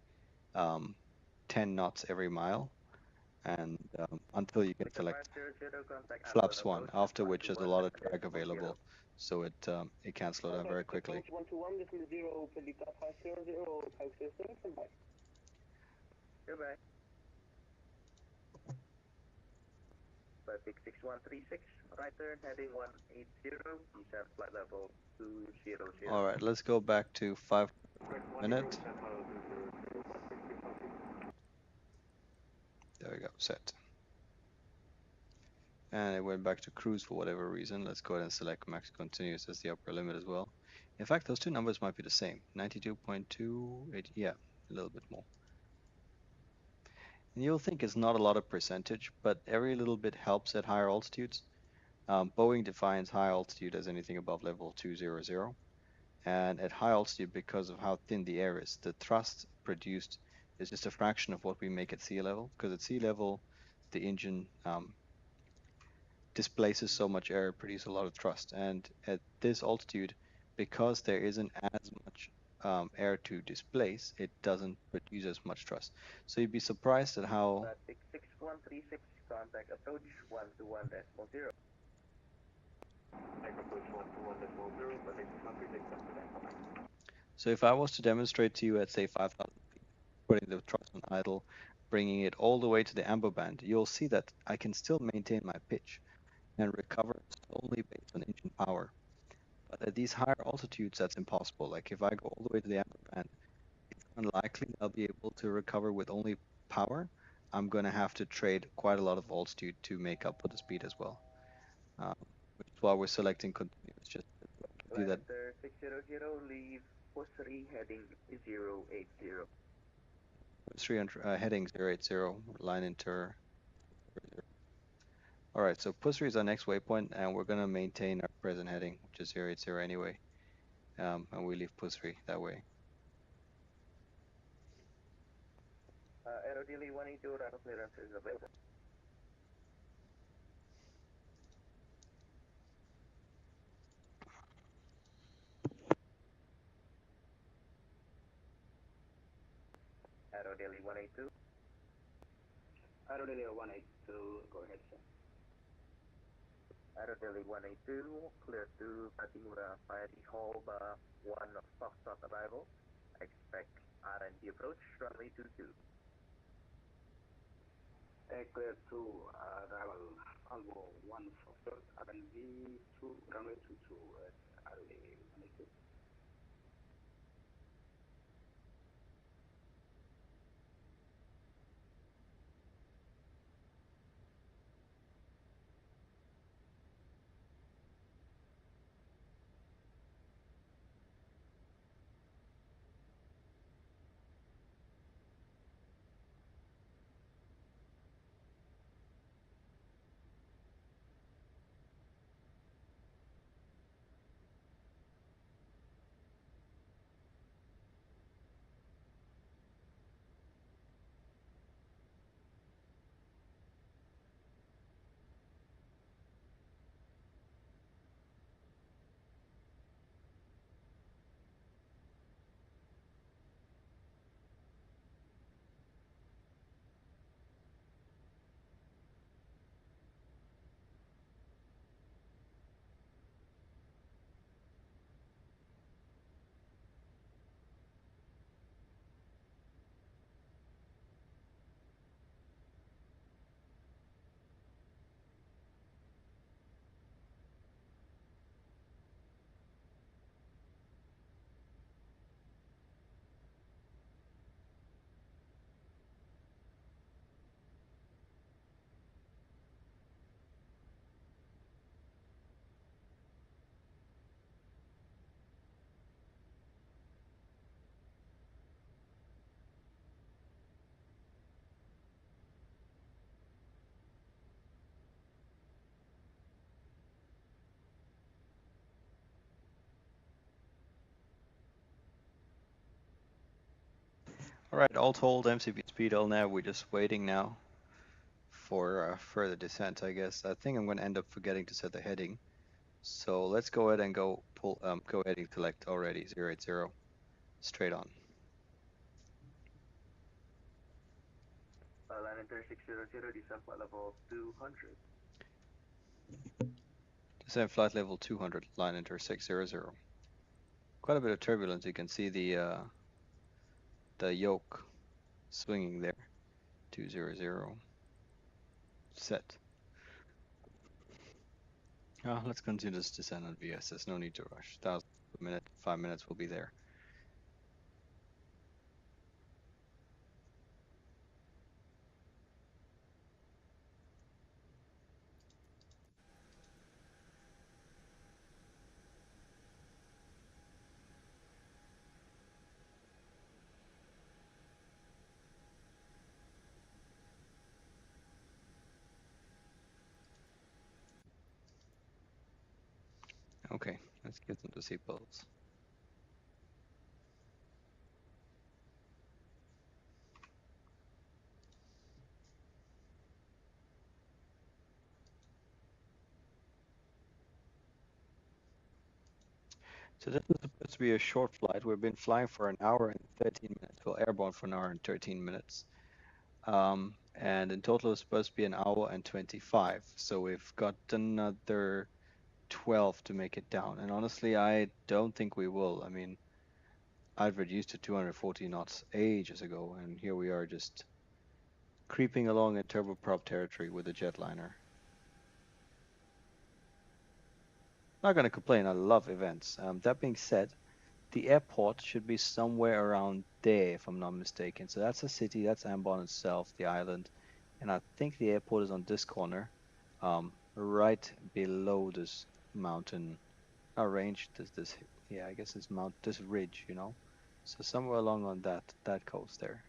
10 knots every mile. and until you can select flaps 1, after which there's a lot of drag available, so it can slow down very quickly. 121, this is 0, Pelita 500, 507, standby. Goodbye. 566-136, right turn, heading 180, descent flight level 200. All right, let's go back to 5 minute. There we go, set. And it went back to cruise for whatever reason. Let's go ahead and select max continuous as the upper limit as well. In fact, those two numbers might be the same. 92.28, yeah, a little bit more. And you'll think it's not a lot of percentage, but every little bit helps at higher altitudes. Boeing defines high altitude as anything above level 200. And at high altitude, because of how thin the air is, the thrust produced is just a fraction of what we make at sea level. Because at sea level, the engine displaces so much air, produces a lot of thrust. And at this altitude, because there isn't as much air to displace, it doesn't produce as much thrust. So you'd be surprised at how 6136, contact approach 121.0. So if I was to demonstrate to you at say 5,000 feet, putting the thrust on idle, bringing it all the way to the amber band, you'll see that I can still maintain my pitch and recover solely based on engine power. But at these higher altitudes, that's impossible. Like if I go all the way to the amber band, it's unlikely I'll be able to recover with only power. I'm going to have to trade quite a lot of altitude to make up for the speed as well. Which is why we're selecting continuous, just to do that. 600, leave post 3 heading 080. Post 3 heading 080, line inter. All right, so post 3 is our next waypoint, and we're going to maintain our present heading, which is 080 anyway. And we leave post 3 that way. Aero delay 182, radar clearance is available. Aero delay 182. Aero delay 182, go ahead, sir. Aero delay 182, clear to Patimura, Payadi Hall, 1 of Foxtrot arrival. Expect RND approach, runway 22. Clear to arrival, Albo 1 Foxtrot, RND 2, runway 22, Aero delay 182. All right, all told, MCP speed LNAV, we're just waiting now for further descent, I guess. I think I'm going to end up forgetting to set the heading. So let's go ahead and go ahead and select already 080, straight on. Line 600, descend flight level 200. Descend flight level 200, line enter 600. Quite a bit of turbulence. You can see the yoke swinging there. 200. Set. Let's continue this descent on VS. There's no need to rush. 1,000 per minute, 5 minutes, we'll be there. Okay, let's get them to seatbelts. So this is supposed to be a short flight. We've been flying for an hour and 13 minutes. Well, airborne for an hour and 13 minutes. And in total it's supposed to be an hour and 25. So we've got another 12 to make it down. And honestly, I don't think we will. I mean, I've reduced to 240 knots ages ago, and here we are just creeping along in turboprop territory with a jetliner. Not going to complain. I love events. That being said, the airport should be somewhere around there, if I'm not mistaken. So that's a city. That's Ambon itself, the island, and I think the airport is on this corner, right below this mountain. Not range. This yeah, I guess it's this ridge, you know. So somewhere along on that coast there.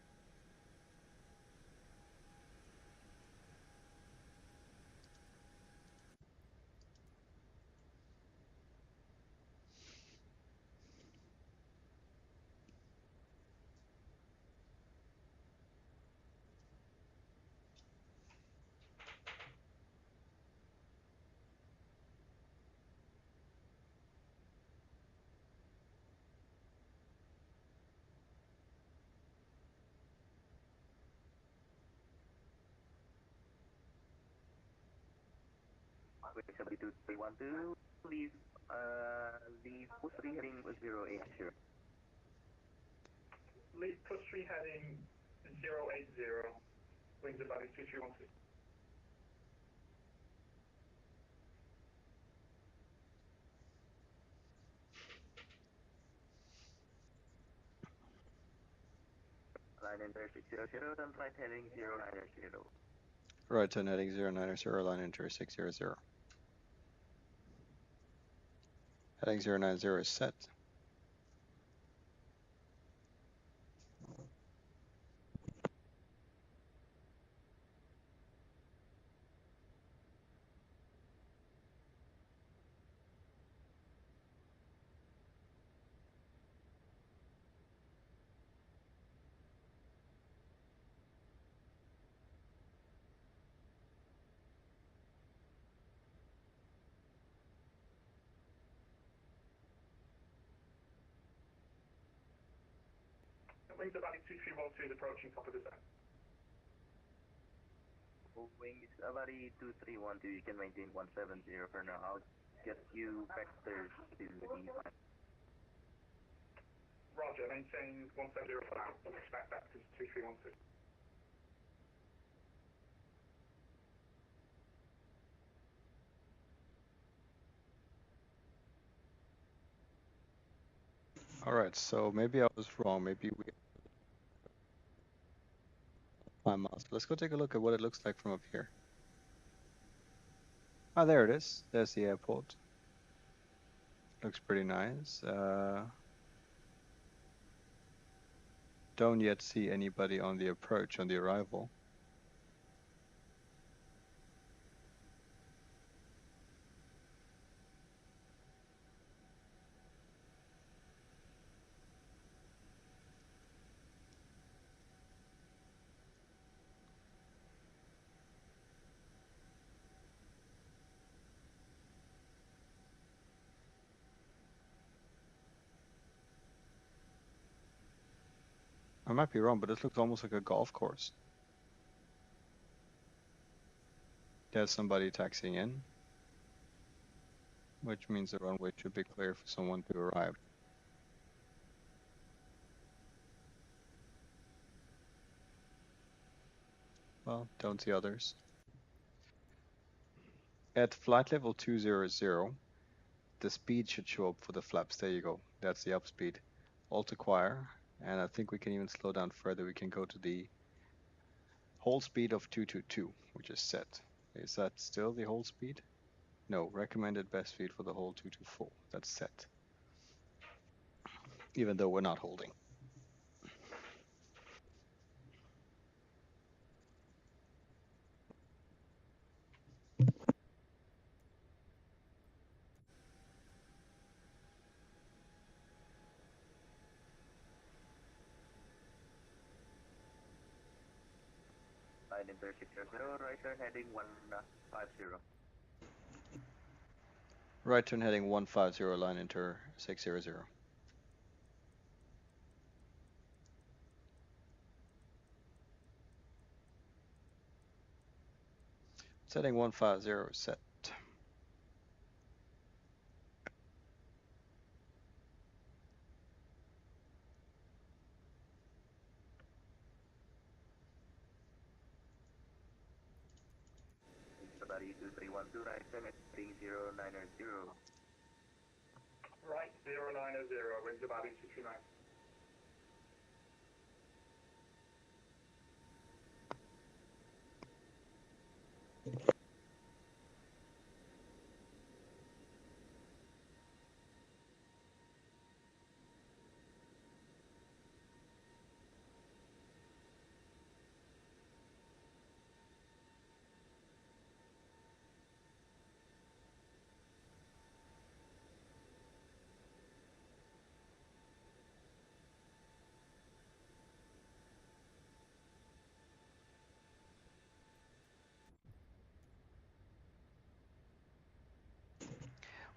Wait, 72312, leave, push 3 heading 080. Lead push 3 heading 080, wings about 2312. Line enter 600, and right heading 090. Right turn heading 090, line enter 600. Heading 090 is set. Wings about 2312 is approaching top of the descent. Wings Avali 2312, you can maintain 170 for now. I'll get you vectors to the Roger, maintain 170 for now. Expect vectors 2312. All right, so maybe I was wrong. Maybe we 5 miles. Let's go take a look at what it looks like from up here. Ah, there it is. There's the airport. Looks pretty nice. Don't yet see anybody on the approach, on the arrival. I might be wrong, but this looks almost like a golf course. There's somebody taxiing in, which means the runway should be clear for someone to arrive. Well, don't see others. At flight level 200, the speed should show up for the flaps. There you go. That's the up speed. Alt acquire, and I think we can even slow down further. We can go to the hold speed of 222, which is set. Is that still the hold speed? No, recommended best speed for the hold 224. That's set. Even though we're not holding. Line enter 600, right turn heading 150. Right turn heading 150, line enter 600. Setting 150 set. Sabari 2312, right turn heading 090. Right, 090, wind Sabari 69.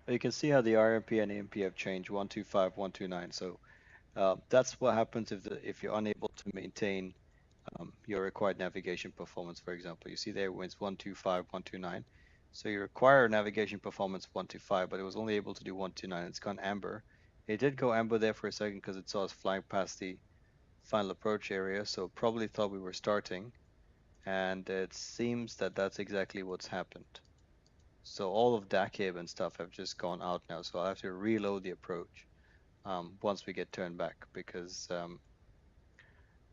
Well, you can see how the RMP and AMP have changed 125, 129. So that's what happens if you're unable to maintain your required navigation performance. For example, you see there it's 125, 129. So you require navigation performance 125, but it was only able to do 129. It's gone amber. It did go amber there for a second because it saw us flying past the final approach area, so probably thought we were starting, and it seems that that's exactly what's happened. So all of DACIB and stuff have just gone out now, so I'll have to reload the approach once we get turned back, because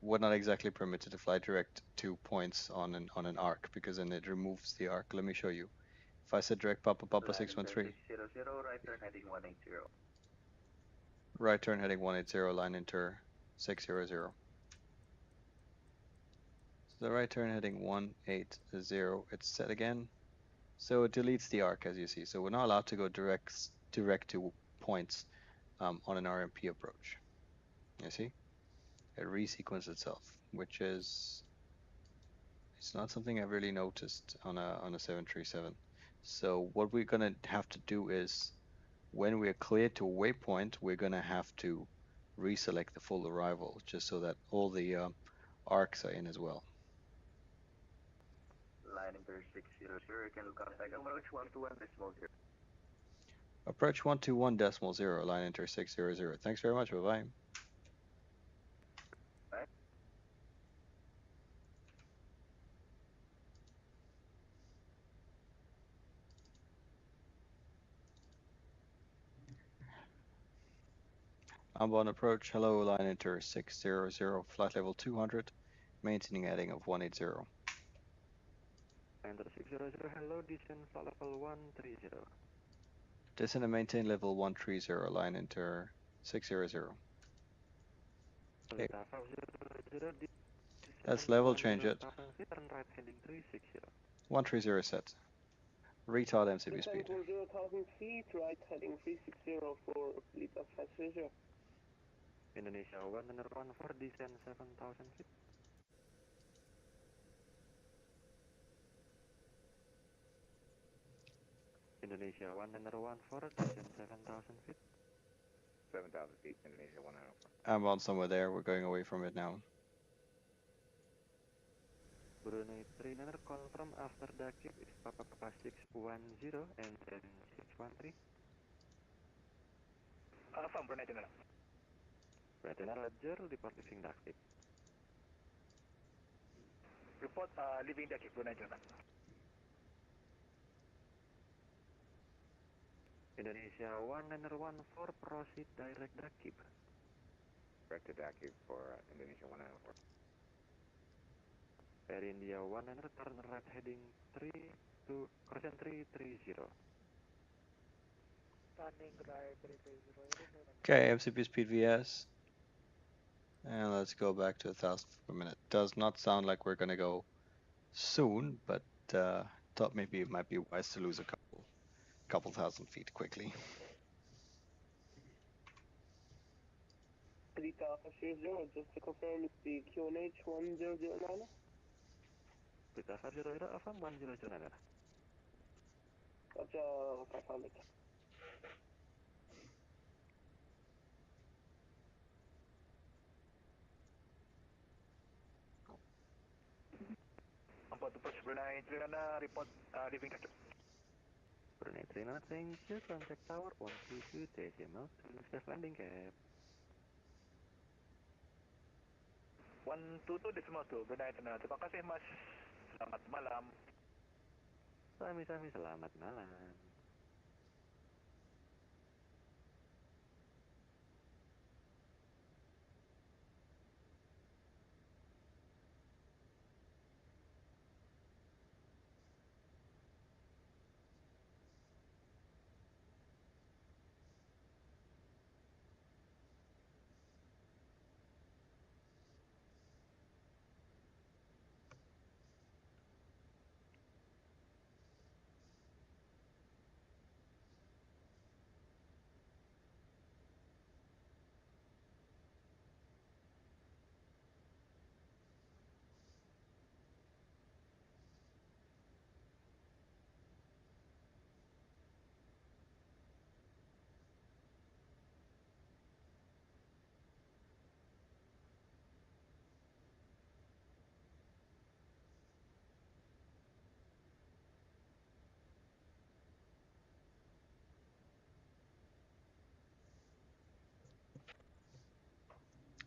we're not exactly permitted to fly direct to points on an arc, because then it removes the arc. Let me show you. If I said direct Papa Papa 613, 600, right turn heading 180. right turn heading 180, line enter 600. So the right turn heading 180, it's set again. So it deletes the arc, as you see. So we're not allowed to go direct to points on an RMP approach. You see, it resequenced itself, which is it's not something I've really noticed on a 737. So what we're gonna have to do is, when we're clear to a waypoint, we're gonna have to reselect the full arrival, just so that all the arcs are in as well. Line enter 600, you can contact approach 121.0. Approach 121.0, line enter 600. Thanks very much. Bye bye. Ambon approach, hello, line enter 600, flight level 200, maintaining heading of 180. Enter 600, hello, descend flight level 130. Descend and maintain level 130, line enter 600. Okay. That's level change it. Turn right heading 360. 130 set. Retard MCB speed. 0,000 feet, right heading 360 for Lita 530. Indonesia 114, descend 7,000 feet. Indonesia 114, descend 7,000 feet. 7,000 feet, Indonesia 104. Ambon somewhere there, we're going away from it now. Brunei trainer confirm after the keep is Papa Papa 610 and then 613. Affirm, Brunei General. Brunei trainer Roger, report leaving the keep. Report leaving the keep, Brunei General. Indonesia 1914 proceed direct the keep. Direct to Dakip for Indonesia 194. Air India 19 turn right heading 3 to correction 330. Turning right 330. Okay, MCP speed VS. And let's go back to 1,000 per minute. Does not sound like we're gonna go soon, but thought maybe it might be wise to lose a couple thousand feet quickly. Delta Alpha 00, just to confirm, it's the QNH 1009. Delta 500 Alpha 1009. Roger, 500. Ambon to push, Brunei General, report leaving the keep. Brunei trainer, thank you. Contact tower 122 decimal to safe landing cap. 122 decimal 2, Brunei General. Terima kasih, Mas. Selamat malam. Sami-sami, selamat malam.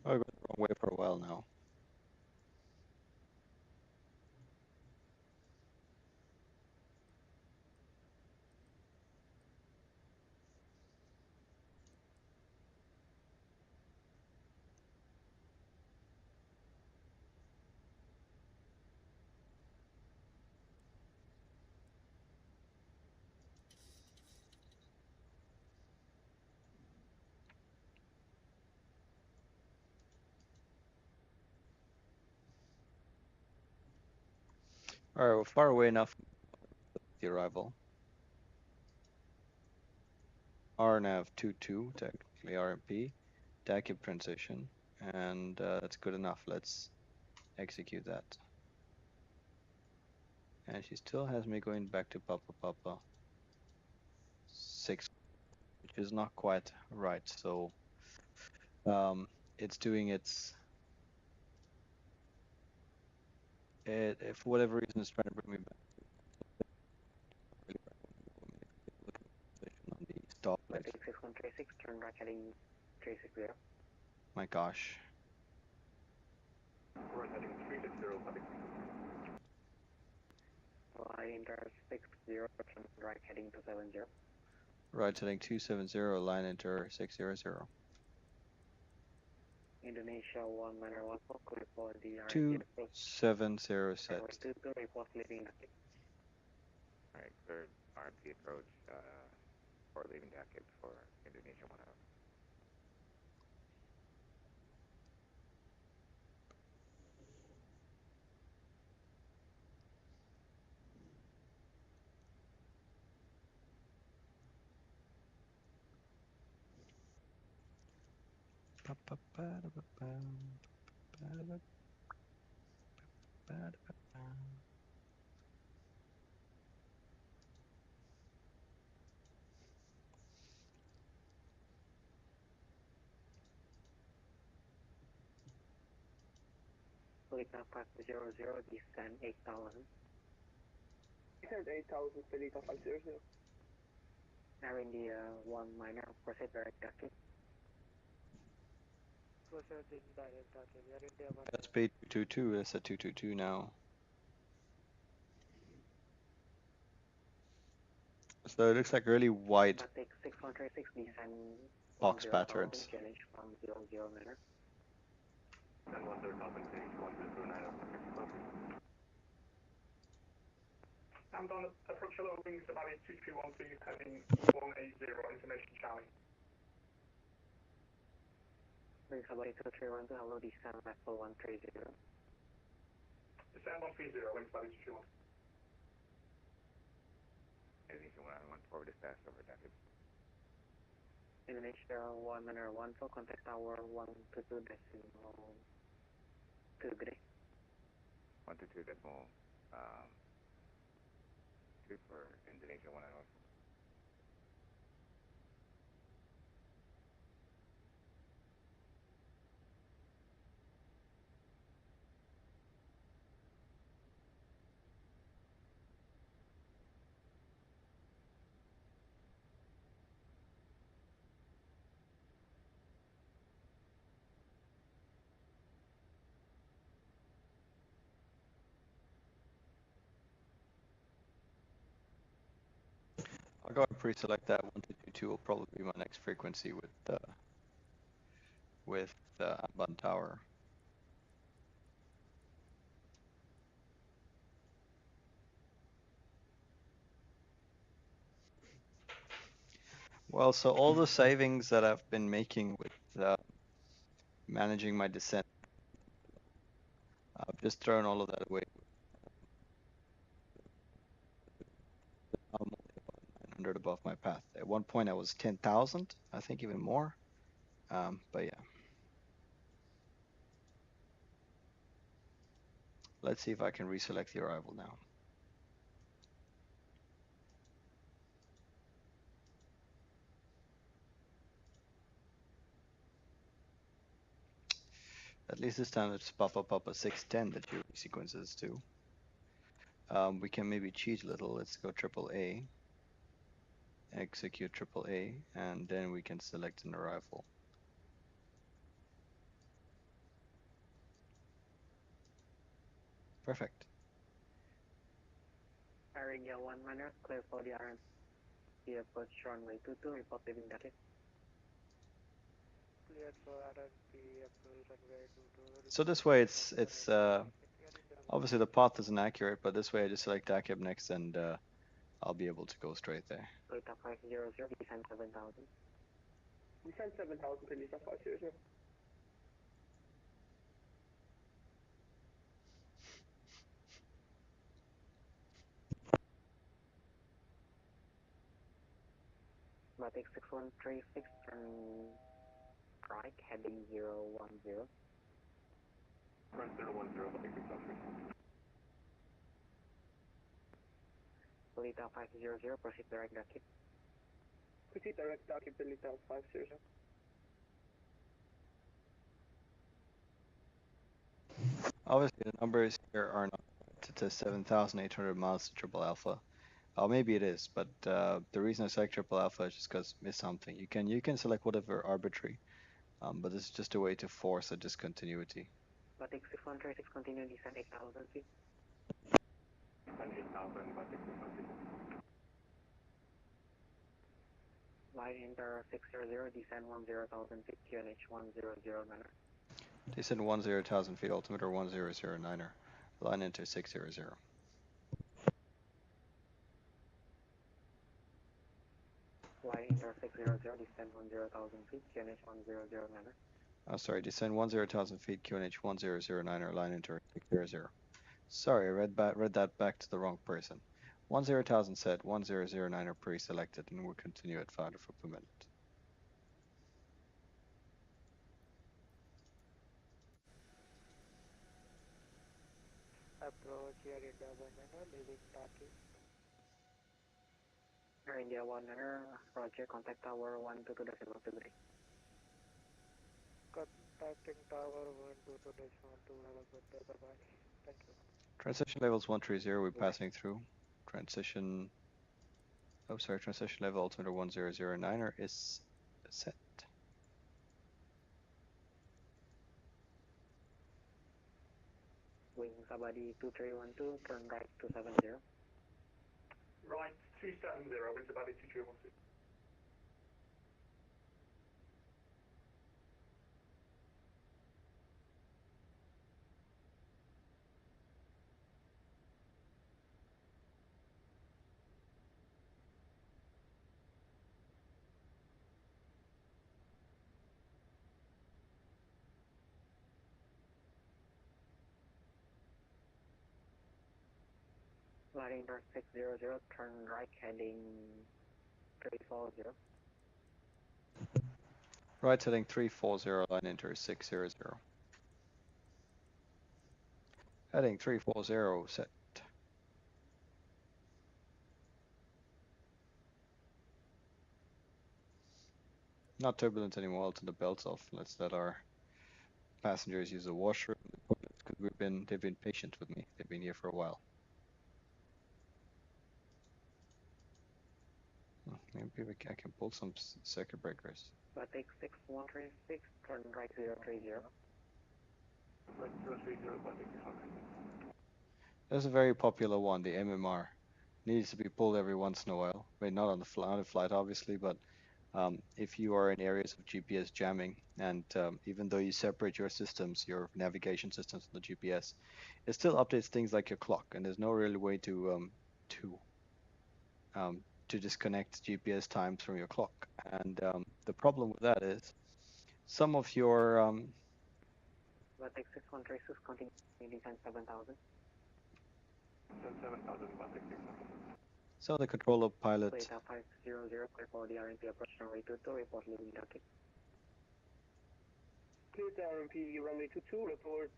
Oh, I got the wrong way for a while now. All right, we're far away enough from the arrival. RNAV 22, technically RMP, DACIP transition, and that's good enough. Let's execute that. And she still has me going back to Papa Papa 6, which is not quite right. So it's doing its, if for whatever reason it's trying to bring me back on the stop place. 6136, turn right heading 360. My gosh. Right heading 360, copy. Line enter 60, turn right heading 270. Right heading 270, line enter 600. Indonesia 1914, clear for the RNG 270 set. 22, report leaving the keep. Alright, third RP approach for leaving Dakip for Indonesia 10. Pelita 500, descend 8,000. Descend 8,000, Pelita 500. Air India 1 minor, proceed direct taxi. Proceeding direct taxi, Air India 1 That's speed 222. It's a 222 now. So it looks like really wide Batik 636, descend box 10,000, patterns. QNH 100 minor. And 100,000 page 109 Ambon, approach hello wings about 231 feet, heading 180, information Charlie. Wings about 2312, hello, descend level 130. Descend 130, wings about 231. Indonesian 114 dispatch over Dakar. Indonesia 1 minor 1 full contact tower 122 decimal 2 gray. 122 decimal 2 for Indonesia 114. I'll go and pre-select that 1222 will probably be my next frequency with Ambon Tower. Well, so all the savings that I've been making with managing my descent, I've just thrown all of that away. I'm only about 900 above my path. At one point I was 10,000, I think even more. But yeah. Let's see if I can reselect the arrival now. At least this time it's pop up a 610 that your sequences to. We can maybe cheat a little. Let's go AAA, execute AAA, and then we can select an arrival. Perfect. Air India 1 minor, clear for the RN. The approach runway 22, report leaving Dakar. cleared for RNP, approach runway 22. So this way it's obviously the path isn't accurate, but this way I just select DACAB next and I'll be able to go straight there. Pelita 500, descend 7,000. Descend 7,000, Pelita 500. Batik 6136, turn right, heading 010. Front 010, Batik 613. Pelita 500, proceed direct Dakar. Proceed direct Dakar, Pelita 500. Obviously the numbers here are not right. It says 7,800 miles to Triple Alpha. Maybe it is, but the reason I select Triple Alpha is just because miss something. You can select whatever arbitrary, but this is just a way to force a discontinuity. Batik 6136, continue descend 8,000 feet. And 8,000, Batik 613. Line enter 600, descend 10,000 feet, QNH 100 minor. Descend 10,000 feet, altimeter 1009er. Line enter 600. Line enter 600, descend 10,000 feet, QNH 100 minor. Sorry, descend 10,000 feet, QNH 1009er. Line enter 600. Sorry, I read that back to the wrong person. 10,000 set, 1009er pre-selected, and we'll continue at 500 foot per minute. Approach Air India 1 minor, leaving Dakar. Air India 1 minor, roger, contact tower 122 decimal 2 gray. Contacting tower 122.12. Have a good day. Bye-bye. Thank you. Transition levels 130, we're passing through. Transition, oh sorry, transition level altimeter 1009er is set. Wings Abadi 2312, turn right 270. Right 270, wings about 2312. Line inter 600, turn right heading 340. Right heading 340, line enter 600. Heading 340, set. Not turbulent anymore, I'll turn the belts off. Let's let our passengers use the washroom, the toilets, because they've been patient with me. They've been here for a while. Maybe I can pull some circuit breakers. Batik 6136, turn right 030. Right 030, Batik 600. There's a very popular one, the MMR. Needs to be pulled every once in a while. I mean, not on the flight, obviously, but if you are in areas of GPS jamming, and even though you separate your systems, your navigation systems from the GPS, it still updates things like your clock, and there's no real way to disconnect GPS times from your clock. And the problem with that is some of your Batik 6136, continue descent 7000. 7000, Batik 600. so the controller pilot. Data 500, clear for the RMP approach runway 22, report leaving Dakit. Clear to RMP runway 22, report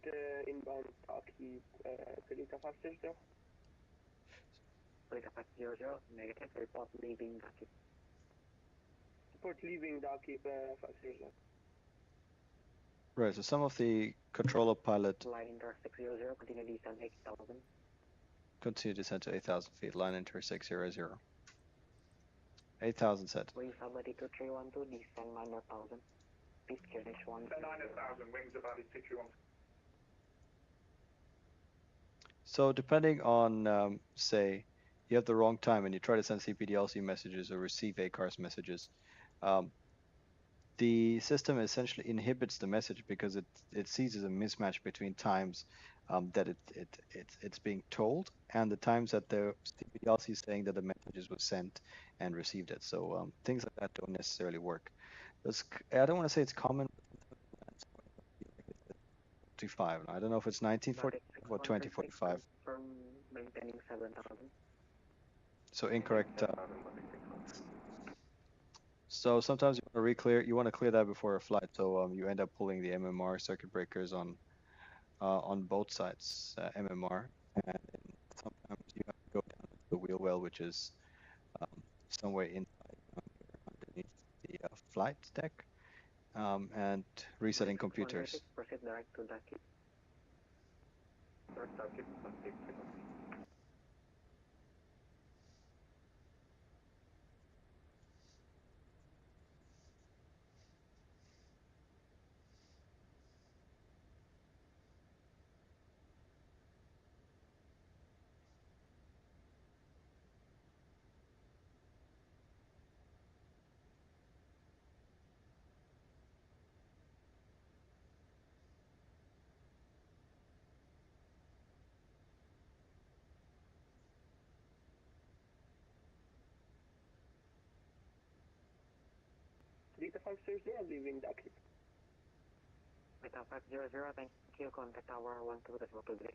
inbound Taki, Delta 500. Data 500, negative, report leaving Dakit. Report leaving Taki 500. Right, so some of the controller pilot. Line inter 600, continue descent 8000. Continue descent to 8,000 feet, line enter 600. 8,000 set. Wings Abadi 2312, descend 9000. Please QNH 1. 9000, wings about 2312. So depending on, say, you have the wrong time and you try to send CPDLC messages or receive ACARS messages, the system essentially inhibits the message because it sees as a mismatch between times that it's being told and the times that the CPDLC is saying that the messages were sent and received it. So things like that don't necessarily work. I don't want to say it's common. 25. I don't know if it's 1945 or 2045. From maintaining 7000. So incorrect. So sometimes you want to clear that before a flight. So you end up pulling the MMR circuit breakers on both sides, MMR, and then sometimes you have to go down to the wheel well, which is somewhere inside underneath the flight deck, and resetting computers. Proceed direct to Dakit. Dakit, Batik 600. Delta 500, leaving Dakit. Beta 500, thank you. Contact tower 12.2.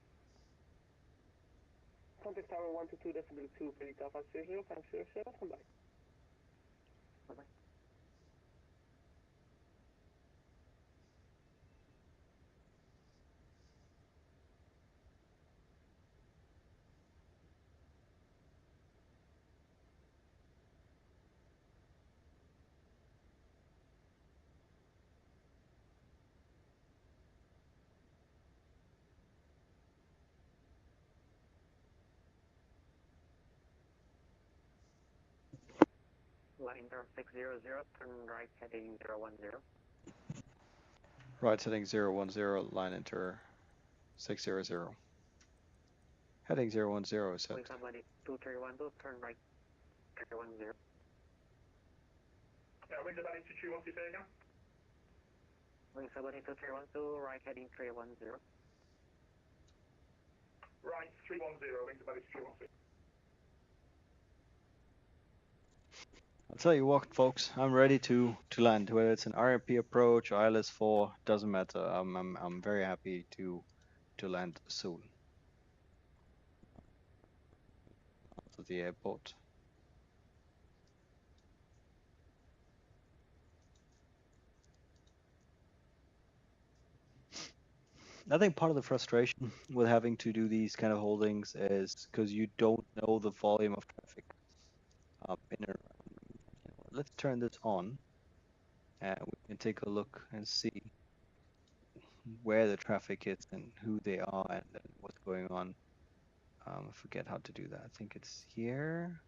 Contact tower 122.2, Delta 500, 500, come back. Bye-bye. line enter 600, turn right heading 010. Right heading 010, line enter 600. Heading 010 is set. Wing somebody 2312, turn right 310. Yeah, wing somebody 2212, say again. Wing somebody 2312, right heading 310. Right 310, wing somebody 312. I'll tell you what, folks, I'm ready to land. Whether it's an RMP approach or ILS-4, doesn't matter. I'm very happy to land soon. To the airport. I think part of the frustration with having to do these kind of holdings is because you don't know the volume of traffic in and around. Let's turn this on, and we can take a look and see where the traffic is and who they are and what's going on. I forget how to do that. I think it's here.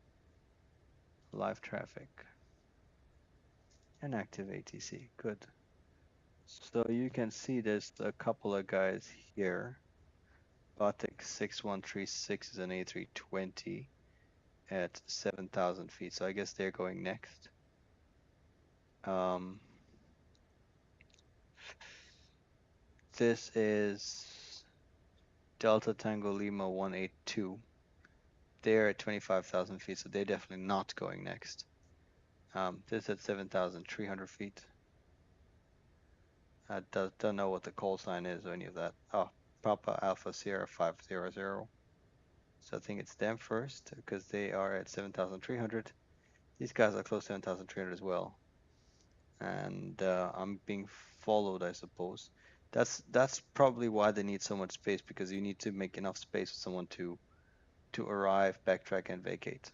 Live traffic. And active ATC. Good. So you can see there's a couple of guys here. Batik 6136 is an A320 at 7,000 feet. So I guess they're going next. This is Delta Tango Lima 182. They're at 25,000 feet, so they're definitely not going next. This at 7,300 feet. I don't know what the call sign is or any of that. Oh, Papa Alpha Sierra 500. So I think it's them first because they are at 7,300. These guys are close to 7,300 as well. And I'm being followed, I suppose. That's probably why they need so much space, because you need to make enough space for someone to arrive, backtrack, and vacate.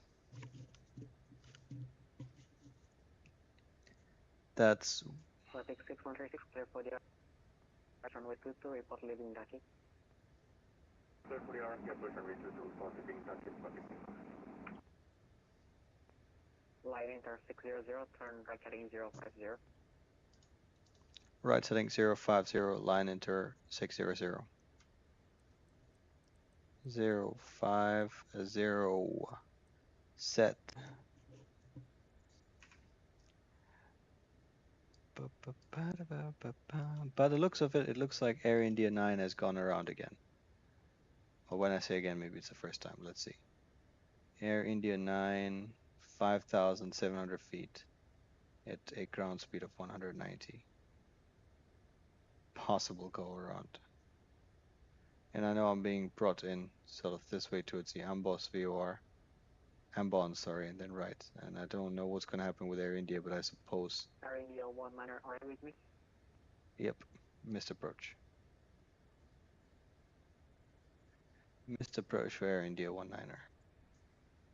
That's. Batik 6136, clear for the runway 22, report leaving Daki. Clear for the RMP approach runway 22, report leaving Daki, Batik. Line enter 600, turn right heading 050. Right heading 050, line enter 600. 050 set. By the looks of it, it looks like Air India 9 has gone around again. Or when I say again, maybe it's the first time. Let's see. Air India 9, 5,700 feet at a ground speed of 190. Possible go around. And I know I'm being brought in sort of this way towards the Ambon, sorry, and then right. And I don't know what's going to happen with Air India, but I suppose. Air India 1 minor, are you with me? Yep, missed approach. Missed approach for Air India 19er.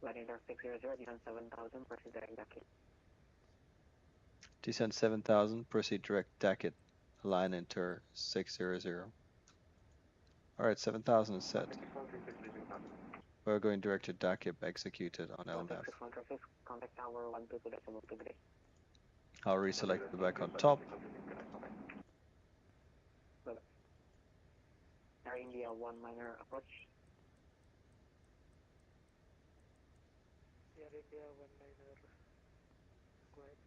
Line enter 600, descend 7,000, proceed direct Daki. Descend 7,000, proceed direct Dakit, line enter 600. Alright, 7,000 is set. We're going direct to Dakit, executed on LNAV. Contact tower 122.2 gray. I'll reselect the back on top. Air India 1 minor approach. Air India 19er, go ahead.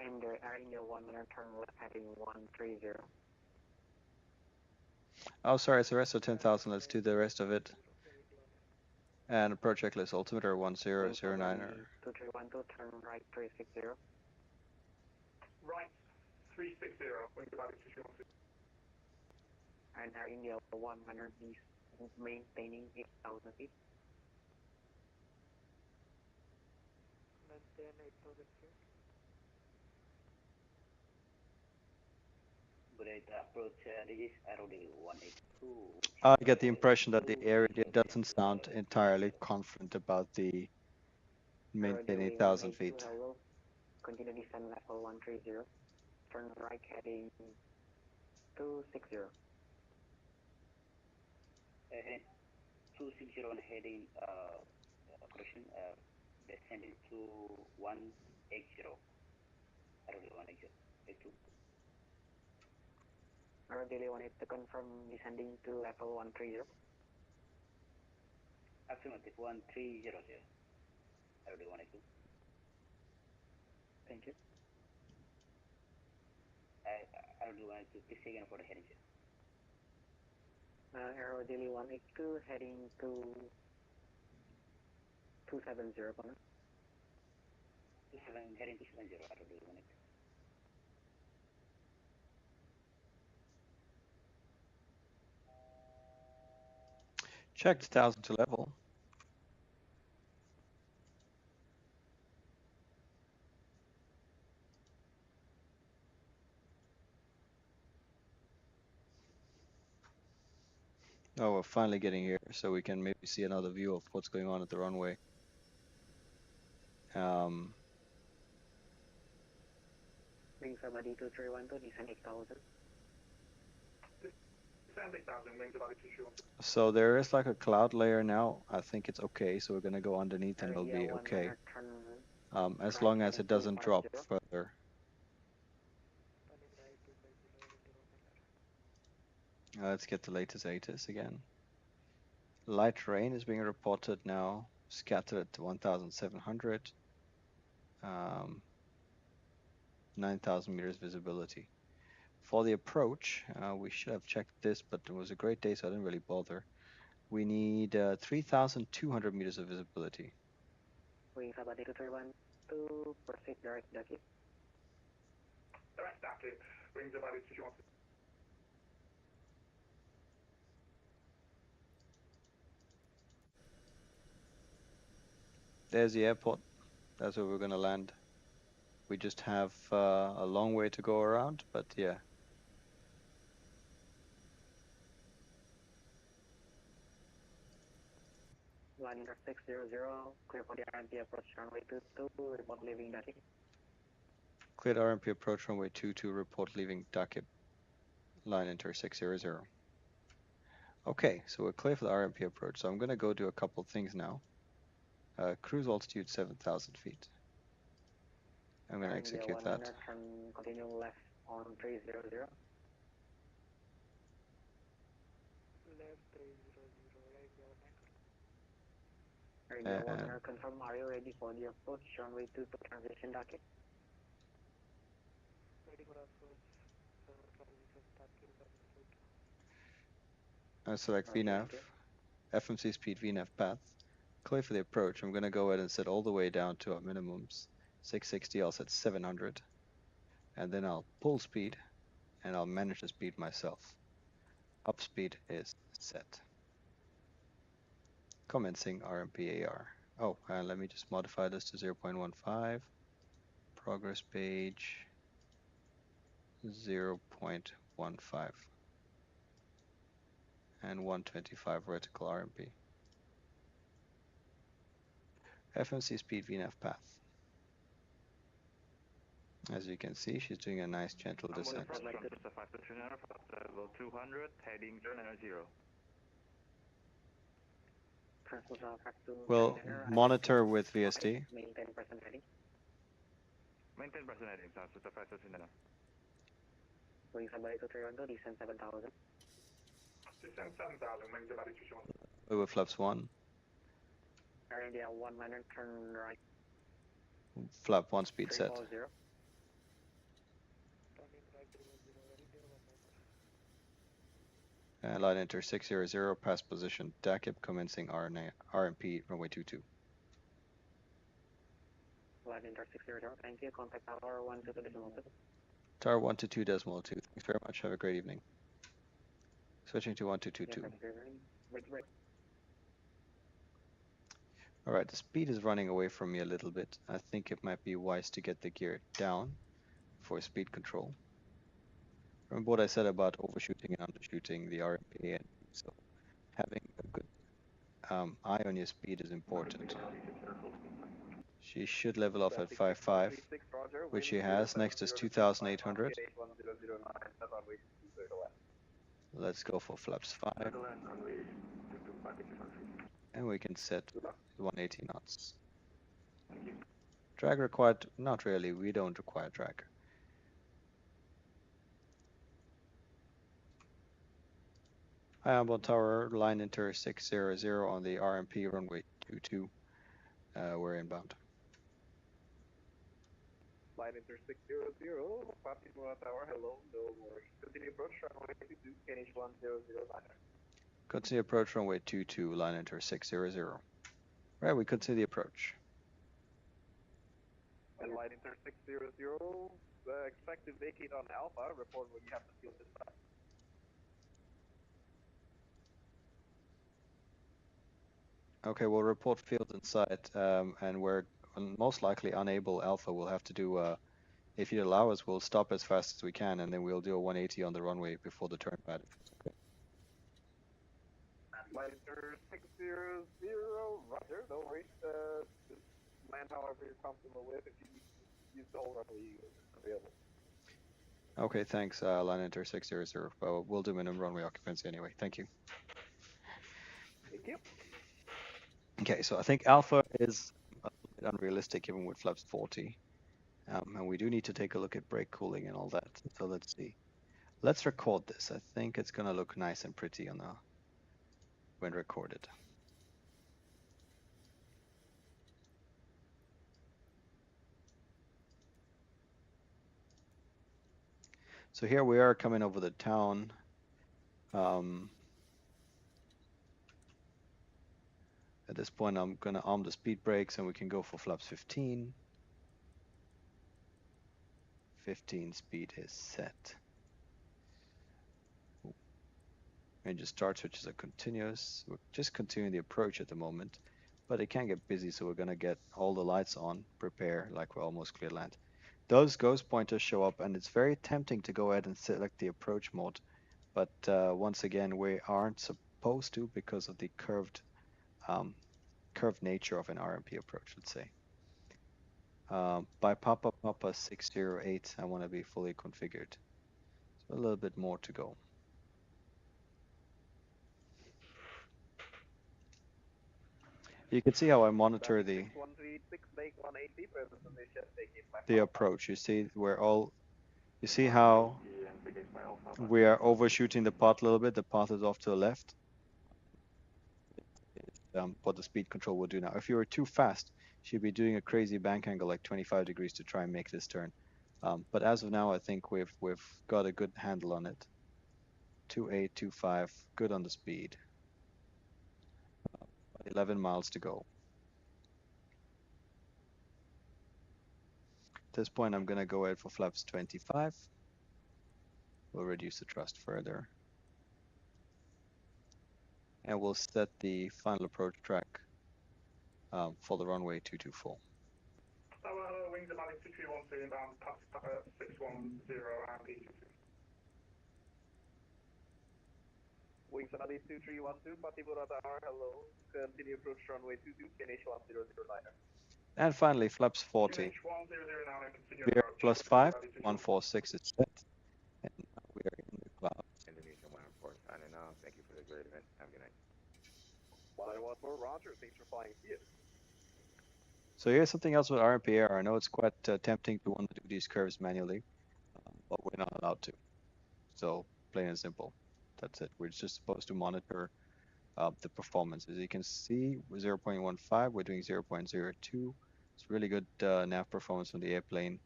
And Air India 1 minor, turn left heading 130. Oh, sorry, it's the rest of 10,000. Let's do the rest of it. And approach checklist, altimeter 1009er. 2312, turn right 360. Right 360, wing somebody 2212. And Air India 1 minor, maintaining 8,000 feet. Maintain 8,000 feet. I get the impression that the Air India doesn't sound entirely confident about the maintaining 8,000 feet. Hello. Continue descend level 130. Turn right heading 260. 260 on heading operation descending to 180. ROD 182. Daily wanted to confirm descending to level 130. Affirmative 1300. ROD 182. Thank you. ROD 182, please say again for the heading, sir. Aero Daily 182 heading to 270, Connor. 27, heading 270, ROD 182. Checked 1000 to level. Oh, we're finally getting here, so we can maybe see another view of what's going on at the runway. Wings about 2312, descend 8000. Descend 8000, wings about 2212. So there is like a cloud layer now. I think it's okay, so we're gonna go underneath and we'll be okay. As long as it doesn't drop further. Let's get the latest ATIS again. Light rain is being reported now, scattered at 1,700. 9,000 meters visibility. For the approach, we should have checked this, but it was a great day, so I didn't really bother. We need 3,200 meters of visibility. Wings about 2312, proceed direct Dakip. Direct Dakip, wings about 2212. There's the airport. That's where we're gonna land. We just have a long way to go around, but yeah. Line 600, clear for the RMP approach runway 22, report leaving Dakip. Cleared RMP approach runway 22, report leaving Dakip. Line enter 600. Okay, so we're clear for the RMP approach. So I'm gonna go do a couple things now. Cruise altitude 7,000 feet. I'm gonna execute that. Continue left on 300. Left 300, right your neck. Radio 1 confirm, are you ready for the approach runway 22 transition Dakip? Ready for approach, transition Dakip, runway 22. Select VNAV, FMC speed VNAV path. Clear for the approach. I'm gonna go ahead and set all the way down to our minimums. 660, I'll set 700. And then I'll pull speed, and I'll manage the speed myself. Up speed is set. Commencing RMPAR. Oh, and let me just modify this to 0.15. Progress page 0.15. And 125 vertical RMP. FMC speed VNAV path. As you can see, she's doing a nice gentle descent. Level 200, heading 090. We'll monitor with VST. Maintain present heading. Maintain present heading, South Fastest in Wings about 2312, descend 7000. Descend 7000, wings about 2212. Over flaps 1. India 1 minor, turn right. Flap 1 speed set. 340. Line enter 600, pass position Dakip, commencing RMP runway 22. Line enter 600, thank you. Contact tower 122.2. Tower 122.2. Thanks very much. Have a great evening. Switching to 1222. Wait. Alright, the speed is running away from me a little bit. I think it might be wise to get the gear down for speed control. Remember what I said about overshooting and undershooting the RMP, and so having a good eye on your speed is important. She should level off at 5.5, which she has. Next is 2,800. Let's go for flaps 5. And we can set 180 knots. Drag required? Not really. We don't require drag. Hi, Ambon Tower, line enter 600 on the RMP runway 22. We're inbound. Line enter 600, Fatima Tower, hello, no worries. Continue approach runway 22, NH 1009. Continue approach runway 22, line enter 600. Right, we continue the approach. And line enter 600, expect to vacate on Alpha, report when you have the field inside. Okay, we'll report field inside, and we're most likely unable. Alpha will have to do, if you allow us, we'll stop as fast as we can, and then we'll do a 180 on the runway before the turn pad. Okay. Line enter 600, roger, no worries. Just land however you're comfortable with. If you need to use the whole runway, it's available. Okay, thanks, line enter 600. Well, we'll do minimum runway occupancy anyway. Thank you. Thank you. Okay, so I think Alpha is a bit unrealistic given with flaps 40. And we do need to take a look at brake cooling and all that. So let's see. Let's record this. I think it's going to look nice and pretty on when recorded. So here we are coming over the town. At this point, I'm going to arm the speed brakes and we can go for flaps 15. 15 speed is set. Major start switches are continuous. We're just continuing the approach at the moment, but it can get busy, so we're going to get all the lights on, prepare like we're almost clear land. Those ghost pointers show up, and it's very tempting to go ahead and select the approach mode, but once again, we aren't supposed to because of the curved nature of an RMP approach, let's say. By Papa 608, I want to be fully configured. So a little bit more to go. You can see how I monitor the approach. You see you see how we are overshooting the path a little bit. The path is off to the left. What the speed control will do now. If you were too fast, you'd be doing a crazy bank angle like 25 degrees to try and make this turn. But as of now, I think we've got a good handle on it. 28, 25, good on the speed. 11 miles to go. At this point, I'm going to go ahead for flaps 25. We'll reduce the thrust further. And we'll set the final approach track for the runway 224. Tower wings about 2312 inbound, Papa 610 and EG2. Wings about 2312, Patibura Tower, hello. Continue approach runway 22, NH 1009. And finally, flaps 40. We are plus 5, 146 is set. And now we are in the clouds. Indonesian 104 signing off. Thank you for the great event. Have a good night. 114, roger. Thanks for flying here. So here's something else with RMPR. I know it's quite tempting to want to do these curves manually, but we're not allowed to. So plain and simple. That's it. We're just supposed to monitor the performance. As you can see, 0.15, we're doing 0.02. It's really good nav performance from the airplane.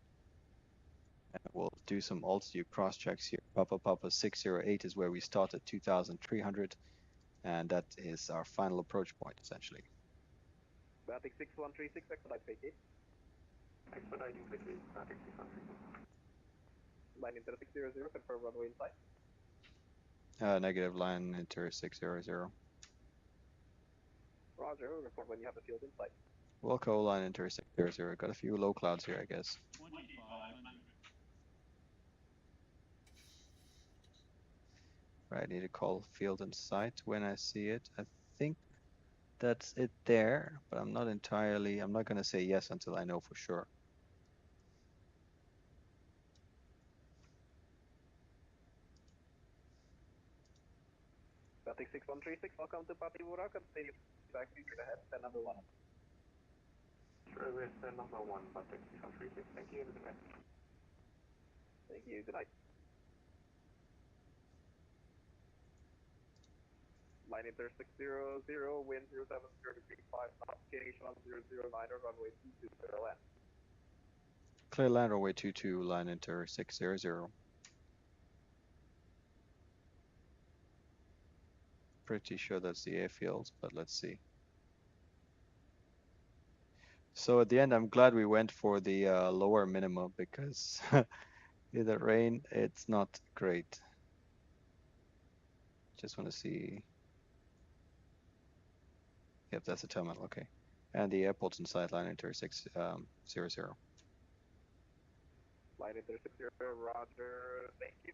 And we'll do some altitude cross checks here. Papa 608 is where we start at 2,300, and that is our final approach point essentially. Batic 6136, expedite vacate. Expediting vacate, Batic 6136. Line inter 600, confirm runway inside. Negative, line enter 600. Roger, report when you have the field inside. Wilco, line enter 600. Got a few low clouds here, I guess. 25. Right, I need to call field in sight when I see it. I think that's it there, but I'm not going to say yes until I know for sure. Batic 6136, welcome to Patibura. Continue back future ahead, 10 number 1. With number 1, but taxi on 36. Thank you. Good night. Thank you. Good night. Line inter 600, wind 070 degree 5 knots, gauge on 009 or runway 22, clear land. Clear land, runway 22, line inter 600. Pretty sure that's the airfield, but let's see. So at the end, I'm glad we went for the lower minima because in the rain, it's not great. Just want to see. Yep, that's the terminal. Okay, and the airport's inside line inter 600. Line inter 600, roger. Thank you.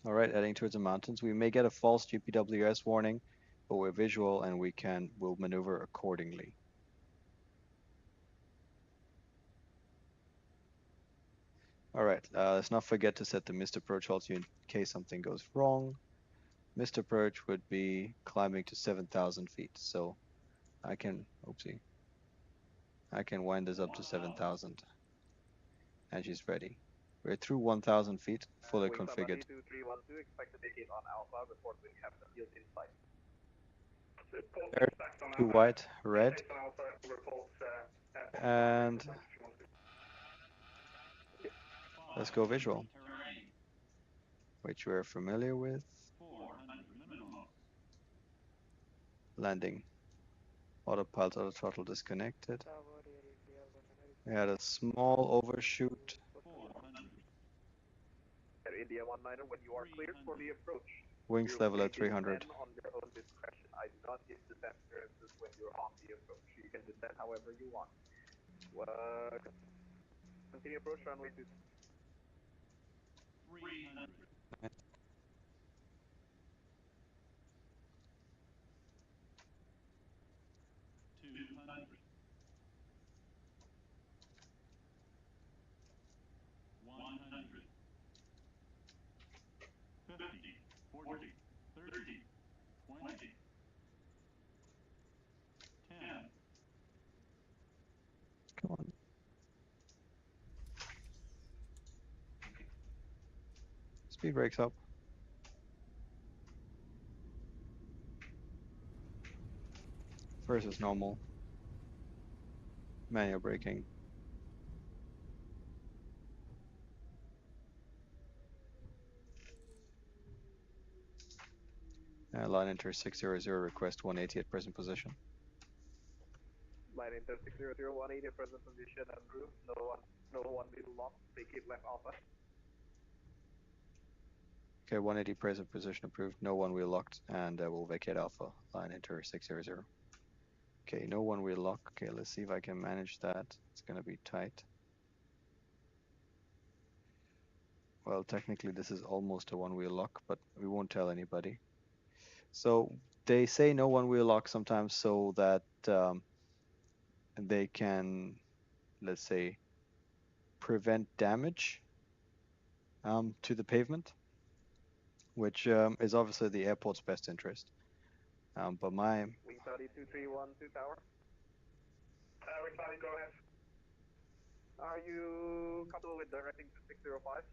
All right, heading towards the mountains. We may get a false GPWS warning, but we're visual and we'll maneuver accordingly. All right, let's not forget to set the missed approach altitude in case something goes wrong. Missed approach would be climbing to 7,000 feet. So I can wind this up to 7,000. And she's ready. We're through 1,000 feet, fully configured. 2312, expect to vacate on Alpha, report when you have the field in sight. Air 2 white, red. And let's go visual, which we're familiar with. Landing. Autopilot, auto throttle disconnected. We had a small overshoot. India 19er, when you are cleared for the approach. Wings level at 300. On your own discretion. I do not give descent clearances when you're on the approach. You can descend however you want. Continue approach runway 2. 300. Come on. Speed brakes up. First is normal. Manual braking. Line inter 600, request 180 at present position. Line inter 600, 180 at present position and route. No one will lock. Vacate left Alpha. Okay, 180 present position approved. No one wheel locked, and we'll vacate Alpha. Line inter 600. Okay, no one wheel lock. Okay, let's see if I can manage that. It's gonna be tight. Well, technically this is almost a one wheel lock, but we won't tell anybody. So they say no one wheel lock sometimes so that they can, let's say, prevent damage to the pavement, which is obviously the airport's best interest. But my... Wing 2312 tower. Wing 30, go ahead. Are you comfortable with directing to 605?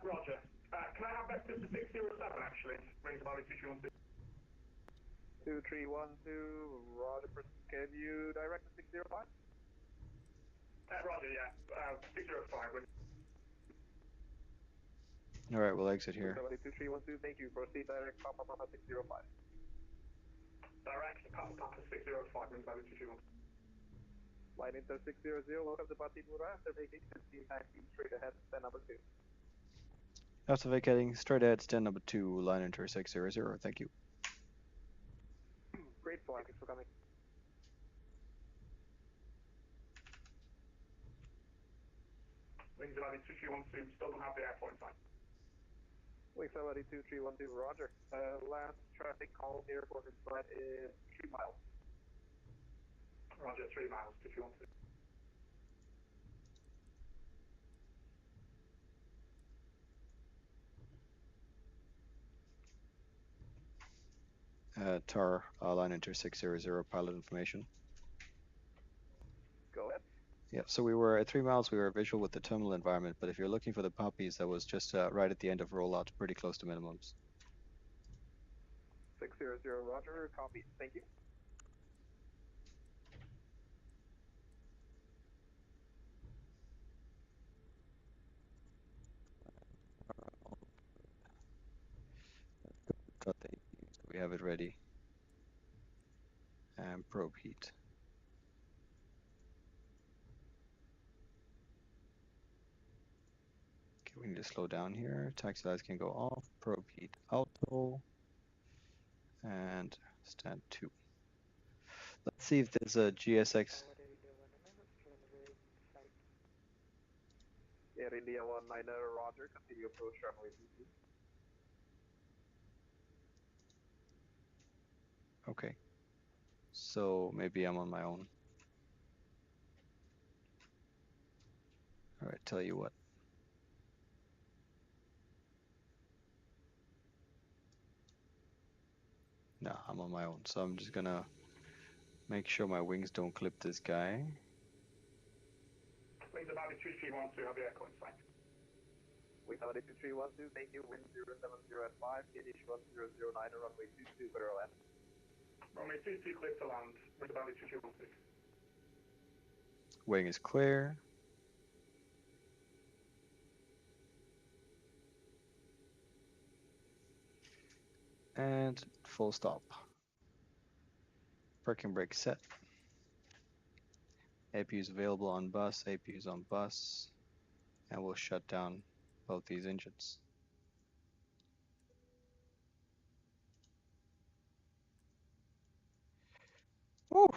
Roger. Can I have that to 607 actually? Wings 2312. 2312, Roger. Can you direct to 605? Roger, yeah. 605. All right, we'll exit here. 2312, thank you. Proceed direct Papa 605. Direct Papa 605, wings 2312. Line inter 600, welcome to Batimura. After vacating, straight ahead, stand number 2. After vacating, straight ahead, stand number 2, line inter 600. Thank you. Great flight, thanks for coming. Wings 2312, still don't have the airport time. Wings 2312, Roger. Last traffic call, airport inside is 3 miles. Roger, 3 miles, 2312. TAR line enter 600 pilot information. Go ahead. Yeah, so we were at 3 miles, we were visual with the terminal environment, but if you're looking for the puppies, that was just right at the end of rollout, pretty close to minimums. 600, roger, copy. Thank you. Got the APU, so we have it ready. And probe heat. Okay, we need to slow down here. Taxi lights can go off. Probe heat auto. And stand 2. Let's see if there's a GSX. Air India 19, roger, continue approach runway 22. Okay. So maybe I'm on my own. All right, tell you what. No, I'm on my own. So I'm just gonna make sure my wings don't clip this guy. Wings about 2312, have the echo in sight. Wings about 2312, thank you, wind 070 at 5, finish 1009, runway 22, clear land. Runway 22 clear to land, wings about 2312. Wing is clear. And full stop. Parking brake set. APU is available on bus, APU is on bus, and we'll shut down both these engines. Woo!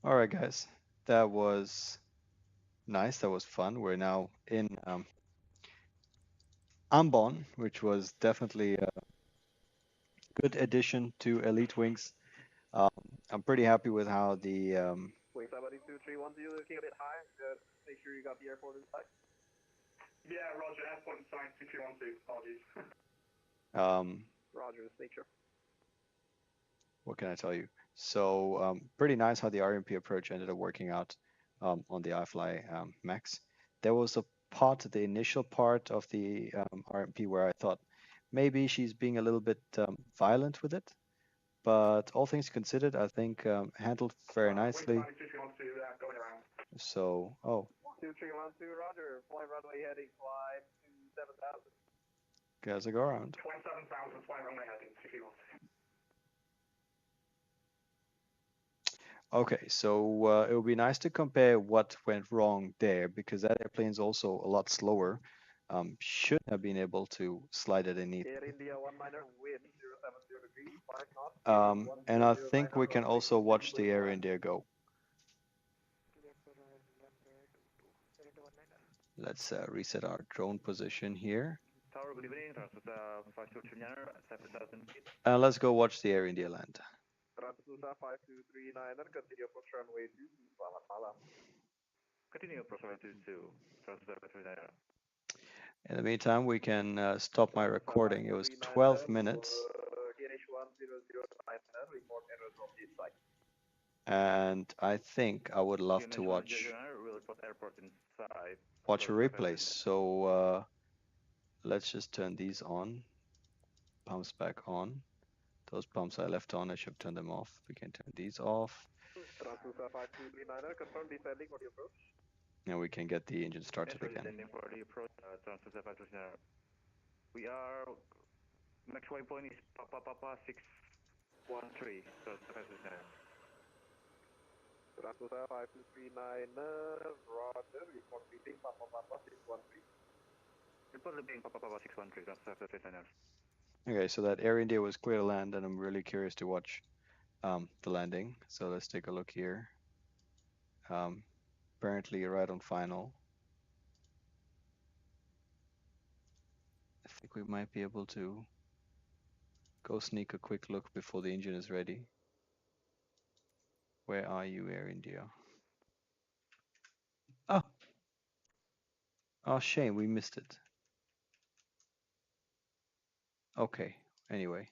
All right, guys, that was nice. That was fun. We're now in Ambon, which was definitely a good addition to Elite Wings. I'm pretty happy with how the Wings about 2310, looking a bit high, make sure you got the airport in sight. Yeah, roger, airport in sight, 2312, apologies. Roger, just make sure. What can I tell you? So pretty nice how the RMP approach ended up working out on the iFly Max. There was a part, the initial part of the RMP where I thought maybe she's being a little bit violent with it, but all things considered, I think handled very nicely. Going around. So, oh. 2312, roger, flight runway heading, climb to 7000. Guys, I go around. 27,000, flight runway heading, 2312. Okay, so it would be nice to compare what went wrong there, because that airplane's also a lot slower. Should have been able to slide it in neat. Air India 19, wind 070 degrees, 5 knots. And I think we can also watch the Air India go. Let's reset our drone position here. Tower, good evening, Transnusa 5239, 7000 feet. And let's go watch the Air India land. Transnusa 5239, continue approach runway 22, selamat malam. Continue approach runway 22, Transnusa 5239. In the meantime, we can stop my recording. It was 12 minutes. And I think I would love to watch a replay. So let's just turn these on. Pumps back on. Those pumps I left on, I should turn them off. We can turn these off. And we can get the engine started again. For the approach, we are, next waypoint is Papa 613, so Transnusa 5239, roger, report meeting Papa 613. report being Papa 613, Transnusa 5239. Okay, so that Air India was clear to land, and I'm really curious to watch the landing. So let's take a look here. Apparently right on final. I think we might be able to go sneak a quick look before the engine is ready. Where are you, Air India? Oh! Oh, shame, we missed it. Okay, anyway.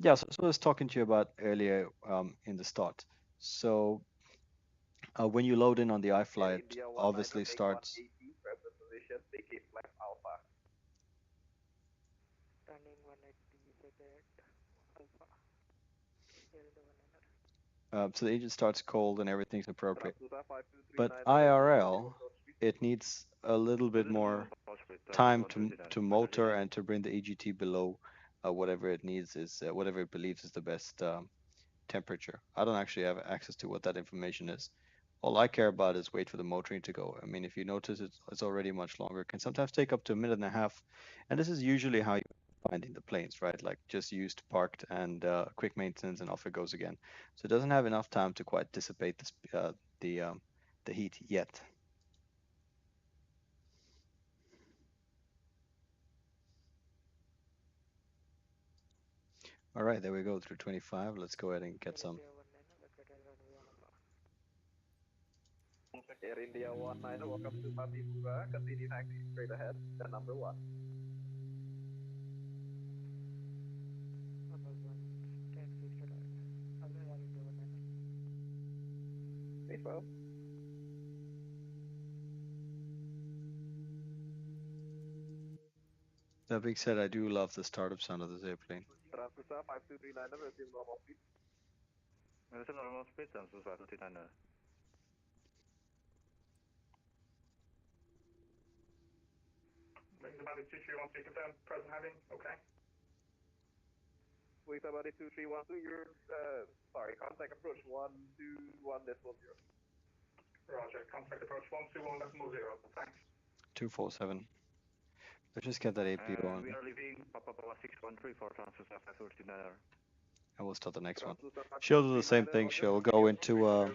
Yeah, so I was talking to you about earlier in the start. So when you load in on the Air iFly, it India 19, obviously take starts. 180, present position, take it left Alpha. Turning 180 second Alpha. Air India 190. So the engine starts cold and everything's appropriate. Transducer But 5239, IRL, it needs a little bit more time to motor and to bring the EGT below whatever it needs is whatever it believes is the best temperature. I don't actually have access to what that information is. All I care about is wait for the motoring to go. I mean, if you notice it's already much longer. It can sometimes take up to a minute and a half. And this is usually how you're finding the planes, right? Like just used, parked, and quick maintenance, and off it goes again. So it doesn't have enough time to quite dissipate the um, the heat yet. All right, there we go through 25. Let's go ahead and get Air some. India 19 located runway 1 Alpha. Air India 19, welcome to Patipura. Continue taxi straight ahead, the number 1. Number 1, taxi straight ahead. Air India 19. Please well. That being said, I do love the startup sound of this airplane. Transducer 5239, resume normal speed. Resume normal speed, Samsung 5239. Wings about 231, so confirm present heading, okay. Wings about 2312, your, contact approach 121.0. Roger, contact approach 121.0, thanks. 247. Let's just get that APO on. We are leaving Papa 613 for transfer 539. And we'll start the next one. She'll do the same thing. She'll go into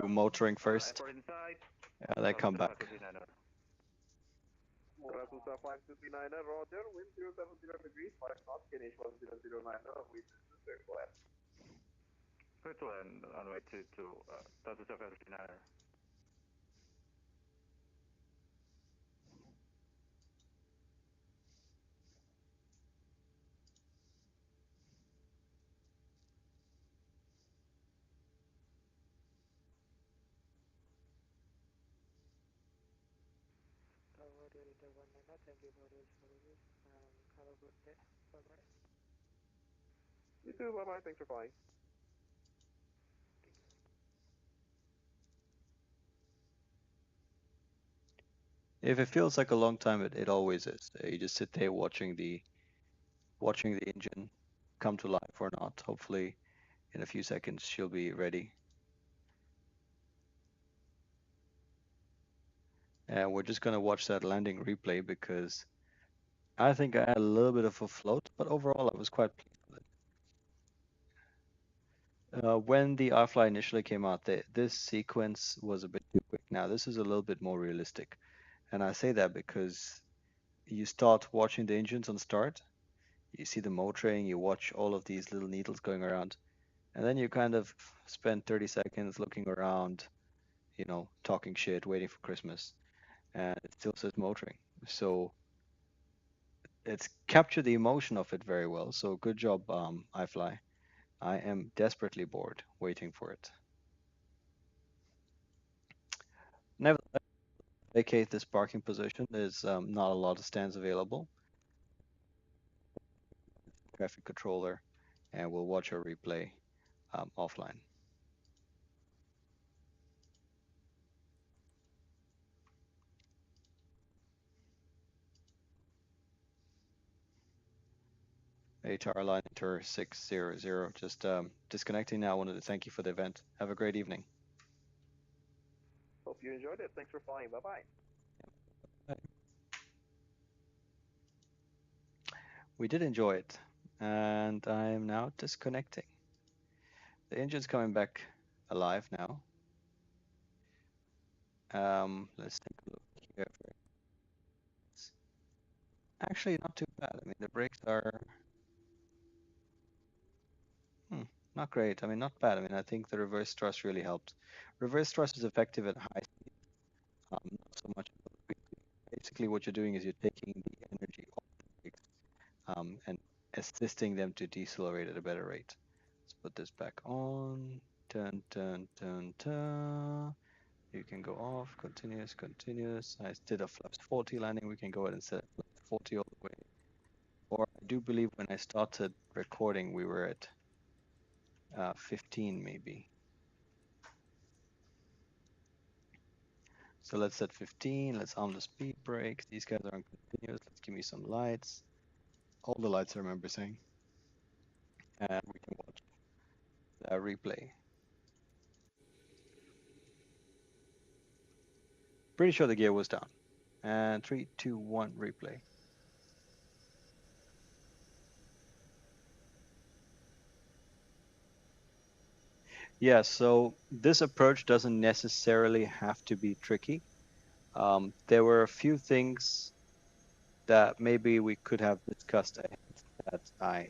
motoring first. Then come back. Transducer 5239, Roger, wind 070 degrees, 5 knots, finish 1009, wind circle left. Circle and runway 22, transfer 539. Tower Air India 19, thank you for your service and have a good day. Bye bye. You too, bye bye, thanks for flying. If it feels like a long time, it always is. You just sit there watching the engine come to life or not. Hopefully, in a few seconds, she'll be ready. And we're just gonna watch that landing replay because I think I had a little bit of a float, but overall I was quite pleased with it. When the iFly initially came out, this sequence was a bit too quick. Now this is a little bit more realistic, and I say that because you start watching the engines on start, you see the motoring, you watch all of these little needles going around, and then you kind of spend 30 seconds looking around, talking shit, waiting for Christmas, and it still says motoring. So it's captured the emotion of it very well. So good job, iFly. I am desperately bored waiting for it. Nevertheless, vacate this parking position. There's not a lot of stands available. Traffic controller, and we'll watch our replay offline. HR line enter 600. Just disconnecting now. I wanted to thank you for the event. Have a great evening. Hope you enjoyed it. Thanks for flying. Bye-bye. Bye. We did enjoy it, and I am now disconnecting. The engine's coming back alive now. Let's take a look here. Actually, not too bad. I mean, the brakes are not great. I mean, not bad. I mean, I think the reverse thrust really helped. Reverse thrust is effective at high speed, not so much. Basically, what you're doing is you're taking the energy off the brakes and assisting them to decelerate at a better rate. Let's put this back on. Turn, turn, turn, turn. You can go off, continuous, continuous. I did a flaps 40 landing. We can go ahead and set flaps 40 all the way. Or I do believe when I started recording, we were at 15 maybe. So let's set 15. Let's arm the speed brakes. These guys are on continuous. Let's give me some lights. All the lights I remember saying. And we can watch the replay. Pretty sure the gear was down. And 3, 2, 1, replay. Yeah, so this approach doesn't necessarily have to be tricky. There were a few things that maybe we could have discussed ahead that I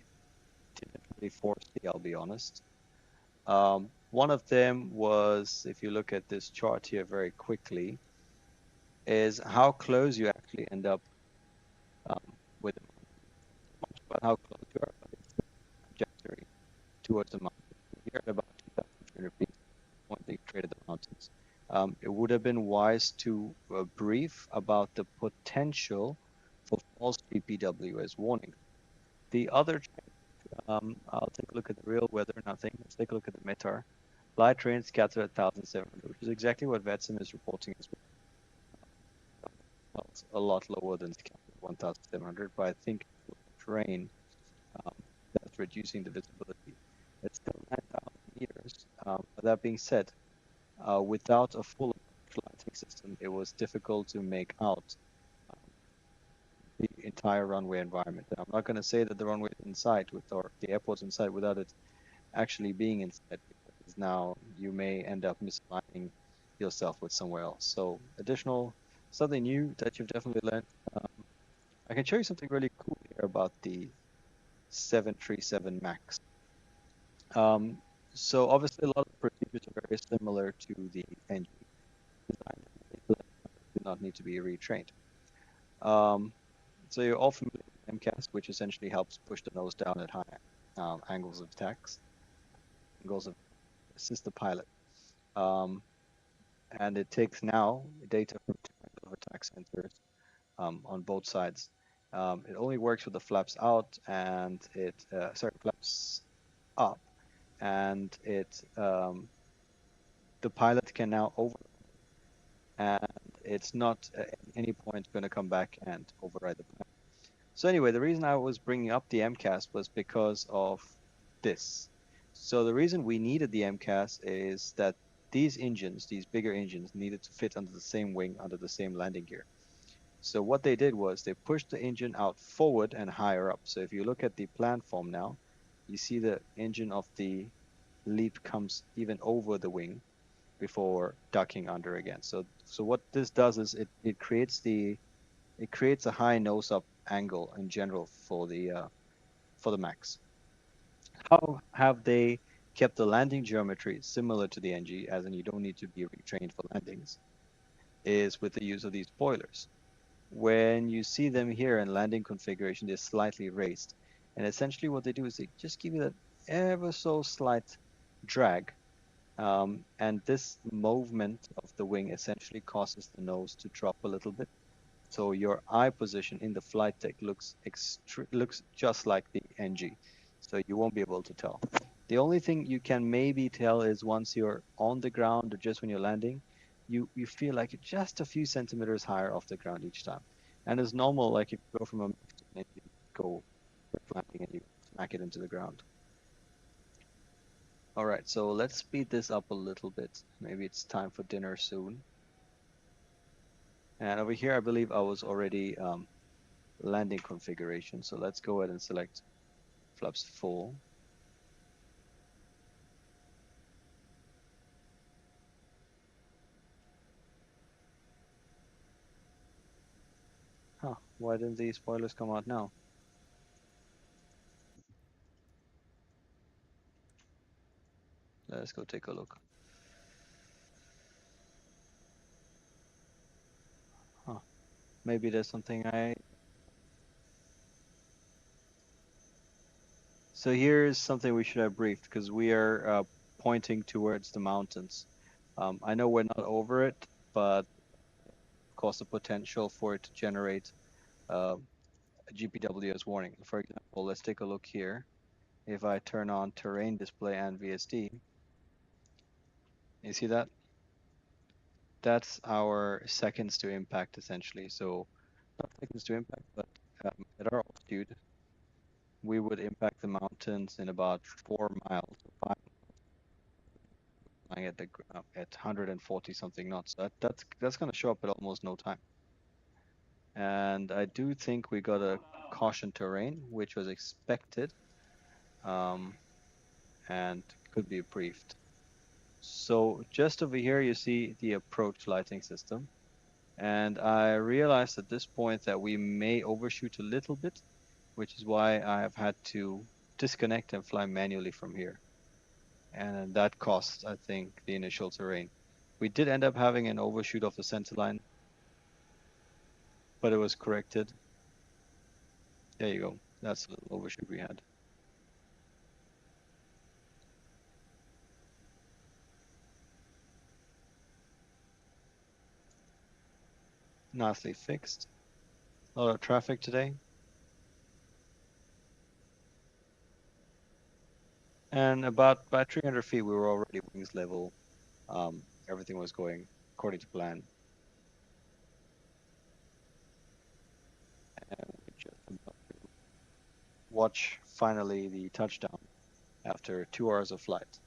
didn't really foresee, I'll be honest. One of them was, if you look at this chart here very quickly, is how close you actually end up with the mountain. Not much about how close you are, but it's the trajectory towards the mountain. You're at about 2,300 feet point that you traded the mountains. It would have been wise to brief about the potential for false GPW as warning. The other I'll take a look at the real weather, nothing. Let's take a look at the METAR. Light rain scattered at 1,700, which is exactly what VATSIM is reporting as well. Well, it's a lot lower than scattered 1,700, but I think rain that's reducing the visibility. It's still 9,000 meters. But that being said, without a full lighting system, it was difficult to make out the entire runway environment. And I'm not going to say that the runway is in sight or the airport's in sight without it actually being in sight, because now you may end up misaligning yourself with somewhere else. So something new that you've definitely learned. I can show you something really cool here about the 737 MAX. So obviously a lot of the procedures are very similar to the NG design. They do not need to be retrained. So you're all familiar with MCAS, which essentially helps push the nose down at high angles of attacks, angles of assist the pilot. And it takes now data from two angle of attack sensors on both sides. It only works with the flaps out and flaps up, and the pilot can now and it's not at any point going to come back and override the plan. So anyway, the reason I was bringing up the MCAS was because of this. So the reason we needed the MCAS is that these bigger engines, needed to fit under the same wing, under the same landing gear. So what they did was they pushed the engine out forward and higher up. So if you look at the plan form now, you see the engine of the LEAP comes even over the wing before ducking under again. So what this does is it creates a high nose up angle in general for the MAX. How have they kept the landing geometry similar to the NG, as in you don't need to be retrained for landings, is with the use of these spoilers. When you see them here in landing configuration, they're slightly raised. And essentially what they do is they just give you that ever so slight drag. And this movement of the wing essentially causes the nose to drop a little bit. So your eye position in the flight deck looks just like the NG. So you won't be able to tell. The only thing you can maybe tell is once you're on the ground or just when you're landing, you feel like you're just a few centimeters higher off the ground each time. And it's normal, like if you go from a max to an you go landing and you smack it into the ground. All right, so let's speed this up a little bit. Maybe it's time for dinner soon. And over here, I believe I was already landing configuration. So let's go ahead and select flaps full. Huh, why didn't these spoilers come out now? Let's go take a look. Huh, maybe there's something So here's something we should have briefed because we are pointing towards the mountains. I know we're not over it, but of course the potential for it to generate a GPWS warning. For example, let's take a look here. If I turn on terrain display and VSD, you see that? That's our seconds to impact essentially. So not seconds to impact, but at our altitude, we would impact the mountains in about 4 miles, 5 flying at 140 something knots. That's going to show up at almost no time. And I do think we got a caution terrain, which was expected, and could be briefed. So just over here, you see the approach lighting system. And I realized at this point that we may overshoot a little bit, which is why I have had to disconnect and fly manually from here. And that cost, I think, the initial terrain. We did end up having an overshoot of the center line, but it was corrected. There you go. That's the little overshoot we had. Nicely fixed. A lot of traffic today. And about by 300 feet, we were already wings level. Everything was going according to plan. And we just about to watch finally the touchdown after 2 hours of flight.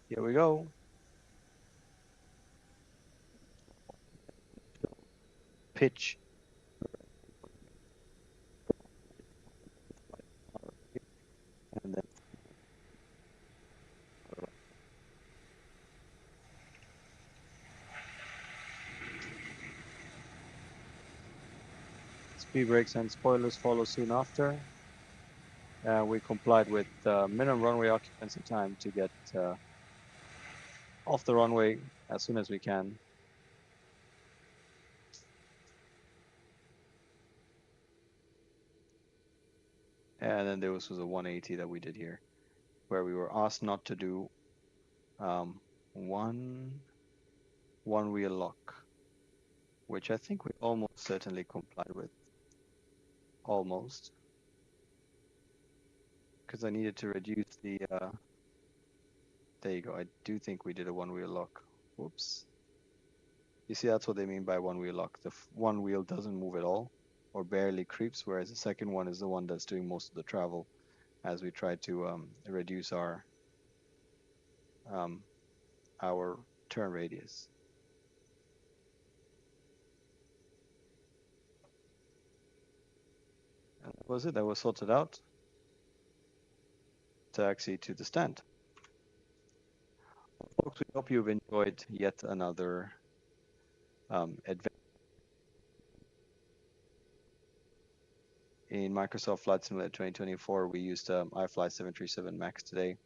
Here we go. Pitch. And then speed brakes and spoilers follow soon after. We complied with minimum runway occupancy time to get off the runway as soon as we can. And then there was a 180 that we did here, where we were asked not to do one wheel lock, which I think we almost certainly complied with. Almost. Because I needed to reduce the, there you go. I do think we did a one wheel lock. Whoops. You see, that's what they mean by one wheel lock. The one wheel doesn't move at all or barely creeps, whereas the second one is the one that's doing most of the travel as we try to reduce our turn radius. And that was it. That was sorted out. Taxi to the stand. Well, folks, we hope you've enjoyed yet another adventure in Microsoft Flight Simulator 2024. We used iFly 737 MAX today.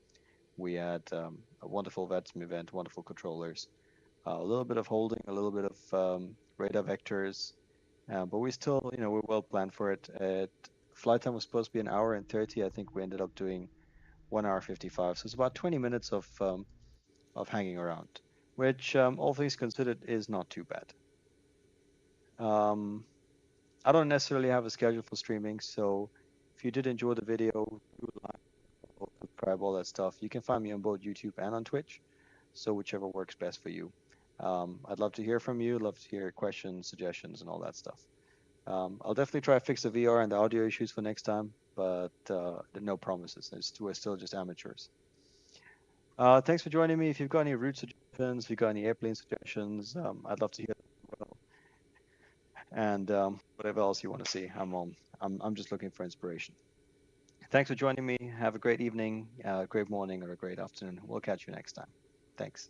We had a wonderful VATSIM event, wonderful controllers, a little bit of holding, a little bit of radar vectors, but we still, we're well planned for it. Flight time was supposed to be 1 hour and 30. I think we ended up doing 1 hour 55. So it's about 20 minutes of hanging around, which all things considered is not too bad. I don't necessarily have a schedule for streaming, so if you did enjoy the video, do like, subscribe, all that stuff. You can find me on both YouTube and on Twitch, so whichever works best for you. I'd love to hear from you, love to hear questions, suggestions, and all that stuff. I'll definitely try to fix the VR and the audio issues for next time, but no promises. We're still just amateurs. Thanks for joining me. If you've got any route suggestions, if you've got any airplane suggestions, I'd love to hear them as well. And whatever else you want to see, I'm just looking for inspiration. Thanks for joining me. Have a great evening, a great morning, or a great afternoon. We'll catch you next time. Thanks.